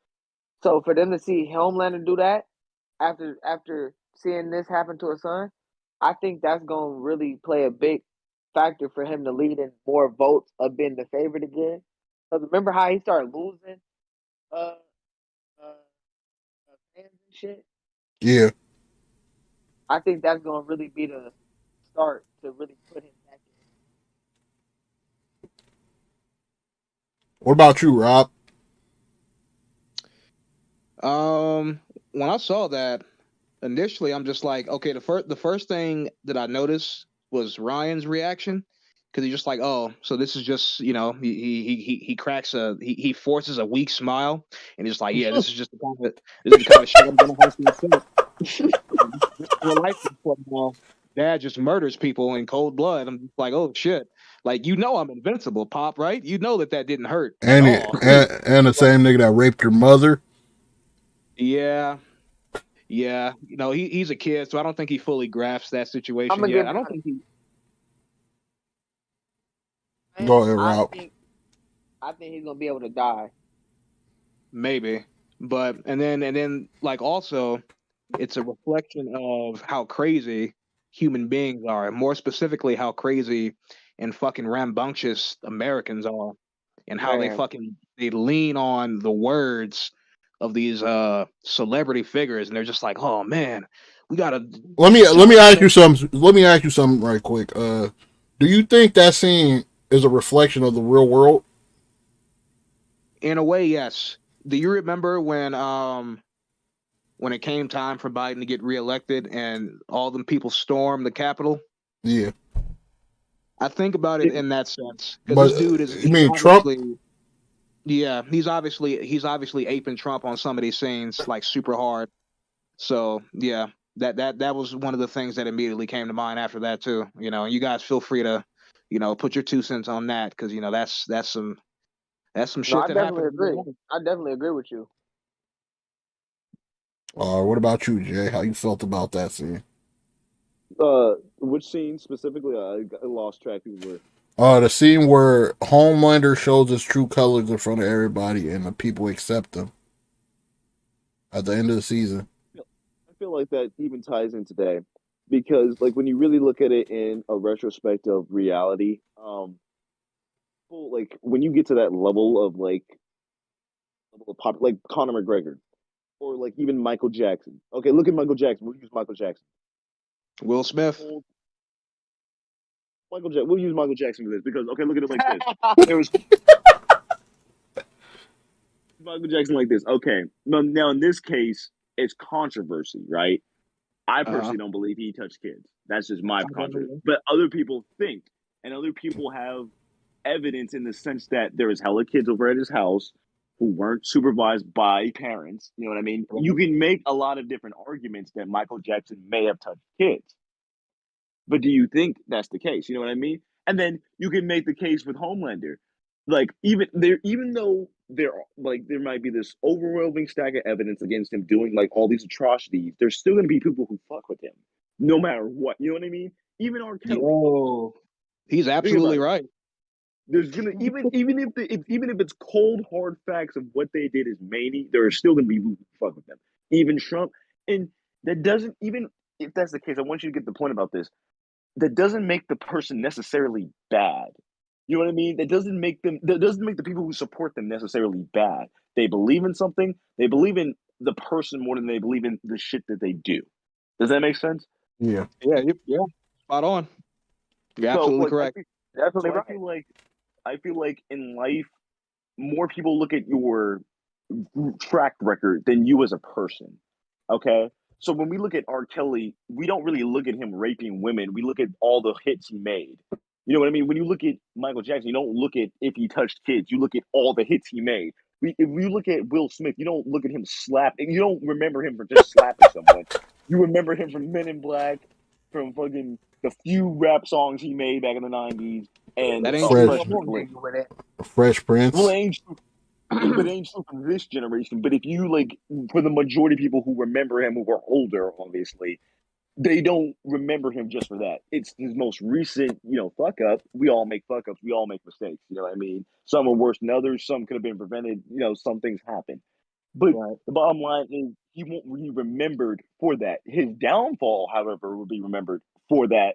So for them to see Homelander do that after seeing this happen to his son, I think that's gonna really play a big factor for him to lead in more votes of being the favorite again. Because remember how he started losing uh, uh, fans and shit? Yeah. I think that's gonna really be the start to really put him back in. What about you, Rob? When I saw that initially, I'm just like, okay, the first thing that I noticed was Ryan's reaction because he's just like, oh, so this is just he cracks he forces a weak smile and he's like, yeah, this is the kind of shit I'm gonna have to accept. This is real life before now. Dad just murders people in cold blood. I'm just like, oh shit. Like I'm invincible, Pop, right? You know that didn't hurt at And all. and the same nigga that raped your mother. Yeah, yeah. He's a kid, so I don't think he fully grasps that I'm situation gonna yet. give I him. don't think he Go ahead, I Rob. think he's gonna be able to die. maybe, but and then like also, it's a reflection of how crazy human beings are, and more specifically, how crazy and fucking rambunctious Americans are, and how Man, they lean on the words of these celebrity figures, and they're just like, oh man, we gotta Let shut me up. ask you something. Let me ask you something right quick. Do you think that scene is a reflection of the real world? In a way, yes. Do you remember when it came time for Biden to get reelected and all them people stormed the Capitol? Yeah. I think about it in that sense because But this dude is you he's mean Trump? obviously yeah he's obviously aping Trump on some of these scenes like super hard. So yeah, that was one of the things that immediately came to mind after that too. And you guys feel free to put your 2 cents on that because that's some No, shit I that definitely happened in real agree. life. I definitely agree with you. What about you, Jay? How you felt about that scene? Which scene specifically? I lost track of where. The scene where Homelander shows his true colors in front of everybody and the people accept him at the end of the season. I feel like that even ties in today because, like, when you really look at it in a retrospect of reality, like when you get to that level of like Conor McGregor or like even Michael Jackson. Okay, look at Michael Jackson. We'll use Michael Jackson. Will Smith. We'll use Michael Jackson for this because okay, look at it like this. There was Michael Jackson like this. Okay, now in this case, it's controversy, right? I Uh-huh. personally don't believe he touched kids. That's just my I don't controversy. know. But other people think, and other people have evidence in the sense that there was hella kids over at his house who weren't supervised by parents. You know what I mean? You can make a lot of different arguments that Michael Jackson may have touched kids. But do you think that's the case? You know what I mean? And then you can make the case with Homelander. Like even though there might be this overwhelming stack of evidence against him doing like all these atrocities, there's still gonna be people who fuck with him, no matter what. You know what I mean? Even R. Kelly. Yo, he's Think about absolutely it. right. There's gonna even if it's cold hard facts of what they did is many, there are still gonna be people who fuck with them. Even Trump, and that doesn't even if that's the case. I want you to get the point about this that doesn't make the person necessarily bad. You know what I mean? That doesn't make the people who support them necessarily bad. They believe in something, they believe in the person more than they believe in the shit that they do. Does that make sense? Yeah. Yeah, spot on. You're So absolutely like correct. Definitely I right. feel like in life more people look at your track record than you as a person. Okay? So when we look at R. Kelly, we don't really look at him raping women. We look at all the hits he made. You know what I mean? When you look at Michael Jackson, you don't look at if he touched kids. You look at all the hits he made. If you look at Will Smith, you don't look at him slapping. You don't remember him for just slapping someone. You remember him from Men in Black, from fucking the few rap songs he made back in the '90s, and That a ain't true no Fresh, fresh more. drink. With it. Fresh Well, it Prince. ain't but it ain't true for this generation. But if you like, for the majority of people who remember him who are older, obviously, they don't remember him just for that. It's his most recent, fuck up. We all make fuck ups. We all make mistakes. You know what I mean? Some are worse than others. Some could have been prevented. Some things happen. But Right. the bottom line is he won't be remembered for that. His downfall, however, will be remembered for that.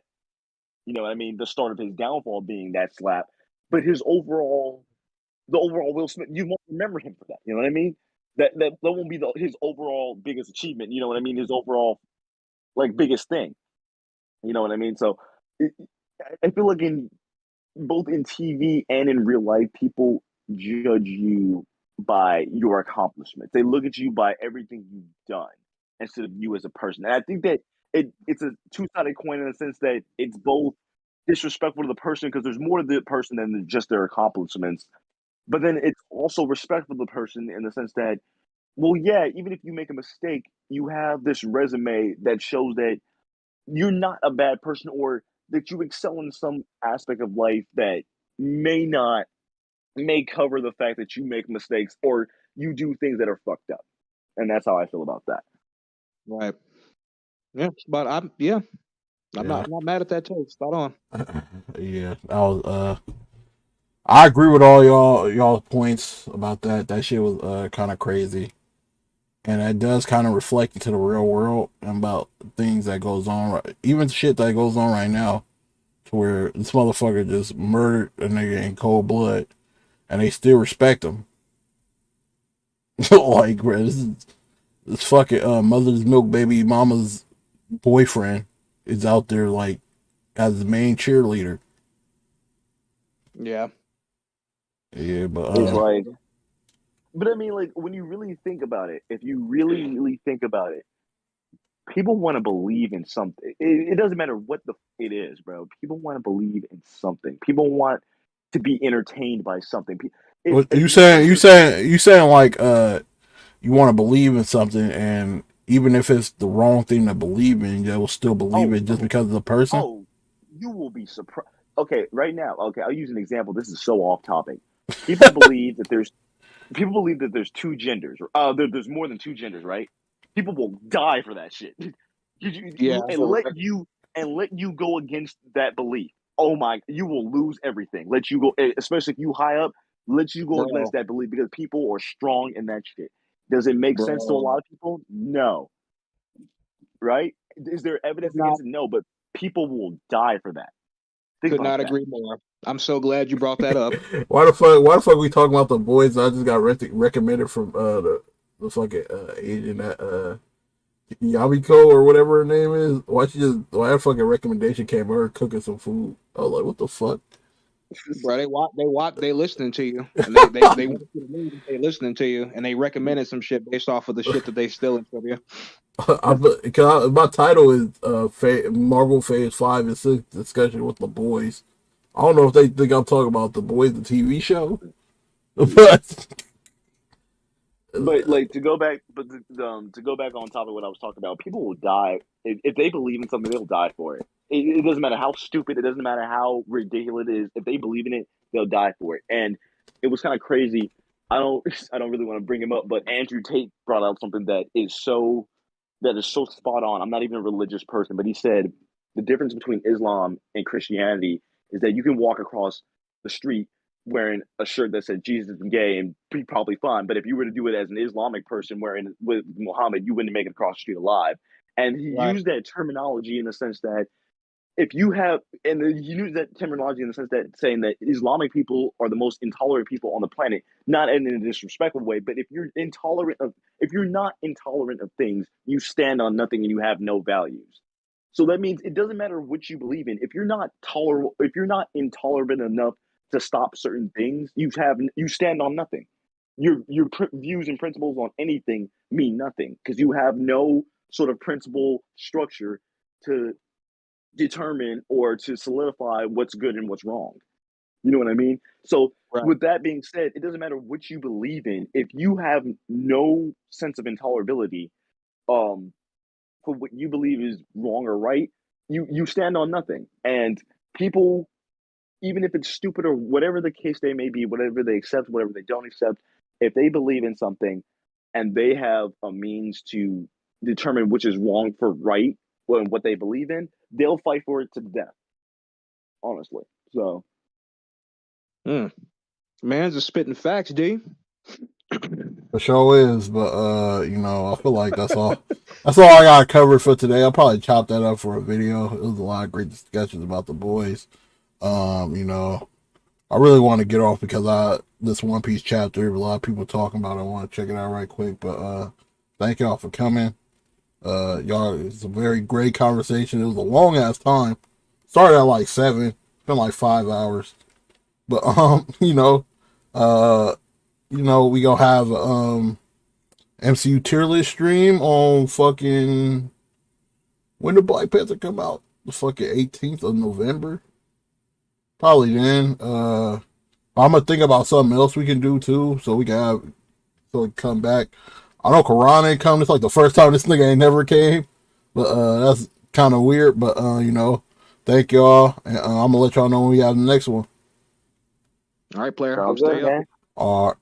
You know what I mean? The start of his downfall being that slap. But the overall Will Smith, you won't remember him for that. You know what I mean? That won't be his overall biggest achievement. You know what I mean? His overall like biggest thing. You know what I mean? So it, I feel like in both in TV and in real life, people judge you by your accomplishments. They look at you by everything you've done instead of you as a person. And I think that it's a two-sided coin in the sense that it's both disrespectful to the person because there's more to the person than just their accomplishments. But then it's also respectful to the person in the sense that, well, yeah, even if you make a mistake, you have this resume that shows that you're not a bad person or that you excel in some aspect of life that may not may cover the fact that you make mistakes or you do things that are fucked up. And that's how I feel about that. Right. Yeah, but I'm Yeah. not mad at that too. Spot on. Yeah. I agree with all y'all points about that. That shit was kind of crazy. And it does kind of reflect into the real world and about things that goes on, even shit that goes on right now, to where this motherfucker just murdered a nigga in cold blood, and they still respect him. Like, bro, this fucking mother's milk baby mama's boyfriend is out there like as the main cheerleader. Yeah. Yeah, but It's like, but I mean, like when you really think about it, if you really, really think about it, people want to believe in something. It doesn't matter what it is, bro. People want to believe in something. People want to be entertained by something. You saying like you want to believe in something, and even if it's the wrong thing to believe in, you will still believe it just because of the person. Oh, you will be surprised. Okay, right now. Okay, I'll use an example. This is so off topic. People believe that there's two genders. There's more than two genders, right? People will die for that shit. Yeah, And let you go against that belief. Oh my, you will lose everything. Let you go, especially if you high up. Let you go bro, against that belief because people are strong in that shit. Does it make sense to a lot of people? No. Right? Is there evidence against it? No, but people will die for that. Think could about not that. agree more. I'm so glad you brought that up. Why the fuck we talking about The Boys? I just got recommended from the fucking agent at Yamiko or whatever her name is. Why that fucking recommendation came of her cooking some food? I was like, what the fuck? Bro, they listening to you, and they want you to know they listening to you, and they recommended some shit based off of the shit that they stealing from you. My title is Marvel Phase 5 and 6 discussion with The Boys. I don't know if they think I'm talking about The Boys, the TV show, but like to go back, to go back on top of what I was talking about, people will die if they believe in something. They'll die for it. It doesn't matter how stupid. It doesn't matter how ridiculous it is. If they believe in it, they'll die for it. And it was kind of crazy. I don't I don't really want to bring him up, but Andrew Tate brought out something that is so spot on. I'm not even a religious person, but he said the difference between Islam and Christianity is that you can walk across the street wearing a shirt that said Jesus is gay and be probably fine. But if you were to do it as an Islamic person wearing with Muhammad, you wouldn't make it across the street alive. And he used that terminology in the sense that if you have, and you use that terminology in the sense that saying that Islamic people are the most intolerant people on the planet, not in a disrespectful way, but if you're not intolerant of things, you stand on nothing and you have no values. So that means it doesn't matter what you believe in. If you're not tolerable, if you're not intolerant enough to stop certain things, you stand on nothing. Your views and principles on anything mean nothing because you have no sort of principle structure to determine or to solidify what's good and what's wrong. You know what I mean? So Right. with that being said, it doesn't matter what you believe in. If you have no sense of intolerability for what you believe is wrong or right, you stand on nothing. And people, even if it's stupid or whatever the case they may be, whatever they accept, whatever they don't accept, if they believe in something and they have a means to determine which is wrong for right, what they believe in, they'll fight for it to the death. Honestly, so man's just spitting facts, D. the show is. But I feel like that's all. That's all I got covered for today. I'll probably chop that up for a video. It was a lot of great discussions about The Boys. I really want to get off because this One Piece chapter, a lot of people talking about it. I want to check it out right quick. But thank y'all for coming. Y'all, it's a very great conversation. It was a long ass time. Started at like 7. It's been like 5 hours. But we gonna have MCU tier list stream on fucking when did Black Panther come out? The fucking 18th of November. Probably then. I'm gonna think about something else we can do too, so we can come back. I know Karan ain't coming. It's like the first time this nigga ain't never came, but that's kind of weird. But thank y'all, and I'm gonna let y'all know when we have the next one. All right, player. sounds good, man. All right.